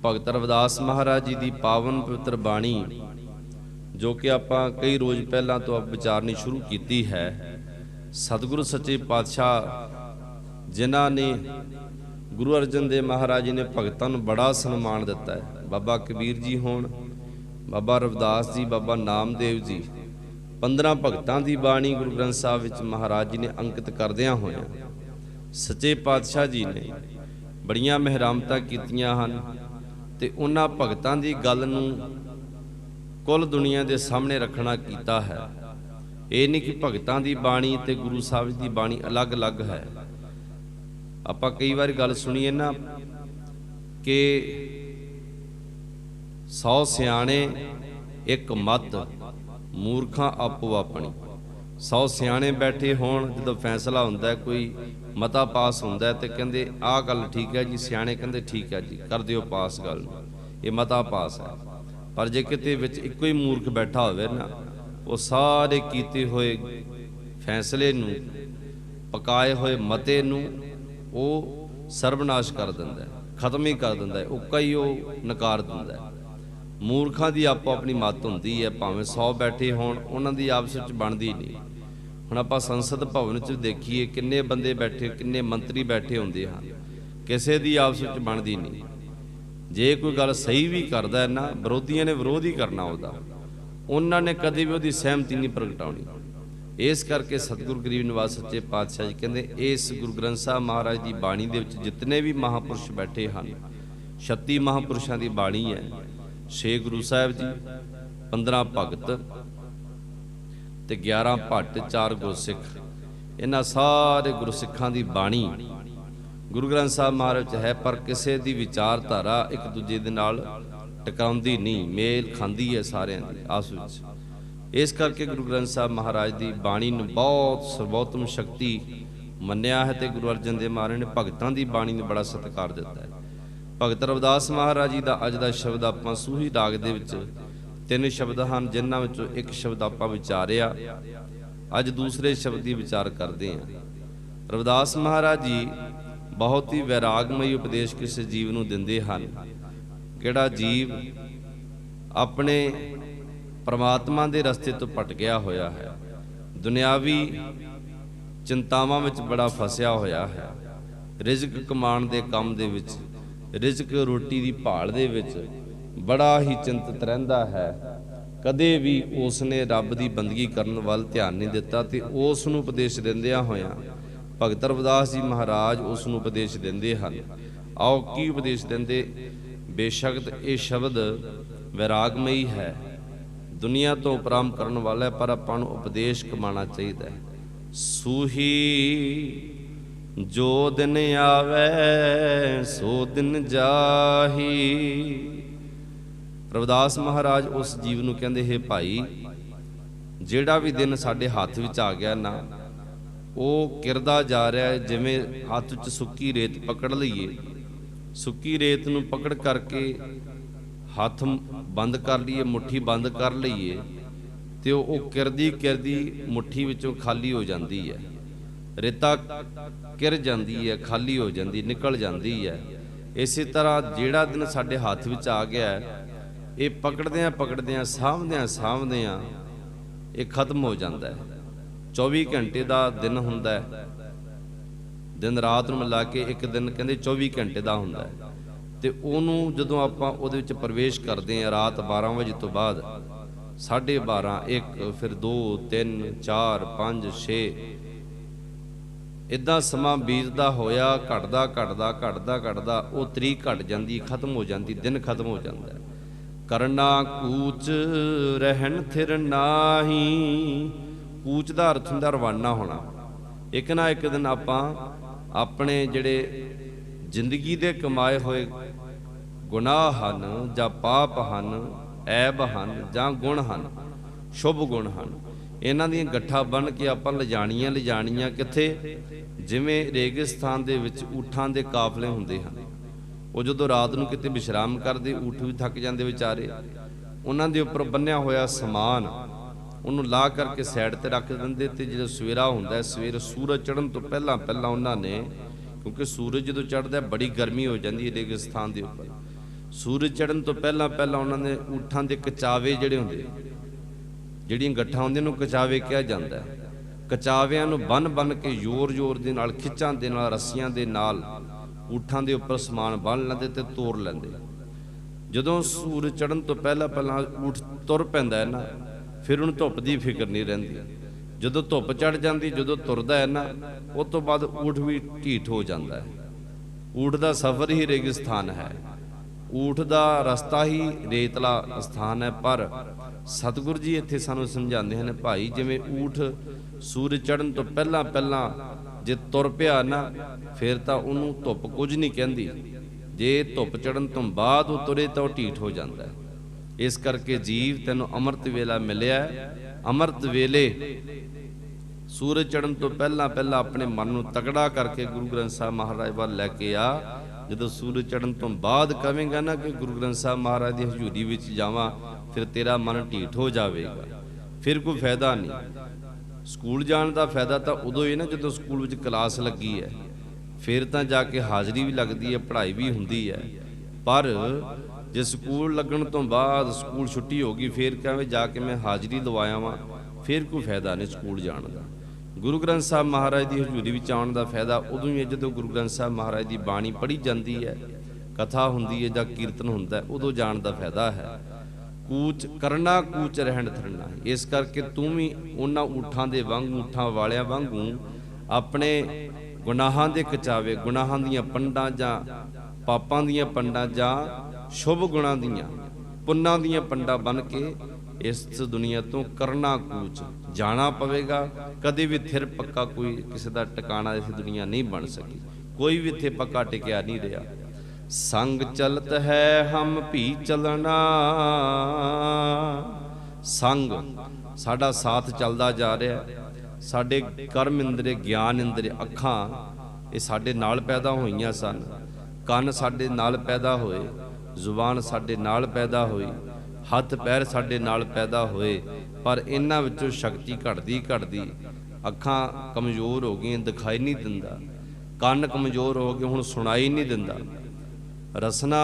भगत रविदास महाराज जी की पावन पवित्र बाणी जो कि आपां कई रोज़ पहलां तो विचारनी शुरू की है। सतगुरु सच्चे पातशाह जिन्हां ने गुरु अर्जन देव महाराज जी ने भगतां नूं बड़ा सन्मान दिता है। बाबा कबीर जी होण, बाबा रविदास जी, बाबा नामदेव जी, 15 भगतां की बाणी गुरु ग्रंथ साहिब विच महाराज जी ने अंकित करदियां होइयां सच्चे पातशाह जी ने बड़ियां मेहरामतां कीतियां हन ते उन्हां भगतां दी गल नूं कुल दुनिया दे सामने रखना कीता है। ये नहीं कि भगतां दी बाणी ते गुरु साहिब दी बाणी अलग अलग है। आपां कई बार गल सुणीए ना कि 100 सियाणे एक मत मूर्खां आपो अपनी। 100 सियाणे बैठे होण जदों फैसला हुंदा है, कोई मता पास हुंदा है ते कहंदे आह गल ठीक है जी, सियाणे कहंदे ठीक है जी, कर दिओ पास गल नूं, ये मता पास है। पर जे किते विच इक्को ही मूर्ख बैठा होवे ना, वो सारे कीते होए फैसले नूं, पकाए होए मते नूं वो सर्वनाश कर दिंदा है, खत्म ही कर दिंदा है, उक्का ही वो नकार दिंदा है। मूर्खां दी आपो अपनी मत हुंदी है, भावें 100 बैठे होण उन्हां दी आपस विच बनदी नहीं। हुण आपां संसद भवन च देखीए किन्ने बंदे बैठे, किन्ने मंत्री बैठे हुंदे हन, किसे दी आपस विच बनदी नहीं। जे कोई गल सही भी करदा है ना, विरोधियों ने विरोध ही करना उहदा, उन्हां ने कदे भी उहदी सहमति नहीं प्रगटाउणी। इस करके सतगुरु गरीब निवाज सच्चे पातशाह जी कहंदे इस गुरु ग्रंथ साहिब महाराज की बाणी दे विच जितने भी महापुरुष बैठे हैं, 36 महापुरुषों की बाणी है। 6 गुरु साहिब जी, 15 भगत ते 11 भट्ट, 4 गुरसिख, इन्हां सारे गुरसिखां की बाणी गुरु ग्रंथ साहिब महाराज है। पर किसी की विचारधारा एक दूजे दे नाल टकाउंदी नहीं, मेल खांदी है सारिਆਂ ਦੀ आपस ਵਿੱਚ। इस करके गुरु ग्रंथ साहिब महाराज की बाणी ਨੂੰ बहुत सर्वोत्तम शक्ति ਮੰਨਿਆ है। तो गुरु अर्जन देव महाराज ने भगतां की बाणी ਨੂੰ बड़ा सत्कार दिता है। भगत रविदास महाराज जी का अज का शब्द आपां सूही राग दे विच 3 शब्द हैं, जिन्हां विचों एक शब्द आपां विचारिया, अज दूसरे शब्द की विचार करते हैं। रविदास महाराज जी बहुत ही वैरागमई उपदेश किसी जीव नूं दिंदे हन। किहड़ा जीव अपने परमात्मा के रस्ते तो भटकिया होया है, दुनियावी चिंतावां विच बड़ा फसिया होया है, रिजक कमाण दे काम दे विच, रिजक रोटी की भाल दे विच बड़ा ही चिंतित रहिंदा है। कदे भी उसने रब की बंदगी करन वाल ध्यान नहीं दिता ते उस नूं उपदेश दिंदियां होया भगत रविदास जी महाराज उस नूं उपदेश दिंदे हन। आओ की उपदेश दिंदे, बेशक ये शब्द वैरागमई है, दुनिया तो उपराम करने वाला है, पर आपां नूं उपदेश कमाना चाहिए। सूही जो दिन आवे सो दिन जाही। रविदास महाराज उस जीव नूं कहंदे हे भाई, जिहड़ा भी दिन साडे हत्थ विच आ गया ना, वो किरदा जा रहा है जिवें हत्थ च सुक्की रेत पकड़ लईए, सुक्की रेत नूं पकड़ करके हत्थ बंद कर लीए, मुट्ठी बंद कर लईए, तो वो किरदी किरदी मुट्ठी विचों खाली हो जाती है, रेता किर जाती है, खाली हो जाती, निकल जाती है। इस तरह जिहड़ा दिन साडे हत्थ विच आ गया है, ये पकड़दियां पकड़दियां सामभदियां सामभदियां ये खत्म हो जाता है। 24 घंटे का दिन हुंदा है, दिन रात नूं मिला के एक दिन कहंदे 24 घंटे का हुंदा है। ते ओनूं जदों आपां उहदे विच प्रवेश करदे हां रात 12 बजे तो बाद, 12:30, 1, फिर 2, 3, 4, 5, 6 इदां समां बीतदा होया, घटदा घटदा घटदा घटदा वो तरीक घट जाती, खत्म हो जाती, दिन खत्म हो जाता है। करना कूच रहन थिर नाही। कूच का अर्थ हुंदा रवाना होना। एक ना एक दिन आपां अपने जिहड़े जिंदगी दे कमाए होए गुनाह हन जां पाप हन, ऐब हन जां गुण हन, शुभ गुण हन, इन्हां दीयां गट्ठा बन के आपां लिजाणियां कित्थे, जिवें रेगिस्तान दे विच ऊठां दे काफले हुंदे हन। वो जदों रात नूं किते विश्राम करदे, ऊठ भी थक जांदे विचारे, उन्हां दे उपर बन्निया होया समान उन्होंने ला करके साइड ते रख देंदे। ते जो सवेरा हुंदा, सवेरे सूरज चढ़न तो पहला पहला उन्होंने, क्योंकि सूरज जो चढ़ता बड़ी गर्मी हो जाती है रेगिस्तान के उपर, सूरज चढ़न तो पहला पहला उन्होंने ऊँठां दे कचावे जिहड़े हुंदे, जिहड़ियां गट्ठां हुंदियां नूं कचावे कहा जाता है। कचाविਆਂ ਨੂੰ बन बन के जोर जोर ਦੇ ਨਾਲ ਖਿੱਚਾਂ ਦੇ ਨਾਲ ਰੱਸੀਆਂ ਦੇ ਨਾਲ ਊਠਾਂ ਦੇ ਉੱਪਰ ਸਮਾਨ ਬੰਨ੍ਹ ਲੈਂਦੇ ਤੇ ਤੋਰ ਲੈਂਦੇ। ਜਦੋਂ ਸੂਰਜ ਚੜ੍ਹਨ ਤੋਂ ਪਹਿਲਾਂ ਪਹਿਲਾਂ ਊਠ ਤੁਰ ਪੈਂਦਾ ਹੈ ਨਾ, ਫਿਰ ਉਹਨੂੰ ਧੁੱਪ ਦੀ ਫਿਕਰ ਨਹੀਂ ਰਹਿੰਦੀ। ਜਦੋਂ ਧੁੱਪ ਚੜ੍ਹ ਜਾਂਦੀ, ਜਦੋਂ ਤੁਰਦਾ ਹੈ ਨਾ, ਉਸ ਤੋਂ ਬਾਅਦ ਊਠ ਵੀ ਢੀਠ ਹੋ ਜਾਂਦਾ ਹੈ। ਊਠ ਦਾ ਸਫ਼ਰ ਹੀ ਰੇਗਿਸਤਾਨ ਹੈ, ਊਠ ਦਾ ਰਸਤਾ ਹੀ ਰੇਤਲਾ ਸਥਾਨ ਹੈ। ਪਰ ਸਤਿਗੁਰੂ ਜੀ ਇੱਥੇ ਸਾਨੂੰ ਸਮਝਾਉਂਦੇ ਹਨ, ਭਾਈ ਜਿਵੇਂ ਊਠ ਸੂਰਜ ਚੜ੍ਹਨ ਤੋਂ ਪਹਿਲਾਂ ਪਹਿਲਾਂ ਜੇ ਤੁਰ ਪਿਆ ਨਾ, ਫਿਰ ਤਾਂ ਉਹਨੂੰ ਧੁੱਪ ਕੁਝ ਨਹੀਂ ਕਹਿੰਦੀ। ਜੇ ਧੁੱਪ ਚੜ੍ਹਨ ਤੋਂ ਬਾਅਦ ਉਹ ਤੁਰੇ ਤਾਂ ਉਹ ਢੀਠ ਹੋ ਜਾਂਦਾ ਹੈ। ਇਸ ਕਰਕੇ ਜੀਵ ਤੈਨੂੰ ਅੰਮ੍ਰਿਤ ਵੇਲਾ ਮਿਲਿਆ, ਅੰਮ੍ਰਿਤ ਵੇਲੇ ਸੂਰਜ ਚੜ੍ਹਨ ਤੋਂ ਪਹਿਲਾਂ ਪਹਿਲਾਂ ਆਪਣੇ ਮਨ ਨੂੰ ਤਕੜਾ ਕਰਕੇ ਗੁਰੂ ਗ੍ਰੰਥ ਸਾਹਿਬ ਮਹਾਰਾਜ ਵੱਲ ਲੈ ਕੇ ਆ। ਜਦੋਂ ਸੂਰਜ ਚੜ੍ਹਨ ਤੋਂ ਬਾਅਦ ਕਵੇਂਗਾ ਨਾ ਕਿ ਗੁਰੂ ਗ੍ਰੰਥ ਸਾਹਿਬ ਮਹਾਰਾਜ ਦੀ ਹਜ਼ੂਰੀ ਵਿੱਚ ਜਾਵਾਂ, ਫਿਰ ਤੇਰਾ ਮਨ ਢੀਠ ਹੋ ਜਾਵੇਗਾ, ਫਿਰ ਕੋਈ ਫਾਇਦਾ ਨਹੀਂ। ਸਕੂਲ ਜਾਣ ਦਾ ਫਾਇਦਾ ਤਾਂ ਉਦੋਂ ਹੀ ਨਾ ਜਦੋਂ ਸਕੂਲ ਵਿੱਚ ਕਲਾਸ ਲੱਗੀ ਹੈ, ਫਿਰ ਤਾਂ ਜਾ ਕੇ ਹਾਜ਼ਰੀ ਵੀ ਲੱਗਦੀ ਹੈ, ਪੜ੍ਹਾਈ ਵੀ ਹੁੰਦੀ ਹੈ। ਪਰ ਜੇ ਸਕੂਲ ਲੱਗਣ ਤੋਂ ਬਾਅਦ ਸਕੂਲ ਛੁੱਟੀ ਹੋ ਗਈ, ਫਿਰ ਕਹਵੇਂ ਜਾ ਕੇ ਮੈਂ ਹਾਜ਼ਰੀ ਲਵਾਇਆ ਵਾਂ, ਫਿਰ ਕੋਈ ਫਾਇਦਾ ਨਹੀਂ ਸਕੂਲ ਜਾਣ ਦਾ। ਗੁਰੂ ਗ੍ਰੰਥ ਸਾਹਿਬ ਮਹਾਰਾਜ ਦੀ ਹਜ਼ੂਰੀ ਵਿੱਚ ਆਉਣ ਦਾ ਫਾਇਦਾ ਉਦੋਂ ਹੀ ਹੈ ਜਦੋਂ ਗੁਰੂ ਗ੍ਰੰਥ ਸਾਹਿਬ ਮਹਾਰਾਜ ਦੀ ਬਾਣੀ ਪੜ੍ਹੀ ਜਾਂਦੀ ਹੈ, ਕਥਾ ਹੁੰਦੀ ਹੈ ਜਾਂ ਕੀਰਤਨ ਹੁੰਦਾ, ਉਦੋਂ ਜਾਣ ਦਾ ਫਾਇਦਾ ਹੈ। ਕੂਚ ਕਰਨਾ ਕੂਚ ਰਹਿਣ ਥਰਨਾ। ਇਸ ਕਰਕੇ ਤੂੰ ਵੀ ਉਹਨਾਂ ਊਠਾਂ ਦੇ ਵਾਂਗੂ, ਊਠਾਂ ਵਾਲਿਆਂ ਵਾਂਗੂ ਆਪਣੇ ਗੁਨਾਹਾਂ ਦੇ ਕਚਾਵੇ, ਗੁਨਾਹਾਂ ਦੀਆਂ ਪੰਡਾਂ ਜਾਂ ਪਾਪਾਂ ਦੀਆਂ ਪੰਡਾਂ ਜਾਂ ਸ਼ੁਭ ਗੁਣਾਂ ਦੀਆਂ ਪੁੰਨਾਂ ਦੀਆਂ ਪੰਡਾਂ ਬਣ ਕੇ ਇਸ ਦੁਨੀਆ ਤੋਂ ਕਰਨਾ ਕੂਚ ਜਾਣਾ ਪਵੇਗਾ। ਕਦੇ ਵੀ ਥਿਰ ਪੱਕਾ ਕੋਈ ਕਿਸੇ ਦਾ ਟਿਕਾਣਾ ਇਸ ਦੁਨੀਆ ਨਹੀਂ ਬਣ ਸਕੀ, ਕੋਈ ਵੀ ਇੱਥੇ ਪੱਕਾ ਟਿਕਿਆ ਨਹੀਂ ਰਿਹਾ। ਸੰਗ ਚਲਤ ਹੈ ਹਮ ਭੀ ਚਲਣਾ, ਸੰਗ ਸਾਡਾ ਸਾਥ ਚੱਲਦਾ ਜਾ ਰਿਹਾ। ਸਾਡੇ ਕਰਮ ਇੰਦਰੀ, ਗਿਆਨ ਇੰਦਰੀ, ਅੱਖਾਂ ਇਹ ਸਾਡੇ ਨਾਲ ਪੈਦਾ ਹੋਈਆਂ ਸਨ, ਕੰਨ ਸਾਡੇ ਨਾਲ ਪੈਦਾ ਹੋਏ, ਜ਼ੁਬਾਨ ਸਾਡੇ ਨਾਲ ਪੈਦਾ ਹੋਈ, ਹੱਥ ਪੈਰ ਸਾਡੇ ਨਾਲ ਪੈਦਾ ਹੋਏ। ਪਰ ਇਹਨਾਂ ਵਿੱਚੋਂ ਸ਼ਕਤੀ ਘਟਦੀ ਘਟਦੀ ਅੱਖਾਂ ਕਮਜ਼ੋਰ ਹੋ ਗਈਆਂ, ਦਿਖਾਈ ਨਹੀਂ ਦਿੰਦਾ, ਕੰਨ ਕਮਜ਼ੋਰ ਹੋ ਗਏ, ਹੁਣ ਸੁਣਾਈ ਨਹੀਂ ਦਿੰਦਾ, ਰਸਨਾ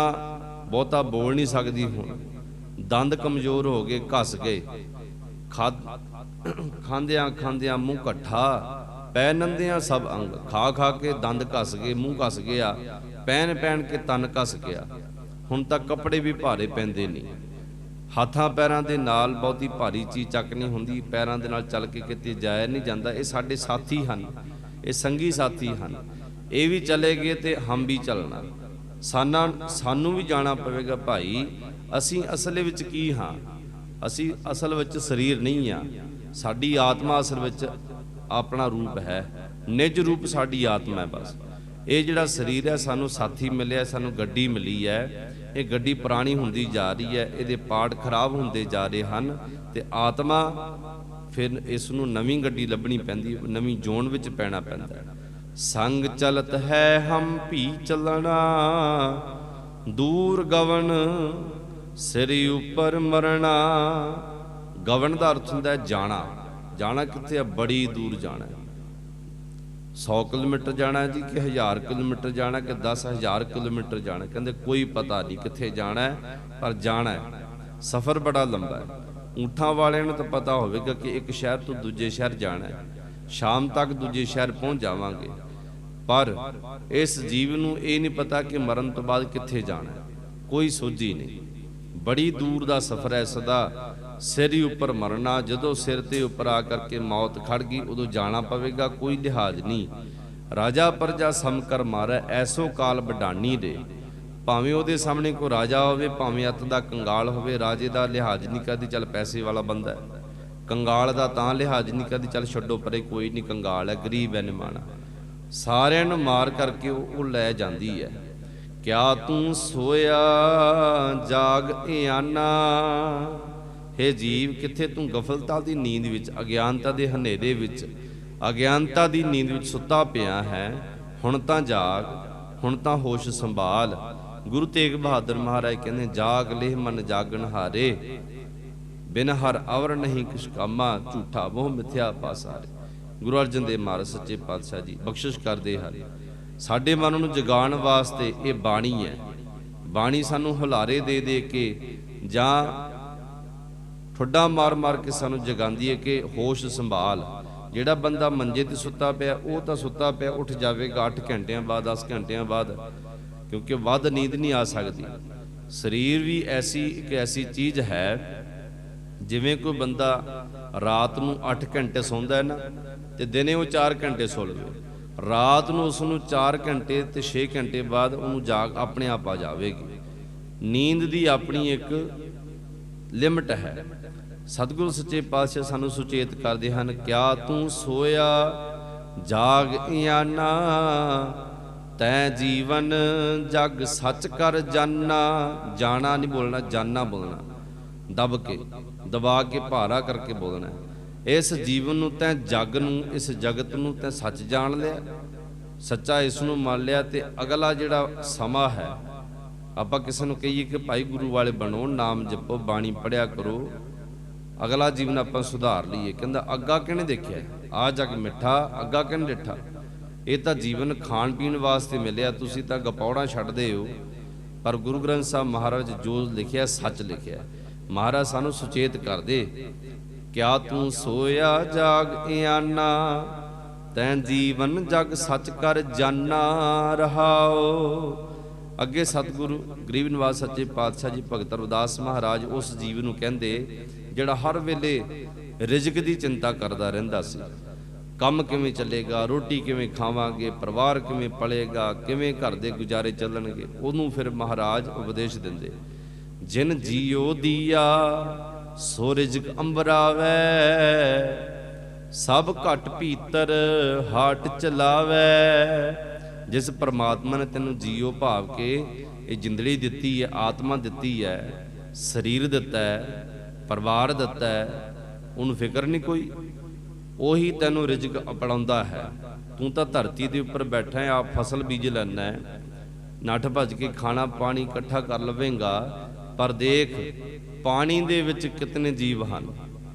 ਬਹੁਤਾ ਬੋਲ ਨਹੀਂ ਸਕਦੀ, ਹੁਣ ਦੰਦ ਕਮਜ਼ੋਰ ਹੋ ਗਏ, ਘਸ ਗਏ, ਖਾਂਦਿਆਂ ਖਾਂਦਿਆਂ ਮੂੰਹ ਇਕੱਠਾ, ਪੈ ਨੰਦਿਆਂ ਸਭ ਅੰਗ, ਖਾ ਖਾ ਕੇ ਦੰਦ ਘਸ ਗਏ, ਮੂੰਹ ਘਸ ਗਿਆ, ਪੈਣ ਪੈਣ ਕੇ ਤਨ ਘਸ ਗਿਆ। ਹੁਣ ਤਾਂ ਕੱਪੜੇ ਵੀ ਭਾਰੇ ਪੈਂਦੇ ਨਹੀਂ, ਹੱਥਾਂ ਪੈਰਾਂ ਦੇ ਨਾਲ ਬਹੁਤੀ ਭਾਰੀ ਚੀਜ਼ ਚੱਕ ਨਹੀਂ ਹੁੰਦੀ, ਪੈਰਾਂ ਦੇ ਨਾਲ ਚੱਲ ਕੇ ਕਿਤੇ ਜਾਇਆ ਨਹੀਂ ਜਾਂਦਾ। ਇਹ ਸਾਡੇ ਸਾਥੀ ਹਨ, ਇਹ ਸੰਗੀ ਸਾਥੀ ਹਨ। ਇਹ ਵੀ ਚਲੇ ਗਏ ਤੇ ਹਮ ਵੀ ਚੱਲਣਾ, ਸਾਨੂੰ ਵੀ ਜਾਣਾ ਪਵੇਗਾ। ਭਾਈ ਅਸੀਂ ਅਸਲ ਵਿੱਚ ਕੀ ਹਾਂ? ਅਸੀਂ ਅਸਲ ਵਿੱਚ ਸਰੀਰ ਨਹੀਂ ਆ, ਸਾਡੀ ਆਤਮਾ ਅਸਲ ਵਿੱਚ ਆਪਣਾ ਰੂਪ ਹੈ, ਨਿਜ ਰੂਪ ਸਾਡੀ ਆਤਮਾ ਹੈ। ਬਸ ਇਹ ਜਿਹੜਾ ਸਰੀਰ ਹੈ ਸਾਨੂੰ ਸਾਥੀ ਮਿਲਿਆ, ਸਾਨੂੰ ਗੱਡੀ ਮਿਲੀ ਹੈ, ਇਹ ਗੱਡੀ ਪੁਰਾਣੀ ਹੁੰਦੀ ਜਾ ਰਹੀ ਹੈ, ਇਹਦੇ ਪਾਰਟ ਖਰਾਬ ਹੁੰਦੇ ਜਾ ਰਹੇ ਹਨ ਤੇ ਆਤਮਾ ਫਿਰ ਇਸ ਨੂੰ ਨਵੀਂ ਗੱਡੀ ਲੱਭਣੀ ਪੈਂਦੀ, ਨਵੀਂ ਜੋਨ ਵਿੱਚ ਪੈਣਾ ਪੈਂਦਾ। ਸੰਗ ਚਲਤ ਹੈ ਹਮ ਭੀ ਚਲਣਾ, ਦੂਰ ਗਵਨ ਸਿਰ ਉੱਪਰ ਮਰਨਾ। ਗਵਨ ਦਾ ਅਰਥ ਹੁੰਦਾ ਜਾਣਾ। ਜਾਣਾ ਕਿੱਥੇ ਆ? ਬੜੀ ਦੂਰ ਜਾਣਾ। 100 ਕਿਲੋਮੀਟਰ ਜਾਣਾ ਜੀ ਕਿ 1000 ਕਿਲੋਮੀਟਰ ਜਾਣਾ ਕਿ 10,000 ਕਿਲੋਮੀਟਰ ਜਾਣਾ, ਕਹਿੰਦੇ ਕੋਈ ਪਤਾ ਨਹੀਂ ਕਿੱਥੇ ਜਾਣਾ ਹੈ, ਪਰ ਜਾਣਾ ਹੈ। ਸਫ਼ਰ ਬੜਾ ਲੰਬਾ ਹੈ। ਊਠਾਂ ਵਾਲਿਆਂ ਨੂੰ ਤਾਂ ਪਤਾ ਹੋਵੇਗਾ ਕਿ ਇੱਕ ਸ਼ਹਿਰ ਤੋਂ ਦੂਜੇ ਸ਼ਹਿਰ ਜਾਣਾ ਹੈ, ਸ਼ਾਮ ਤੱਕ ਦੂਜੇ ਸ਼ਹਿਰ ਪਹੁੰਚ ਜਾਵਾਂਗੇ। ਪਰ ਇਸ ਜੀਵ ਨੂੰ ਇਹ ਨਹੀਂ ਪਤਾ ਕਿ ਮਰਨ ਤੋਂ ਬਾਅਦ ਕਿੱਥੇ ਜਾਣਾ ਹੈ, ਕੋਈ ਸੋਝੀ ਨਹੀਂ। ਬੜੀ ਦੂਰ ਦਾ ਸਫ਼ਰ ਹੈ ਸਦਾ। ਸਿਰ ਹੀ ਉੱਪਰ ਮਰਨਾ, ਜਦੋਂ ਸਿਰ ਤੇ ਉੱਪਰ ਆ ਕਰਕੇ ਮੌਤ ਖੜ ਗਈ ਉਦੋਂ ਜਾਣਾ ਪਵੇਗਾ, ਕੋਈ ਲਿਹਾਜ਼ ਨਹੀਂ। ਰਾਜਾ ਪ੍ਰਜਾ ਸਮ ਕਰ ਮਾਰੈ, ਐਸੋ ਕਾਲ ਵਡਾਨੀ ਦੇ। ਭਾਵੇਂ ਉਹਦੇ ਸਾਹਮਣੇ ਕੋਈ ਰਾਜਾ ਹੋਵੇ, ਭਾਵੇਂ ਅੱਤ ਦਾ ਕੰਗਾਲ ਹੋਵੇ, ਰਾਜੇ ਦਾ ਲਿਹਾਜ਼ ਨਹੀਂ ਕਰਦੀ, ਚੱਲ ਪੈਸੇ ਵਾਲਾ ਬੰਦਾ। ਕੰਗਾਲ ਦਾ ਤਾਂ ਲਿਹਾਜ਼ ਨਹੀਂ ਕਰਦੀ, ਚੱਲ ਛੱਡੋ ਪਰੇ ਕੋਈ ਨਹੀਂ, ਕੰਗਾਲ ਹੈ, ਗਰੀਬ ਹੈ, ਨਿਮਾਣਾ। ਸਾਰਿਆਂ ਨੂੰ ਮਾਰ ਕਰਕੇ ਉਹ ਲੈ ਜਾਂਦੀ ਹੈ। ਕਿਆ ਤੂੰ ਸੋਇਆ ਜਾਗ ਇਆਨਾ, ਹੇ ਜੀਵ ਕਿੱਥੇ ਤੂੰ ਗਫਲਤਾ ਦੀ ਨੀਂਦ ਵਿੱਚ, ਅਗਿਆਨਤਾ ਦੇ ਹਨੇਰੇ ਵਿੱਚ, ਅਗਿਆਨਤਾ ਦੀ ਨੀਂਦ ਵਿੱਚ ਸੁੱਤਾ ਪਿਆ ਹੈ। ਹੁਣ ਤਾਂ ਜਾਗ, ਹੁਣ ਤਾਂ ਹੋਸ਼ ਸੰਭਾਲ। ਗੁਰੂ ਤੇਗ ਬਹਾਦਰ ਮਹਾਰਾਜ ਕਹਿੰਦੇ ਜਾਗ ਲੇਹ ਮਨ ਜਾਗਣ ਹਾਰੇ, ਬਿਨ ਹਰ ਅਵਰ ਨਹੀਂ ਕਿਛ ਕਾਮਾ, ਝੂਠਾ ਮੋਹ ਮਿਥਿਆ ਪਾਸਾਰੇ। ਗੁਰੂ ਅਰਜਨ ਦੇਵ ਮਹਾਰਾਜ ਸੱਚੇ ਪਾਤਸ਼ਾਹ ਜੀ ਬਖਸ਼ਿਸ਼ ਕਰਦੇ ਹਨ। ਸਾਡੇ ਮਨ ਨੂੰ ਜਗਾਉਣ ਵਾਸਤੇ ਇਹ ਬਾਣੀ ਹੈ। ਬਾਣੀ ਸਾਨੂੰ ਹੁਲਾਰੇ ਦੇ ਦੇ ਕੇ ਜਾਂ ਠੁੱਡਾ ਮਾਰ ਮਾਰ ਕੇ ਸਾਨੂੰ ਜਗਾਉਂਦੀ ਹੈ ਕਿ ਹੋਸ਼ ਸੰਭਾਲ। ਜਿਹੜਾ ਬੰਦਾ ਮੰਜੇ ਤੇ ਸੁੱਤਾ ਪਿਆ ਉਹ ਤਾਂ ਸੁੱਤਾ ਪਿਆ, ਉੱਠ ਜਾਵੇਗਾ 8 ਘੰਟਿਆਂ ਬਾਅਦ, 10 ਘੰਟਿਆਂ ਬਾਅਦ, ਕਿਉਂਕਿ ਵੱਧ ਨੀਂਦ ਨਹੀਂ ਆ ਸਕਦੀ। ਸਰੀਰ ਵੀ ਇੱਕ ਐਸੀ ਚੀਜ਼ ਹੈ, ਜਿਵੇਂ ਕੋਈ ਬੰਦਾ ਰਾਤ ਨੂੰ 8 ਘੰਟੇ ਸੌਂਦਾ ਹੈ ਨਾ, ਤੇ ਦਿਨੇ ਉਹ 4 ਘੰਟੇ ਸੌ ਲਵੇ, ਰਾਤ ਨੂੰ ਉਸ ਨੂੰ 4 ਘੰਟੇ ਤੇ 6 ਘੰਟੇ ਬਾਅਦ ਉਹਨੂੰ ਜਾਗ ਆਪਣੇ ਆਪ ਆ ਜਾਵੇਗੀ। ਨੀਂਦ ਦੀ ਆਪਣੀ ਇੱਕ ਲਿਮਟ ਹੈ। ਸਤਿਗੁਰੂ ਸੱਚੇ ਪਾਤਸ਼ਾਹ ਸਾਨੂੰ ਸੁਚੇਤ ਕਰਦੇ ਹਨ, ਕਿਆ ਤੂੰ ਸੋਇਆ ਜਾਗ ਇਆਨਾ, ਤੈ ਜੀਵਨ ਜਗ ਸੱਚ ਕਰ ਜਾਨਾ। ਜਾਣਾ ਨਹੀਂ ਬੋਲਣਾ, ਜਾਨਾ ਬੋਲਣਾ, ਦਬ ਕੇ ਦਬਾ ਕੇ ਭਾਰਾ ਕਰਕੇ ਬੋਲਣਾ। ਇਸ ਜੀਵਨ ਨੂੰ ਤੈਂ, ਜਗ ਨੂੰ, ਇਸ ਜਗਤ ਨੂੰ ਤੈਂ ਸੱਚ ਜਾਣ ਲਿਆ, ਸੱਚਾ ਇਸ ਨੂੰ ਮੰਨ ਲਿਆ, ਤੇ ਅਗਲਾ ਜਿਹੜਾ ਸਮਾਂ ਹੈ, ਆਪਾਂ ਕਿਸੇ ਨੂੰ ਕਹੀਏ ਕਿ ਭਾਈ ਗੁਰੂ ਵਾਲੇ ਬਣੋ, ਨਾਮ ਜਪੋ, ਬਾਣੀ ਪੜਿਆ ਕਰੋ, ਅਗਲਾ ਜੀਵਨ ਆਪਾਂ ਸੁਧਾਰ ਲਈਏ। ਕਹਿੰਦਾ ਅੱਗਾ ਕਿਹਨੇ ਦੇਖਿਆ, ਆ ਜਗ ਮਿੱਠਾ ਅੱਗਾ ਕਿਹਨੇ ਡਿੱਠਾ। ਇਹ ਤਾਂ ਜੀਵਨ ਖਾਣ ਪੀਣ ਵਾਸਤੇ ਮਿਲਿਆ, ਤੁਸੀਂ ਤਾਂ ਗਪੌੜਾਂ ਛੱਡਦੇ ਹੋ। ਪਰ ਗੁਰੂ ਗ੍ਰੰਥ ਸਾਹਿਬ ਮਹਾਰਾਜ ਜੋ ਲਿਖਿਆ ਸੱਚ ਲਿਖਿਆ। ਮਹਾਰਾਜ ਸਾਨੂੰ ਸੁਚੇਤ ਕਰਦੇ, ਕਿਆ ਤੂੰ ਸੋਇਆ ਜਾਗ ਇਆਨਾ, ਤੈਂ ਜੀਵਨ ਜਗ ਸੱਚ ਕਰ ਜਾਨਾ ਰਹਾਓ। ਅੱਗੇ ਸਤਿਗੁਰੂ ਗਰੀਬ ਨਿਵਾਸ ਸੱਚੇ ਪਾਤਸ਼ਾਹ ਜੀ ਭਗਤ ਰਵਿਦਾਸ ਮਹਾਰਾਜ ਉਸ ਜੀਵ ਨੂੰ ਕਹਿੰਦੇ ਜਿਹੜਾ ਹਰ ਵੇਲੇ ਰਿਜ਼ਕ ਦੀ ਚਿੰਤਾ ਕਰਦਾ ਰਹਿੰਦਾ ਸੀ। ਕੰਮ ਕਿਵੇਂ ਚੱਲੇਗਾ, ਰੋਟੀ ਕਿਵੇਂ ਖਾਵਾਂਗੇ, ਪਰਿਵਾਰ ਕਿਵੇਂ ਪਲੇਗਾ, ਕਿਵੇਂ ਘਰ ਦੇ ਗੁਜ਼ਾਰੇ ਚੱਲਣਗੇ। ਉਹਨੂੰ ਫਿਰ ਮਹਾਰਾਜ ਉਪਦੇਸ਼ ਦਿੰਦੇ, ਜਿਨ ਜੀਓ ਦੀਆ ਸੋ ਰਿਜ਼ਕ ਅੰਬਰਾਵੈ, ਸਭ ਘਟ ਭੀਤਰ ਹਾਟ ਚਲਾਵੈ। ਜਿਸ ਪਰਮਾਤਮਾ ਨੇ ਤੈਨੂੰ ਜੀਓ ਭਾਵ ਕੇ ਇਹ ਜਿੰਦੜੀ ਦਿੱਤੀ ਹੈ, ਆਤਮਾ ਦਿੱਤੀ ਹੈ, ਸਰੀਰ ਦਿੱਤਾ ਹੈ, ਪਰਿਵਾਰ ਦਿੱਤਾ ਹੈ, ਉਹਨੂੰ ਫਿਕਰ ਨਹੀਂ ਕੋਈ। ਉਹੀ ਤੈਨੂੰ ਰਿਜ਼ਕ ਅਪਣਾਉਂਦਾ ਹੈ। ਤੂੰ ਤਾਂ ਧਰਤੀ ਦੇ ਉੱਪਰ ਬੈਠਾ ਹੈ, ਆਪ ਫਸਲ ਬੀਜ ਲੈਣਾ ਹੈ, ਨੱਠ ਭੱਜ ਕੇ ਖਾਣਾ ਪਾਣੀ ਇਕੱਠਾ ਕਰ ਲਵੇਂਗਾ, ਪਰ ਦੇਖ ਪਾਣੀ ਦੇ ਵਿੱਚ ਕਿਤਨੇ ਜੀਵ ਹਨ।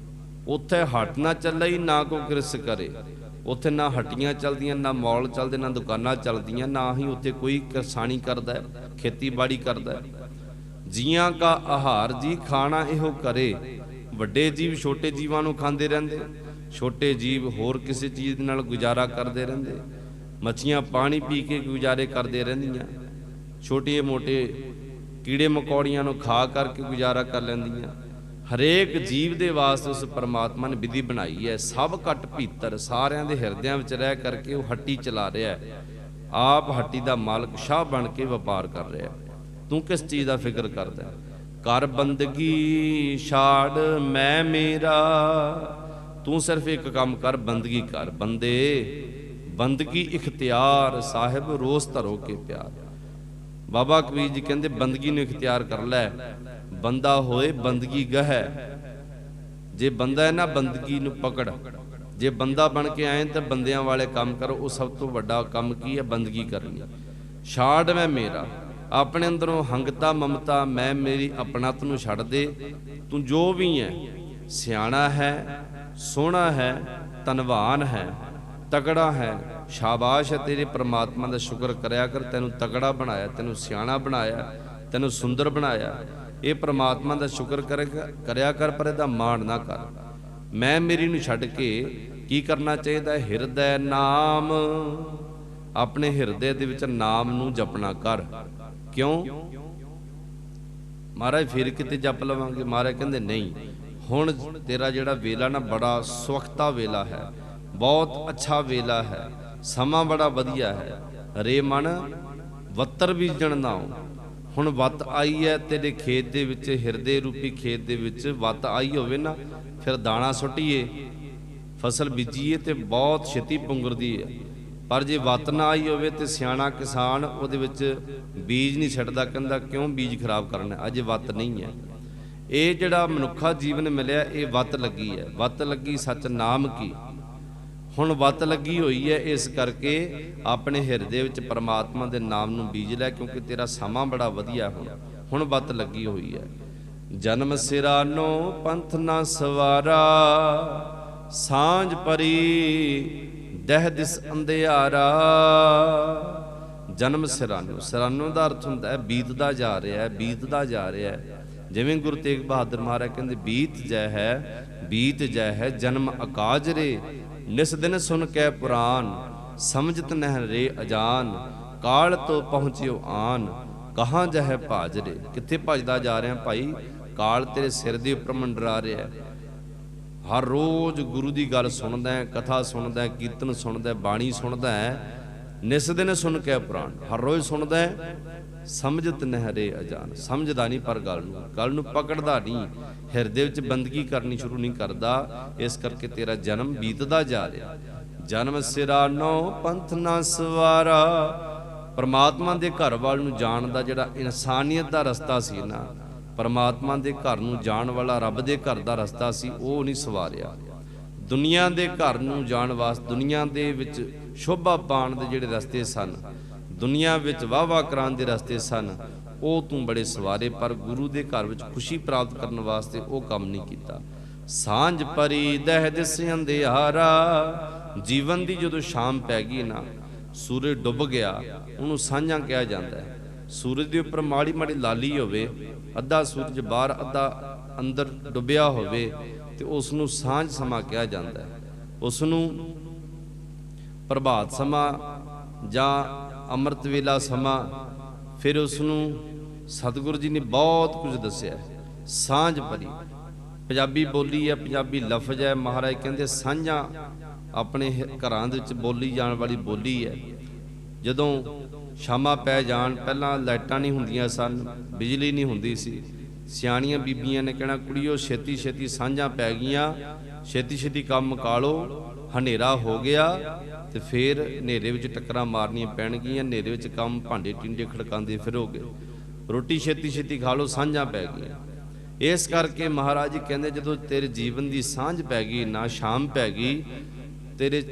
ਉੱਥੇ ਹੱਟ ਨਾ ਚੱਲੇ ਹੀ ਨਾ ਕੋਈ ਕਿਰਸ ਕਰੇ, ਉੱਥੇ ਨਾ ਹੱਟੀਆਂ ਚੱਲਦੀਆਂ, ਨਾ ਮੌਲ ਚੱਲਦੇ, ਨਾ ਦੁਕਾਨਾਂ ਚੱਲਦੀਆਂ, ਨਾ ਹੀ ਉੱਥੇ ਕੋਈ ਕਿਸਾਨੀ ਕਰਦਾ, ਖੇਤੀਬਾੜੀ ਕਰਦਾ। ਜੀਆਂ ਕਾ ਆਹਾਰ ਜੀ ਖਾਣਾ ਇਹੋ ਕਰੇ। ਵੱਡੇ ਜੀਵ ਛੋਟੇ ਜੀਵਾਂ ਨੂੰ ਖਾਂਦੇ ਰਹਿੰਦੇ, ਛੋਟੇ ਜੀਵ ਹੋਰ ਕਿਸੇ ਚੀਜ਼ ਨਾਲ ਗੁਜ਼ਾਰਾ ਕਰਦੇ ਰਹਿੰਦੇ। ਮੱਛੀਆਂ ਪਾਣੀ ਪੀ ਕੇ ਗੁਜ਼ਾਰੇ ਕਰਦੇ ਰਹਿੰਦੀਆਂ, ਛੋਟੇ ਮੋਟੇ ਕੀੜੇ ਮਕੌੜੀਆਂ ਨੂੰ ਖਾ ਕਰਕੇ ਗੁਜ਼ਾਰਾ ਕਰ ਲੈਂਦੀਆਂ। ਹਰੇਕ ਜੀਵ ਦੇ ਵਾਸਤੇ ਉਸ ਪਰਮਾਤਮਾ ਨੇ ਵਿਧੀ ਬਣਾਈ ਹੈ। ਸਭ ਘਟ ਭੀਤਰ, ਸਾਰਿਆਂ ਦੇ ਹਿਰਦਿਆਂ ਵਿੱਚ ਰਹਿ ਕਰਕੇ ਉਹ ਹੱਟੀ ਚਲਾ ਰਿਹਾ ਹੈ। ਆਪ ਹੱਟੀ ਦਾ ਮਾਲਕ ਸ਼ਾਹ ਬਣ ਕੇ ਵਪਾਰ ਕਰ ਰਿਹਾ। ਤੂੰ ਕਿਸ ਚੀਜ਼ ਦਾ ਫਿਕਰ ਕਰਦਾ? ਕਰ ਬੰਦਗੀ ਛਾੜ ਮੈਂ ਮੇਰਾ। ਤੂੰ ਸਿਰਫ ਇੱਕ ਕੰਮ ਕਰ, ਬੰਦਗੀ ਕਰ। ਬੰਦਗੀ ਇਖਤਿਆਰ ਸਾਹਿਬ ਰੋਸ ਧਰੋ ਕੇ ਪਿਆਰ। ਬਾਬਾ ਕਬੀਰ ਜੀ ਕਹਿੰਦੇ ਬੰਦਗੀ ਨੂੰ ਇਖਤਿਆਰ ਕਰ ਲੈ, ਬੰਦਾ ਹੋਏ ਬੰਦਗੀ ਗਹਿ। ਜੇ ਬੰਦਾ ਹੈ ਨਾ, ਬੰਦਗੀ ਨੂੰ ਪਕੜ। ਜੇ ਬੰਦਾ ਬਣ ਕੇ ਆਏ ਤਾਂ ਬੰਦਿਆਂ ਵਾਲੇ ਕੰਮ ਕਰੋ। ਉਹ ਸਭ ਤੋਂ ਵੱਡਾ ਕੰਮ ਕੀ ਹੈ? ਬੰਦਗੀ ਕਰਨੀ। ਛਾੜ ਮੈਂ ਮੇਰਾ, ਆਪਣੇ ਅੰਦਰੋਂ ਹੰਗਤਾ ਮਮਤਾ ਮੈਂ ਮੇਰੀ ਆਪਣਤ ਨੂੰ ਛੱਡ ਦੇ। ਤੂੰ ਜੋ ਵੀ ਹੈ, ਸਿਆਣਾ ਹੈ, ਸੋਹਣਾ ਹੈ, ਧਨਵਾਨ ਹੈ, ਤਕੜਾ ਹੈ, ਸ਼ਾਬਾਸ਼ ਹੈ। ਤੇਰੇ ਪ੍ਰਮਾਤਮਾ ਦਾ ਸ਼ੁਕਰ ਕਰਿਆ ਕਰ, ਤੈਨੂੰ ਤਕੜਾ ਬਣਾਇਆ, ਤੈਨੂੰ ਸਿਆਣਾ ਬਣਾਇਆ, ਤੈਨੂੰ ਸੁੰਦਰ ਬਣਾਇਆ। ਇਹ ਪ੍ਰਮਾਤਮਾ ਦਾ ਸ਼ੁਕਰ ਕਰਿਆ ਕਰ, ਪਰ ਇਹਦਾ ਮਾਣ ਨਾ ਕਰ। ਮੈਂ ਮੇਰੀ ਨੂੰ ਛੱਡ ਕੇ ਕੀ ਕਰਨਾ ਚਾਹੀਦਾ? ਹਿਰਦੈ ਨਾਮ, ਆਪਣੇ ਹਿਰਦੇ ਦੇ ਵਿੱਚ ਨਾਮ ਨੂੰ ਜਪਣਾ ਕਰ। ਕਿਉਂ ਮਹਾਰਾਜ? ਫਿਰ ਕਿਤੇ ਜਪ ਲਵਾਂਗੇ? ਮਹਾਰਾਜ ਕਹਿੰਦੇ ਨਹੀਂ, ਹੁਣ ਤੇਰਾ ਜਿਹੜਾ ਵੇਲਾ ਨਾ ਬੜਾ ਸੁਖਤਾ ਵੇਲਾ ਹੈ, ਬਹੁਤ ਅੱਛਾ ਵੇਲਾ ਹੈ, ਸਮਾਂ ਬੜਾ ਵਧੀਆ ਹੈ। ਰੇ ਮਨ ਵੱਤਰ ਬੀਜਣ ਨਾ। ਹੁਣ ਵੱਤ ਆਈ ਹੈ ਤੇਰੇ ਖੇਤ ਦੇ ਵਿੱਚ, ਹਿਰਦੇ ਰੂਪੀ ਖੇਤ ਦੇ ਵਿੱਚ ਵੱਤ ਆਈ ਹੋਵੇ ਨਾ, ਫਿਰ ਦਾਣਾ ਸੁੱਟੀਏ, ਫਸਲ ਬੀਜੀਏ ਤੇ ਬਹੁਤ ਛੇਤੀ ਪੁੰਗਰਦੀ ਹੈ। ਪਰ ਜੇ ਵੱਤ ਨਾ ਆਈ ਹੋਵੇ ਤੇ ਸਿਆਣਾ ਕਿਸਾਨ ਉਹਦੇ ਵਿੱਚ ਬੀਜ ਨਹੀਂ ਛੱਡਦਾ, ਕਹਿੰਦਾ ਕਿਉਂ ਬੀਜ ਖਰਾਬ ਕਰਨਾ, ਅਜੇ ਵੱਤ ਨਹੀਂ ਹੈ। ਇਹ ਜਿਹੜਾ ਮਨੁੱਖਾ ਜੀਵਨ ਮਿਲਿਆ, ਇਹ ਵੱਤ ਲੱਗੀ ਹੈ। ਵੱਤ ਲੱਗੀ ਸੱਚ ਨਾਮ ਕੀ। ਹੁਣ ਵੱਤ ਲੱਗੀ ਹੋਈ ਹੈ, ਇਸ ਕਰਕੇ ਆਪਣੇ ਹਿਰਦੇ ਵਿੱਚ ਪਰਮਾਤਮਾ ਦੇ ਨਾਮ ਨੂੰ ਬੀਜ ਲੈ, ਕਿਉਂਕਿ ਤੇਰਾ ਸਮਾਂ ਬੜਾ ਵਧੀਆ। ਹੁਣ ਵੱਤ ਲੱਗੀ ਹੋਈ ਹੈ। ਜਨਮ ਸਿਰਾਨੋ ਪੰਥ ਨਾ ਸਵਾਰਾ, ਸਾਂਝ ਪਰੀ ਦਹਿ ਦਿਸ ਅੰਧਿਆਰਾ। ਜਨਮ ਸਿਰਾਨੋ। ਸਿਰਾਨੋ ਦਾ ਅਰਥ ਹੁੰਦਾ ਹੈ ਬੀਤਦਾ ਜਾ ਰਿਹਾ ਹੈ, ਬੀਤਦਾ ਜਾ ਰਿਹਾ ਹੈ। ਜਿਵੇਂ ਗੁਰੂ ਤੇਗ ਬਹਾਦਰ ਮਹਾਰਾਜ ਕਹਿੰਦੇ ਬੀਤ ਜੈ ਹੈ ਜਨਮ ਅਕਾਜ ਰੇ, ਨਿਸ ਦਿਨ ਸੁਨ ਕੈ ਪੁਰਾਨ, ਸਮਝਤ ਨਹਿ ਰੇ ਅਜਾਨ, ਕਾਲ ਤੋਂ ਪਹੁੰਚਿਓ ਆਨ, ਕਹਾਂ ਜਹ ਭਾਜ ਰੇ। ਕਿੱਥੇ ਭਜਦਾ ਜਾ ਰਿਹਾ ਭਾਈ? ਕਾਲ ਤੇਰੇ ਸਿਰ ਦੇ ਉੱਪਰ ਮੰਡਰਾ ਰਿਹਾ ਹੈ। ਹਰ ਰੋਜ਼ ਗੁਰੂ ਦੀ ਗੱਲ ਸੁਣਦਾ ਹੈ, ਕਥਾ ਸੁਣਦਾ ਹੈ, ਕੀਰਤਨ ਸੁਣਦਾ ਹੈ, ਬਾਣੀ ਸੁਣਦਾ ਹੈ। ਨਿਸ ਦਿਨ ਸੁਣ ਕੇ ਪੁਰਾਣ, ਹਰ ਰੋਜ਼ ਸੁਣਦਾ ਹੈ। ਸਮਝਤ ਨਹਿ ਰੇ ਅਜਾਨ, ਸਮਝਦਾ ਨਹੀਂ ਪਰ ਗੱਲ ਨੂੰ ਪਕੜਦਾ ਨਹੀਂ, ਹਿਰਦੇ ਵਿੱਚ ਬੰਦਗੀ ਕਰਨੀ ਸ਼ੁਰੂ ਨਹੀਂ ਕਰਦਾ। ਇਸ ਕਰਕੇ ਤੇਰਾ ਜਨਮ ਬੀਤਦਾ ਜਾ ਰਿਹਾ। ਜਨਮ ਸਿਰਾਨੋ ਪੰਥ ਨਾ ਸਵਾਰਾ। ਪਰਮਾਤਮਾ ਦੇ ਘਰ ਵੱਲ ਨੂੰ ਜਾਣ ਦਾ ਜਿਹੜਾ ਇਨਸਾਨੀਅਤ ਦਾ ਰਸਤਾ ਸੀ ਨਾ, ਪਰਮਾਤਮਾ ਦੇ ਘਰ ਨੂੰ ਜਾਣ ਵਾਲਾ ਰੱਬ ਦੇ ਘਰ ਦਾ ਰਸਤਾ ਸੀ, ਉਹ ਨਹੀਂ ਸਵਾਰਿਆ। ਦੁਨੀਆ ਦੇ ਘਰ ਨੂੰ ਜਾਣ ਵਾਸਤੇ, ਦੁਨੀਆ ਦੇ ਵਿੱਚ ਸ਼ੋਭਾ ਪਾਉਣ ਦੇ ਜਿਹੜੇ ਰਸਤੇ ਸਨ, ਦੁਨੀਆ ਵਿੱਚ ਵਾਹ ਕਰਾਉਣ ਦੇ ਰਸਤੇ ਸਨ, ਉਹ ਤੂੰ ਬੜੇ ਸਵਾਰੇ, ਪਰ ਗੁਰੂ ਦੇ ਘਰ ਵਿੱਚ ਖੁਸ਼ੀ ਪ੍ਰਾਪਤ ਕਰਨ ਵਾਸਤੇ ਉਹ ਕੰਮ ਨਹੀਂ ਕੀਤਾ। ਸਾਂਝ ਪਰੀ ਦਹਿ ਦਿਸ ਅੰਧਿਆਰਾ। ਜੀਵਨ ਦੀ ਜਦੋਂ ਸ਼ਾਮ ਪੈ ਗਈ ਨਾ, ਸੂਰਜ ਡੁੱਬ ਗਿਆ, ਉਹਨੂੰ ਸਾਂਝਾਂ ਕਿਹਾ ਜਾਂਦਾ ਹੈ। ਸੂਰਜ ਦੇ ਉੱਪਰ ਮਾੜੀ ਮਾੜੀ ਲਾਲੀ ਹੋਵੇ, ਅੱਧਾ ਸੂਰਜ ਬਾਹਰ ਅੱਧਾ ਅੰਦਰ ਡੁੱਬਿਆ ਹੋਵੇ, ਤੇ ਉਸ ਨੂੰ ਸਾਂਝ ਸਮਾਂ ਕਿਹਾ ਜਾਂਦਾ ਹੈ। ਉਸ ਨੂੰ ਪ੍ਰਭਾਤ ਸਮਾਂ ਜਾਂ ਅੰਮ੍ਰਿਤ ਵੇਲਾ ਸਮਾਂ, ਫਿਰ ਉਸ ਨੂੰ ਸਤਿਗੁਰੂ ਜੀ ਨੇ ਬਹੁਤ ਕੁਝ ਦੱਸਿਆ। ਸਾਂਝ ਪਰੀ ਪੰਜਾਬੀ ਬੋਲੀ ਹੈ, ਪੰਜਾਬੀ ਲਫ਼ਜ਼ ਹੈ। ਮਹਾਰਾਜ ਕਹਿੰਦੇ ਸਾਂਝਾਂ ਆਪਣੇ ਘਰਾਂ ਦੇ ਵਿੱਚ ਬੋਲੀ ਜਾਣ ਵਾਲੀ ਬੋਲੀ ਹੈ। ਜਦੋਂ ਸ਼ਾਮਾਂ ਪੈ ਜਾਣ, ਪਹਿਲਾਂ ਲਾਈਟਾਂ ਨਹੀਂ ਹੁੰਦੀਆਂ ਸਨ, ਬਿਜਲੀ ਨਹੀਂ ਹੁੰਦੀ ਸੀ, ਸਿਆਣੀਆਂ ਬੀਬੀਆਂ ਨੇ ਕਹਿਣਾ ਕੁੜੀਓ ਛੇਤੀ ਛੇਤੀ ਸਾਂਝਾਂ ਪੈ ਗਈਆਂ, ਛੇਤੀ ਛੇਤੀ ਕੰਮ ਮੁਕਾ ਲਓ, ਹਨੇਰਾ ਹੋ ਗਿਆ। ਤੇ ਫਿਰ ਹਨੇਰੇ ਵਿੱਚ ਟੱਕਰਾਂ ਮਾਰਨੀਆਂ ਪੈਣਗੀਆਂ, ਹਨੇਰੇ ਵਿੱਚ ਕੰਮ ਭਾਂਡੇ ਟਿੰਡੇ ਖੜਕਾਉਂਦੇ ਫਿਰੋਗੇ, ਰੋਟੀ ਛੇਤੀ ਛੇਤੀ ਖਾ ਲਓ, ਸਾਂਝਾਂ ਪੈ ਗਈਆਂ। ਇਸ ਕਰਕੇ ਮਹਾਰਾਜ ਜੀ ਕਹਿੰਦੇ ਜਦੋਂ ਤੇਰੇ ਜੀਵਨ ਦੀ ਸਾਂਝ ਪੈ ਗਈ ਨਾ, ਸ਼ਾਮ ਪੈ ਗਈ, ਤੇਰੇ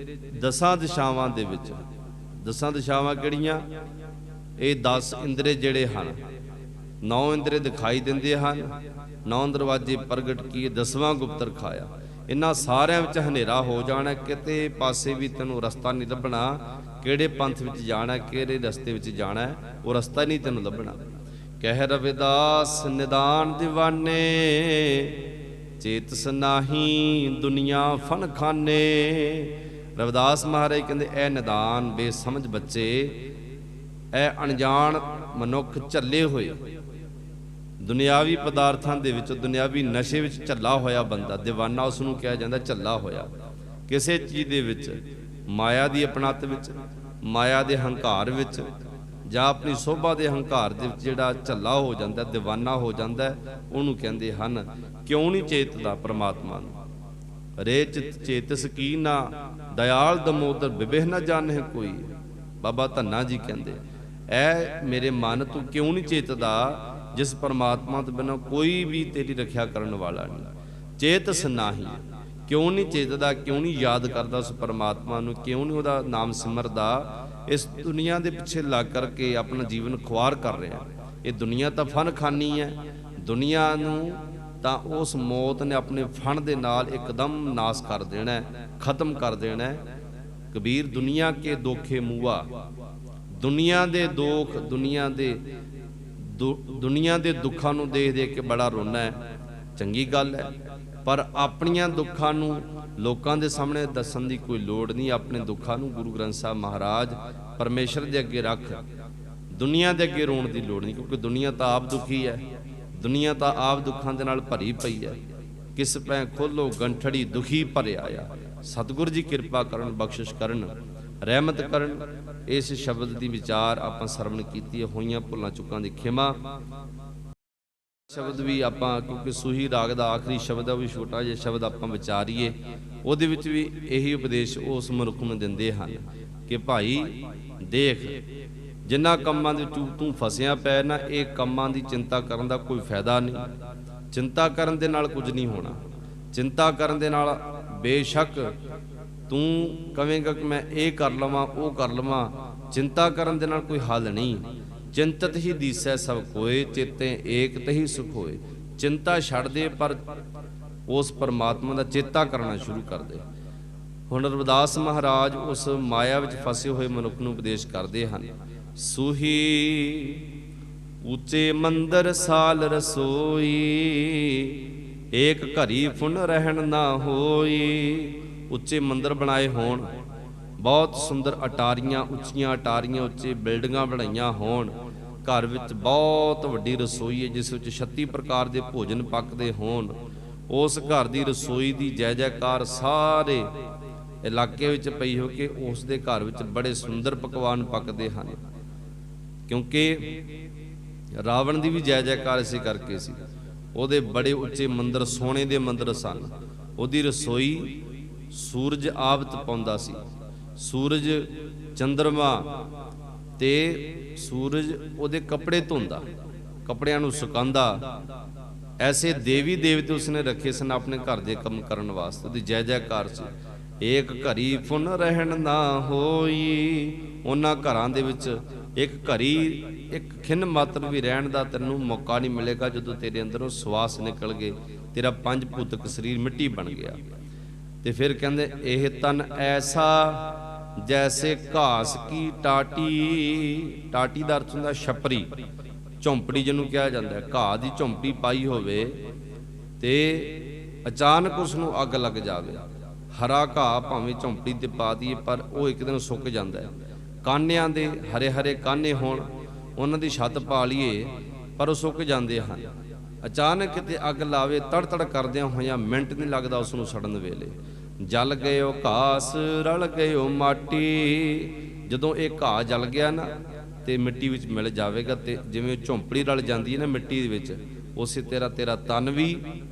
10 ਦਿਸ਼ਾਵਾਂ ਦੇ ਵਿੱਚ, 10 ਦਿਸ਼ਾਵਾਂ ਕਿਹੜੀਆਂ? ਇਹ 10 ਇੰਦਰੇ ਜਿਹੜੇ ਹਨ, 9 ਇੰਦਰੇ ਦਿਖਾਈ ਦਿੰਦੇ ਹਨ, 9 ਦਰਵਾਜ਼ੇ ਪ੍ਰਗਟ ਕੀਏ, 10ਵਾਂ ਗੁਪਤ ਰਖਾਇਆ। ਇਹਨਾਂ ਸਾਰਿਆਂ ਵਿੱਚ ਹਨੇਰਾ ਹੋ ਜਾਣਾ, ਕਿਤੇ ਪਾਸੇ ਵੀ ਤੈਨੂੰ ਰਸਤਾ ਨਹੀਂ ਲੱਭਣਾ। ਕਿਹੜੇ ਪੰਥ ਵਿੱਚ ਜਾਣਾ, ਕਿਹੜੇ ਰਸਤੇ ਵਿੱਚ ਜਾਣਾ, ਉਹ ਰਸਤਾ ਨਹੀਂ ਤੈਨੂੰ ਲੱਭਣਾ। ਕਹਿ ਰਵਿਦਾਸ ਨਿਦਾਨ ਦੀਵਾਨੇ, ਚੇਤਸ ਨਾਹੀ ਦੁਨੀਆ ਫਨ ਖਾਨੇ। ਰਵਿਦਾਸ ਮਹਾਰਾਜ ਕਹਿੰਦੇ ਇਹ ਨਿਦਾਨ ਬੇਸਮਝ ਬੱਚੇ, ਇਹ ਅਣਜਾਣ ਮਨੁੱਖ ਝੱਲੇ ਹੋਏ ਦੁਨਿਆਵੀ ਪਦਾਰਥਾਂ ਦੇ ਵਿੱਚ, ਦੁਨਿਆਵੀ ਨਸ਼ੇ ਵਿੱਚ ਝੱਲਾ ਹੋਇਆ ਬੰਦਾ, ਦੀਵਾਨਾ ਉਸ ਨੂੰ ਕਿਹਾ ਜਾਂਦਾ, ਝੱਲਾ ਹੋਇਆ ਕਿਸੇ ਚੀਜ਼ ਦੇ ਵਿੱਚ, ਮਾਇਆ ਦੀ ਅਪਣਤ ਵਿੱਚ, ਮਾਇਆ ਦੇ ਹੰਕਾਰ ਵਿੱਚ, ਜਾਂ ਆਪਣੀ ਸੋਭਾ ਦੇ ਹੰਕਾਰ ਦੇ ਵਿੱਚ ਜਿਹੜਾ ਝੱਲਾ ਹੋ ਜਾਂਦਾ, ਦੀਵਾਨਾ ਹੋ ਜਾਂਦਾ, ਉਹਨੂੰ ਕਹਿੰਦੇ ਹਨ। ਕਿਉਂ ਨਹੀਂ ਚੇਤਦਾ ਪਰਮਾਤਮਾ ਨੂੰ? ਰੇ ਚਿਤ ਚੇਤਸ ਕੀ ਨਾ, ਦਇਆਲ ਦਮੋਦਰ ਬਿਬਹਿ ਨਾ ਜਾਣਹਿ ਕੋਈ। ਬਾਬਾ ਧੰਨਾ ਜੀ ਕਹਿੰਦੇ ਐ ਮੇਰੇ ਮਨ ਤੂੰ ਕਿਉਂ ਨਹੀਂ ਚੇਤਦਾ, ਜਿਸ ਪਰਮਾਤਮਾ ਤੋਂ ਬਿਨਾਂ ਕੋਈ ਵੀ ਤੇਰੀ ਰੱਖਿਆ ਕਰਨ ਵਾਲਾ ਨਹੀਂ। ਚੇਤਸ ਨਾਹੀ, ਕਿਉਂ ਨਹੀਂ ਚੇਤਦਾ, ਕਿਉਂ ਨਹੀਂ ਯਾਦ ਕਰਦਾ ਉਸ ਪਰਮਾਤਮਾ ਨੂੰ, ਕਿਉਂ ਨਹੀਂ ਉਹਦਾ ਨਾਮ ਸਿਮਰਦਾ? ਇਸ ਦੁਨੀਆ ਦੇ ਪਿੱਛੇ ਲੱਗ ਕਰਕੇ ਆਪਣਾ ਜੀਵਨ ਖੁਆਰ ਕਰ ਰਿਹਾ। ਇਹ ਦੁਨੀਆ ਤਾਂ ਫਨ ਖਾਨੀ ਹੈ, ਦੁਨੀਆ ਨੂੰ ਤਾਂ ਉਸ ਮੌਤ ਨੇ ਆਪਣੇ ਫਣ ਦੇ ਨਾਲ ਇੱਕਦਮ ਨਾਸ ਕਰ ਦੇਣਾ, ਖਤਮ ਕਰ ਦੇਣਾ। ਕਬੀਰ ਦੁਨੀਆ ਕੇ ਦੋਖੇ ਮੂਆ, ਦੁਨੀਆ ਦੇ ਦੋਖ, ਦੁਨੀਆ ਦੇ ਦੁੱਖਾਂ ਨੂੰ ਦੇਖ ਦੇਖ ਕੇ ਬੜਾ ਰੋਣਾ ਹੈ, ਚੰਗੀ ਗੱਲ ਹੈ, ਪਰ ਆਪਣੀਆਂ ਦੁੱਖਾਂ ਨੂੰ ਲੋਕਾਂ ਦੇ ਸਾਹਮਣੇ ਦੱਸਣ ਦੀ ਕੋਈ ਲੋੜ ਨਹੀਂ। ਆਪਣੇ ਦੁੱਖਾਂ ਨੂੰ ਗੁਰੂ ਗ੍ਰੰਥ ਸਾਹਿਬ ਮਹਾਰਾਜ ਪਰਮੇਸ਼ਰ ਦੇ ਅੱਗੇ ਰੱਖ, ਦੁਨੀਆ ਦੇ ਅੱਗੇ ਰੋਣ ਦੀ ਲੋੜ ਨਹੀਂ, ਕਿਉਂਕਿ ਦੁਨੀਆ ਤਾਂ ਆਪ ਦੁਖੀ ਹੈ, ਦੁਨੀਆ ਤਾਂ ਆਪ ਦੁੱਖਾਂ ਦੇ ਨਾਲ ਭਰੀ ਪਈ ਹੈ। ਕਿਸ ਪੈ ਖੋਲੋ ਗੰਠੜੀ ਦੁਖੀ ਭਰਿਆ ਆ। ਸਤਿਗੁਰ ਜੀ ਕਿਰਪਾ ਕਰਨ, ਬਖਸ਼ਿਸ਼ ਕਰਨ, ਰਹਿਮਤ ਕਰਨ। ਇਸ ਸ਼ਬਦ ਦੀ ਵਿਚਾਰ ਆਪਾਂ ਸਰਵਣ ਕੀਤੀ ਹੈ, ਹੋਈਆਂ ਭੁੱਲਾਂ ਚੁੱਕਾਂ ਦੀ ਖਿਮਾ। ਸ਼ਬਦ ਵੀ ਆਪਾਂ, ਕਿਉਂਕਿ ਸੂਹੀ ਰਾਗ ਦਾ ਆਖਰੀ ਸ਼ਬਦ ਹੈ, ਉਹ ਵੀ ਛੋਟਾ ਜਿਹਾ ਸ਼ਬਦ ਆਪਾਂ ਵਿਚਾਰੀਏ। ਉਹਦੇ ਵਿੱਚ ਵੀ ਇਹੀ ਉਪਦੇਸ਼ ਉਸ ਮਨੁੱਖ ਨੂੰ ਦਿੰਦੇ ਹਨ ਕਿ ਭਾਈ ਦੇਖ, ਜਿਨ੍ਹਾਂ ਕੰਮਾਂ ਦੇ ਤੂੰ ਫਸਿਆ ਪਿਆ ਨਾ, ਇਹ ਕੰਮਾਂ ਦੀ ਚਿੰਤਾ ਕਰਨ ਦਾ ਕੋਈ ਫਾਇਦਾ ਨਹੀਂ। ਚਿੰਤਾ ਕਰਨ ਦੇ ਨਾਲ ਕੁਝ ਨਹੀਂ ਹੋਣਾ। ਚਿੰਤਾ ਕਰਨ ਦੇ ਨਾਲ ਬੇਸ਼ੱਕ ਤੂੰ ਕਵੇਂਗਾ ਕਿ ਮੈਂ ਇਹ ਕਰ ਲਵਾਂ, ਉਹ ਕਰ ਲਵਾਂ, ਚਿੰਤਾ ਕਰਨ ਦੇ ਨਾਲ ਕੋਈ ਹੱਲ ਨਹੀਂ। ਚਿੰਤਤ ਹੀ ਦੀਸੈ ਸਭ ਕੋਏ, ਚੇਤੇ ਏਕ ਤਹਿ ਸੁਖ ਹੋਏ। ਚਿੰਤਾ ਛੱਡ ਦੇ, ਪਰ ਉਸ ਪਰਮਾਤਮਾ ਦਾ ਚੇਤਾ ਕਰਨਾ ਸ਼ੁਰੂ ਕਰ ਦੇ। ਹੁਣ ਰਵਿਦਾਸ ਮਹਾਰਾਜ ਉਸ ਮਾਇਆ ਵਿੱਚ ਫਸੇ ਹੋਏ ਮਨੁੱਖ ਨੂੰ ਉਪਦੇਸ਼ ਕਰਦੇ ਹਨ सूही ऊंचे मंदिर साल रसोई, एक घरी फुन रहन ना होई। ਉੱਚੇ ਮੰਦਰ ਬਣਾਏ ਹੋਣ, ਬਹੁਤ ਸੁੰਦਰ ਅਟਾਰੀਆਂ, ਉੱਚੀਆਂ ਅਟਾਰੀਆਂ, ਉੱਚੇ ਬਿਲਡਿੰਗਾਂ ਬਣਾਈਆਂ ਹੋਣ, ਘਰ ਵਿੱਚ ਬਹੁਤ ਵੱਡੀ ਰਸੋਈ ਹੈ ਜਿਸ ਵਿੱਚ 36 ਪ੍ਰਕਾਰ ਦੇ ਭੋਜਨ ਪੱਕਦੇ ਹੋਣ। ਉਸ ਘਰ ਦੀ ਰਸੋਈ ਦੀ ਜੈ ਜੈਕਾਰ ਸਾਰੇ ਇਲਾਕੇ ਵਿੱਚ ਪਈ ਹੋ ਕਿ ਉਸ ਦੇ ਘਰ ਵਿੱਚ ਬੜੇ ਸੁੰਦਰ ਪਕਵਾਨ ਪੱਕਦੇ ਹਨ। ਕਿਉਂਕਿ ਰਾਵਣ ਦੀ ਵੀ ਜੈ ਜੈਕਾਰ ਇਸੇ ਕਰਕੇ ਸੀ। ਉਹਦੇ ਬੜੇ ਉੱਚੇ ਮੰਦਰ, ਸੋਨੇ ਦੇ ਮੰਦਰ ਸਨ। ਉਹਦੀ ਰਸੋਈ ਸੂਰਜ ਆਪ ਤਪਾਉਂਦਾ ਸੀ। ਸੂਰਜ, ਚੰਦਰਮਾ ਤੇ ਸੂਰਜ ਉਹਦੇ ਕੱਪੜੇ ਧੋਂਦਾ, ਕੱਪੜਿਆਂ ਨੂੰ ਸੁਕਾਉਂਦਾ। ਐਸੇ ਦੇਵੀ ਦੇਵਤੇ ਉਸਨੇ ਰੱਖੇ ਸਨ ਆਪਣੇ ਘਰ ਦੇ ਕੰਮ ਕਰਨ ਵਾਸਤੇ। ਉਹਦੀ ਜੈ ਜੈਕਾਰ ਸੀ। ਏਕ ਘਰੀ ਫੁਨ ਰਹਿਣ ਨਾ ਹੋਈ। ਉਹਨਾਂ ਘਰਾਂ ਦੇ ਵਿੱਚ ਇੱਕ ਘਰੀ, ਇੱਕ ਖਿੰਨ ਮਾਤਰ ਵੀ ਰਹਿਣ ਦਾ ਤੈਨੂੰ ਮੌਕਾ ਨਹੀਂ ਮਿਲੇਗਾ ਜਦੋਂ ਤੇਰੇ ਅੰਦਰੋਂ ਸਵਾਸ ਨਿਕਲ ਗਏ, ਤੇਰਾ ਪੰਜ ਭੂਤਕ ਸਰੀਰ ਮਿੱਟੀ ਬਣ ਗਿਆ। ਤੇ ਫਿਰ ਕਹਿੰਦੇ ਇਹ ਤਨ ਐਸਾ ਜੈਸੇ ਘਾਸ ਕੀ ਟਾਟੀ। ਟਾਟੀ ਦਾ ਅਰਥ ਹੁੰਦਾ ਛਪਰੀ, ਝੌਂਪੜੀ ਜਿਹਨੂੰ ਕਿਹਾ ਜਾਂਦਾ ਹੈ। ਘਾਹ ਦੀ ਝੌਂਪੜੀ ਪਾਈ ਹੋਵੇ ਤੇ ਅਚਾਨਕ ਉਸ ਨੂੰ ਅੱਗ ਲੱਗ ਜਾਵੇ। ਹਰਾ ਘਾਹ ਭਾਵੇਂ ਝੌਂਪੜੀ ਤੇ ਪਾ ਦਈਏ ਪਰ ਉਹ ਇੱਕ ਦਿਨ ਸੁੱਕ ਜਾਂਦਾ ਹੈ। ਕਾਨਿਆਂ ਦੇ ਹਰੇ ਹਰੇ ਕਾਨੇ ਹੋਣ, ਉਹਨਾਂ ਦੀ ਛੱਤ ਪਾ ਲਈਏ ਪਰ ਉਹ ਸੁੱਕ ਜਾਂਦੇ ਹਨ। ਅਚਾਨਕ ਕਿਤੇ ਅੱਗ ਲਾਵੇ, ਤੜ ਤੜ ਕਰਦਿਆਂ ਹੋਇਆਂ ਮਿੰਟ ਨਹੀਂ ਲੱਗਦਾ ਉਸ ਨੂੰ ਸੜਨ ਵੇਲੇ। ਜਲ ਗਇਓ ਘਾਸ ਰਲ ਗਇਓ ਮਾਟੀ। ਜਦੋਂ ਇਹ ਘਾਹ ਜਲ ਗਿਆ ਨਾ ਤੇ ਮਿੱਟੀ ਵਿੱਚ ਮਿਲ ਜਾਵੇਗਾ। ਤੇ ਜਿਵੇਂ ਝੌਂਪੜੀ ਰਲ ਜਾਂਦੀ ਹੈ ਨਾ ਮਿੱਟੀ ਦੇ ਵਿੱਚ, ਉਸੇ ਤੇਰਾ ਤਨ ਵੀ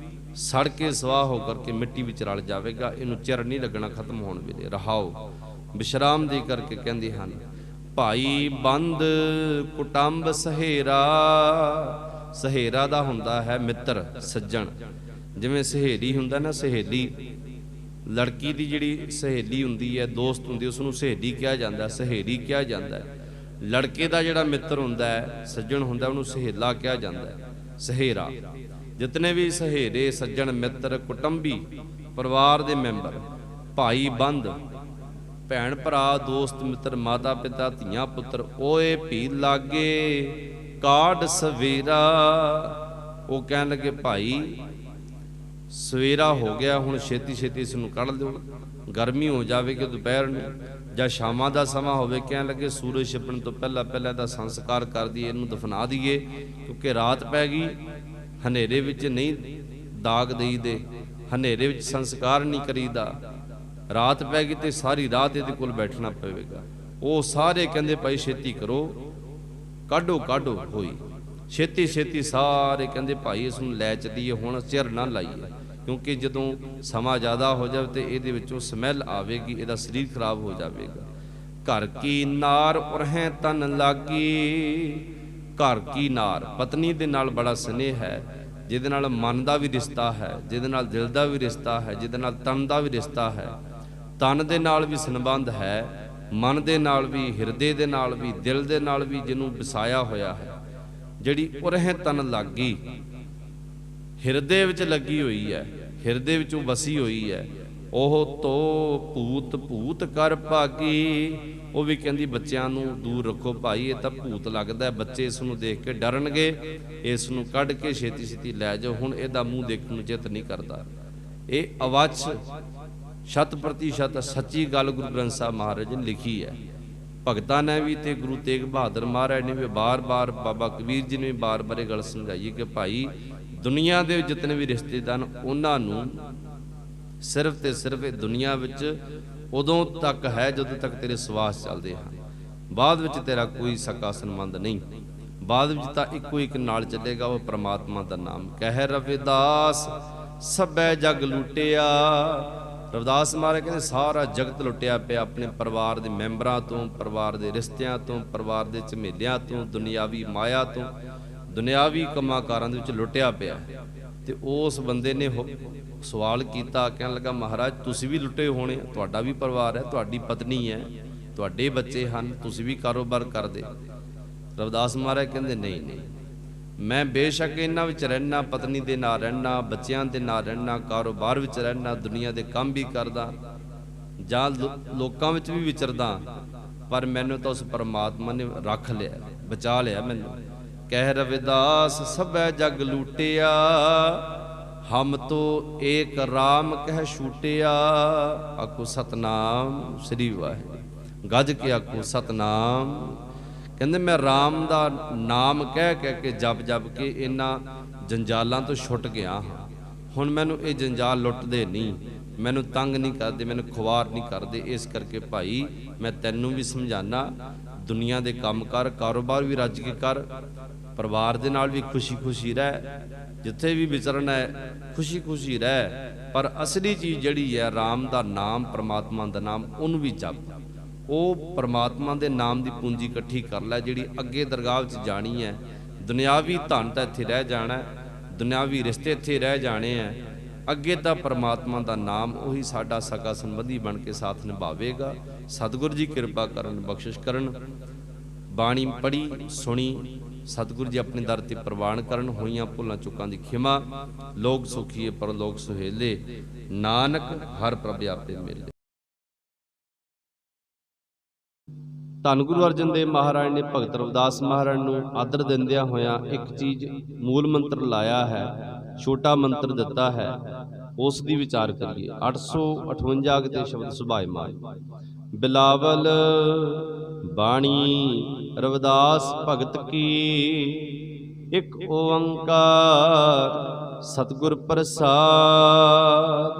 ਸੜ ਕੇ ਸਵਾਹ ਹੋ ਕਰਕੇ ਮਿੱਟੀ ਵਿੱਚ ਰਲ ਜਾਵੇਗਾ। ਇਹਨੂੰ ਚਿਰ ਨਹੀਂ ਲੱਗਣਾ ਖਤਮ ਹੋਣ ਵੇਲੇ। ਰਹਾਓ ਵਿਸ਼ਰਾਮ ਦੇ ਕਰਕੇ ਕਹਿੰਦੇ ਹਨ, ਭਾਈ ਬੰਦ ਕੁਟੰਬ ਸਹੇਰਾ। ਸਹੇਰਾ ਦਾ ਹੁੰਦਾ ਹੈ ਮਿੱਤਰ, ਸੱਜਣ। ਜਿਵੇਂ ਸਹੇਲੀ ਹੁੰਦਾ ਨਾ, ਸਹੇਲੀ ਲੜਕੀ ਦੀ ਜਿਹੜੀ ਸਹੇਲੀ ਹੁੰਦੀ ਹੈ, ਦੋਸਤ ਹੁੰਦੀ, ਉਸ ਨੂੰ ਸਹੇਲੀ ਕਿਹਾ ਜਾਂਦਾ, ਸਹੇਲੀ ਕਿਹਾ ਜਾਂਦਾ ਹੈ। ਲੜਕੇ ਦਾ ਜਿਹੜਾ ਮਿੱਤਰ ਹੁੰਦਾ ਹੈ, ਸੱਜਣ ਹੁੰਦਾ, ਉਹਨੂੰ ਸਹੇਲਾ ਕਿਹਾ ਜਾਂਦਾ ਹੈ, ਸਹੇਰਾ। ਜਿਤਨੇ ਵੀ ਸਹੇਰੇ, ਸੱਜਣ, ਮਿੱਤਰ, ਕੁਟੰਬੀ, ਪਰਿਵਾਰ ਦੇ ਮੈਂਬਰ, ਭਾਈ ਬੰਦ, ਭੈਣ ਭਰਾ, ਦੋਸਤ ਮਿੱਤਰ, ਮਾਤਾ ਪਿਤਾ, ਧੀਆਂ ਪੁੱਤਰ, ਓਏ ਭੀ ਲਾਗੇ ਕਾਢ ਸਵੇਰਾ। ਉਹ ਕਹਿਣ ਲੱਗੇ ਭਾਈ ਸਵੇਰਾ ਹੋ ਗਿਆ, ਹੁਣ ਛੇਤੀ ਛੇਤੀ ਇਸ ਨੂੰ ਕੱਢ ਦਿਓ। ਗਰਮੀ ਹੋ ਜਾਵੇਗੀ ਦੁਪਹਿਰ ਨੂੰ ਜਾਂ ਸ਼ਾਮਾਂ ਦਾ ਸਮਾਂ ਹੋਵੇ। ਕਹਿਣ ਲੱਗੇ ਸੂਰਜ ਛਿਪਣ ਤੋਂ ਪਹਿਲਾਂ ਪਹਿਲਾਂ ਇਹਦਾ ਸੰਸਕਾਰ ਕਰ ਦਈਏ, ਇਹਨੂੰ ਦਫਨਾ ਦਈਏ, ਕਿਉਂਕਿ ਰਾਤ ਪੈ ਗਈ। ਹਨੇਰੇ ਵਿੱਚ ਨਹੀਂ ਦਾਗ ਦੇਈਦੇ, ਹਨੇਰੇ ਵਿੱਚ ਸੰਸਕਾਰ ਨਹੀਂ ਕਰੀਦਾ। ਰਾਤ ਪੈ ਗਈ ਤੇ ਸਾਰੀ ਰਾਤ ਇਹਦੇ ਕੋਲ ਬੈਠਣਾ ਪਵੇਗਾ। ਉਹ ਸਾਰੇ ਕਹਿੰਦੇ ਭਾਈ ਛੇਤੀ ਕਰੋ, ਕਾਢੋ ਕਾਢੋ ਹੋਈ। ਛੇਤੀ ਛੇਤੀ ਸਾਰੇ ਕਹਿੰਦੇ ਭਾਈ ਇਸ ਨੂੰ ਲੈ ਚੱਲੀਏ, ਹੁਣ ਚਿਰ ਨਾ ਲਾਈਏ, ਕਿਉਂਕਿ ਜਦੋਂ ਸਮਾਂ ਜ਼ਿਆਦਾ ਹੋ ਜਾਵੇ ਤੇ ਇਹਦੇ ਵਿੱਚੋਂ ਸਮੈਲ ਆਵੇਗੀ, ਇਹਦਾ ਸਰੀਰ ਖਰਾਬ ਹੋ ਜਾਵੇਗਾ। ਘਰ ਕੀ ਨਾਰ ਉਰਹਿ ਤਨ ਲਾਗੀ। ਘਰ ਕੀ ਨਾਰ, ਪਤਨੀ ਦੇ ਨਾਲ ਬੜਾ ਸਨੇਹ ਹੈ, ਜਿਹਦੇ ਨਾਲ ਮਨ ਦਾ ਵੀ ਰਿਸ਼ਤਾ ਹੈ, ਜਿਹਦੇ ਨਾਲ ਦਿਲ ਦਾ ਵੀ ਰਿਸ਼ਤਾ ਹੈ, ਜਿਹਦੇ ਨਾਲ ਤਨ ਦਾ ਵੀ ਰਿਸ਼ਤਾ ਹੈ। ਤਨ ਦੇ ਨਾਲ ਵੀ ਸੰਬੰਧ ਹੈ, ਮਨ ਦੇ ਨਾਲ ਵੀ, ਹਿਰਦੇ ਦੇ ਨਾਲ ਵੀ, ਦਿਲ ਦੇ ਨਾਲ ਵੀ, ਜਿਹਨੂੰ ਵਸਾਇਆ ਹੋਇਆ ਹੈ। ਜਿਹੜੀ ਉਰਹਿ ਤਨ ਲਾਗੀ, ਹਿਰਦੇ ਵਿੱਚ ਲੱਗੀ ਹੋਈ ਹੈ, ਹਿਰਦੇ ਵਿੱਚੋਂ ਵਸੀ ਹੋਈ ਹੈ। ਉਹ ਤੋ ਭੂਤ ਭੂਤ ਕਰ ਭਾਗੀ। ਉਹ ਵੀ ਕਹਿੰਦੀ ਬੱਚਿਆਂ ਨੂੰ ਦੂਰ ਰੱਖੋ ਭਾਈ, ਇਹ ਤਾਂ ਭੂਤ ਲੱਗਦਾ, ਬੱਚੇ ਇਸ ਨੂੰ ਦੇਖ ਕੇ ਡਰਨਗੇ, ਇਸ ਨੂੰ ਕੱਢ ਕੇ ਛੇਤੀ ਛੇਤੀ ਲੈ ਜਾਓ, ਹੁਣ ਇਹਦਾ ਮੂੰਹ ਦੇਖਣ ਨੂੰ ਚਿੱਤ ਨਹੀਂ ਕਰਦਾ। ਇਹ ਅਵੱਛ 100% ਸੱਚੀ ਗੱਲ ਗੁਰੂ ਗ੍ਰੰਥ ਸਾਹਿਬ ਮਹਾਰਾਜ ਨੇ ਲਿਖੀ ਹੈ। ਭਗਤਾਂ ਨੇ ਵੀ ਤੇ ਗੁਰੂ ਤੇਗ ਬਹਾਦਰ ਮਹਾਰਾਜ ਨੇ ਵੀ ਬਾਰ-ਬਾਰ, ਬਾਬਾ ਕਬੀਰ ਜੀ ਨੇ ਵੀ ਬਾਰ-ਬਾਰ ਇਹ ਗੱਲ ਸਮਝਾਈ ਕਿ ਭਾਈ ਦੁਨੀਆ ਦੇ ਜਿਤਨੇ ਵੀ ਰਿਸ਼ਤੇਦਾਰ ਉਹਨਾਂ ਨੂੰ ਸਿਰਫ ਤੇ ਸਿਰਫ ਇਹ ਦੁਨੀਆ ਵਿੱਚ ਉਦੋਂ ਤੱਕ ਹੈ ਜਦੋਂ ਤੱਕ ਤੇਰੇ ਸਵਾਸ ਚੱਲਦੇ ਹਨ। ਬਾਅਦ ਵਿੱਚ ਤੇਰਾ ਕੋਈ ਸਕਾ ਸੰਬੰਧ ਨਹੀਂ। ਬਾਅਦ ਵਿੱਚ ਤਾਂ ਇੱਕੋ ਇੱਕ ਨਾਲ ਚੱਲੇਗਾ, ਉਹ ਪ੍ਰਮਾਤਮਾ ਦਾ ਨਾਮ। ਕਹਿ ਰਵਿਦਾਸ ਸਭੈ ਜਗ ਲੁੱਟਿਆ। ਰਵਿਦਾਸ ਮਹਾਰਾਜ ਕਹਿੰਦੇ ਸਾਰਾ ਜਗਤ ਲੁੱਟਿਆ ਪਿਆ, ਆਪਣੇ ਪਰਿਵਾਰ ਦੇ ਮੈਂਬਰਾਂ ਤੋਂ, ਪਰਿਵਾਰ ਦੇ ਰਿਸ਼ਤਿਆਂ ਤੋਂ, ਪਰਿਵਾਰ ਦੇ ਝਮੇਲਿਆਂ ਤੋਂ, ਦੁਨਿਆਵੀ ਮਾਇਆ ਤੋਂ, ਦੁਨਿਆਵੀ ਕੰਮਾਂ-ਕਾਰਾਂ ਦੇ ਵਿੱਚ ਲੁੱਟਿਆ ਪਿਆ। ਤੇ ਉਸ ਬੰਦੇ ਨੇ ਸਵਾਲ ਕੀਤਾ, ਕਹਿਣ ਲੱਗਾ ਮਹਾਰਾਜ ਤੁਸੀਂ ਵੀ ਲੁੱਟੇ ਹੋਣੇ, ਤੁਹਾਡਾ ਵੀ ਪਰਿਵਾਰ ਹੈ, ਤੁਹਾਡੀ ਪਤਨੀ ਹੈ, ਤੁਹਾਡੇ ਬੱਚੇ ਹਨ, ਤੁਸੀਂ ਵੀ ਕਾਰੋਬਾਰ ਕਰਦੇ। ਰਵਿਦਾਸ ਮਹਾਰਾਜ ਕਹਿੰਦੇ ਨਹੀਂ ਨਹੀਂ, ਮੈਂ ਬੇਸ਼ੱਕ ਇਹਨਾਂ ਵਿੱਚ ਰਹਿਣਾ, ਪਤਨੀ ਦੇ ਨਾਲ ਰਹਿਣਾ, ਬੱਚਿਆਂ ਦੇ ਨਾਲ ਰਹਿਣਾ, ਕਾਰੋਬਾਰ ਵਿੱਚ ਰਹਿਣਾ, ਦੁਨੀਆ ਦੇ ਕੰਮ ਵੀ ਕਰਦਾ, ਜਾਂ ਲੋਕਾਂ ਵਿੱਚ ਵੀ ਵਿਚਰਦਾ, पर मैनू तो उस परमात्मा ने रख लिया, बचा लिया मैनू। कह रविदास सबै जग लूटिया, हम तो एक राम कह छूटिया। आखो सतनाम श्री वाहिगुरू, गज के आखो सतनाम। कहते मैं राम दा नाम कह कह के जप जप के इन्हां जंजालां तो छुट गया हाँ। हुण मैनू ये जंजाल लुटदे नहीं, मैनू तंग नहीं करते, मैनू खुवार नहीं करते। इस करके भाई मैं तैनू भी समझाना, दुनिया के काम कर, कारोबार भी रज के कर, परिवार दे नाल भी खुशी खुशी रह, जिथे भी विचरना है खुशी खुशी रह। पर असली चीज़ जिहड़ी है राम दा नाम, परमात्मा दा नाम, उन्हूं भी जप। वो परमात्मा दे नाम दी पूंजी इकट्ठी कर लै, जिहड़ी अगे दरगाह च जानी है। दुनियावी धन तां इत्थे रह जाना, दुनियावी रिश्ते इत्थे रह जाने हैं। अगे तां परमात्मा दा नाम उही साडा सगा संबंधी बन के साथ निभावेगा। सतगुरु जी कृपा करन, बख्शिश करन। बाणी पढ़ी सुनी, सतगुरु जी अपने दर ते प्रवान करन। होईयां भुलां चुकां दी खिमा, लोग सुखीए परलोक सुहेले, नानक हर प्रभ आपे मेले। धन गुरु अर्जन देव महाराज ने भगत रविदास महाराज नूं आदर दिंदिया होया एक चीज़ मूल मंत्र लाया है, छोटा मंत्र दिता है, उस दी विचार करिए। 858 के शब्द सुभाएमान। बिलावल बाणी रविदास भगत की, एक ओंकार सतगुर प्रसाद।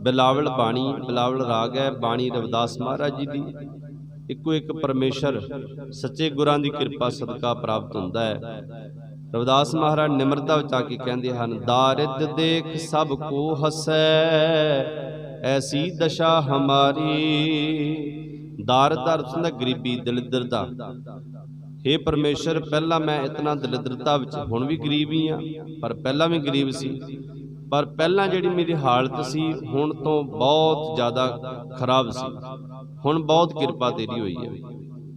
बिलावल बाणी, बिलावल राग है, बाणी रविदास महाराज जी दी। इको एक परमेश्वर सच्चे गुरां दी किरपा सदका प्राप्त हुंदा है। रविदास महाराज निमरता विच आके कहंदे हन, दारिद देख सब को हसै, ऐसी दशा हमारी। दारिद अर्थ हुंदा गरीबी, दलिद्रता। हे परमेश्वर, पहला मैं इतना दलिद्रता विच, हुण भी गरीब ही हाँ, पर पहला भी गरीब सी। पर पहला जिहड़ी मेरी हालत सी, हुण तो बहुत ज़्यादा खराब सी। हुण बहुत किरपा तेरी हुई है।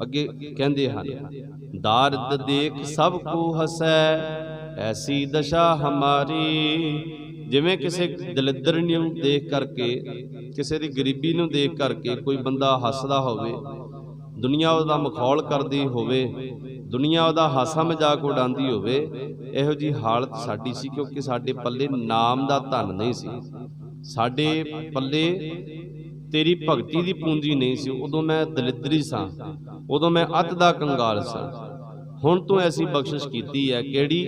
अगे कहंदे हन, दारिद देख सब को हसै, ऐसी दशा हमारी। जिवें किसी दलिद्र नूं देख करके, किसी दी गरीबी नूं देख करके कोई बंदा हसदा होवे, दुनिया उहदा मखौल करदी होवे, दुनिया उहदा हासा मजाक उड़ांदी होवे, इहो जी हालत साडी सी। क्योंकि साडे पल्ले नाम दा धन नहीं सी, साडे पल्ले तेरी भगती दी पूंजी नहीं सी। उदों मैं दलिद्री सां, उदों मैं अत दा कंगाल सां। हुण तूं ऐसी बख्शिश कीती है, किहड़ी?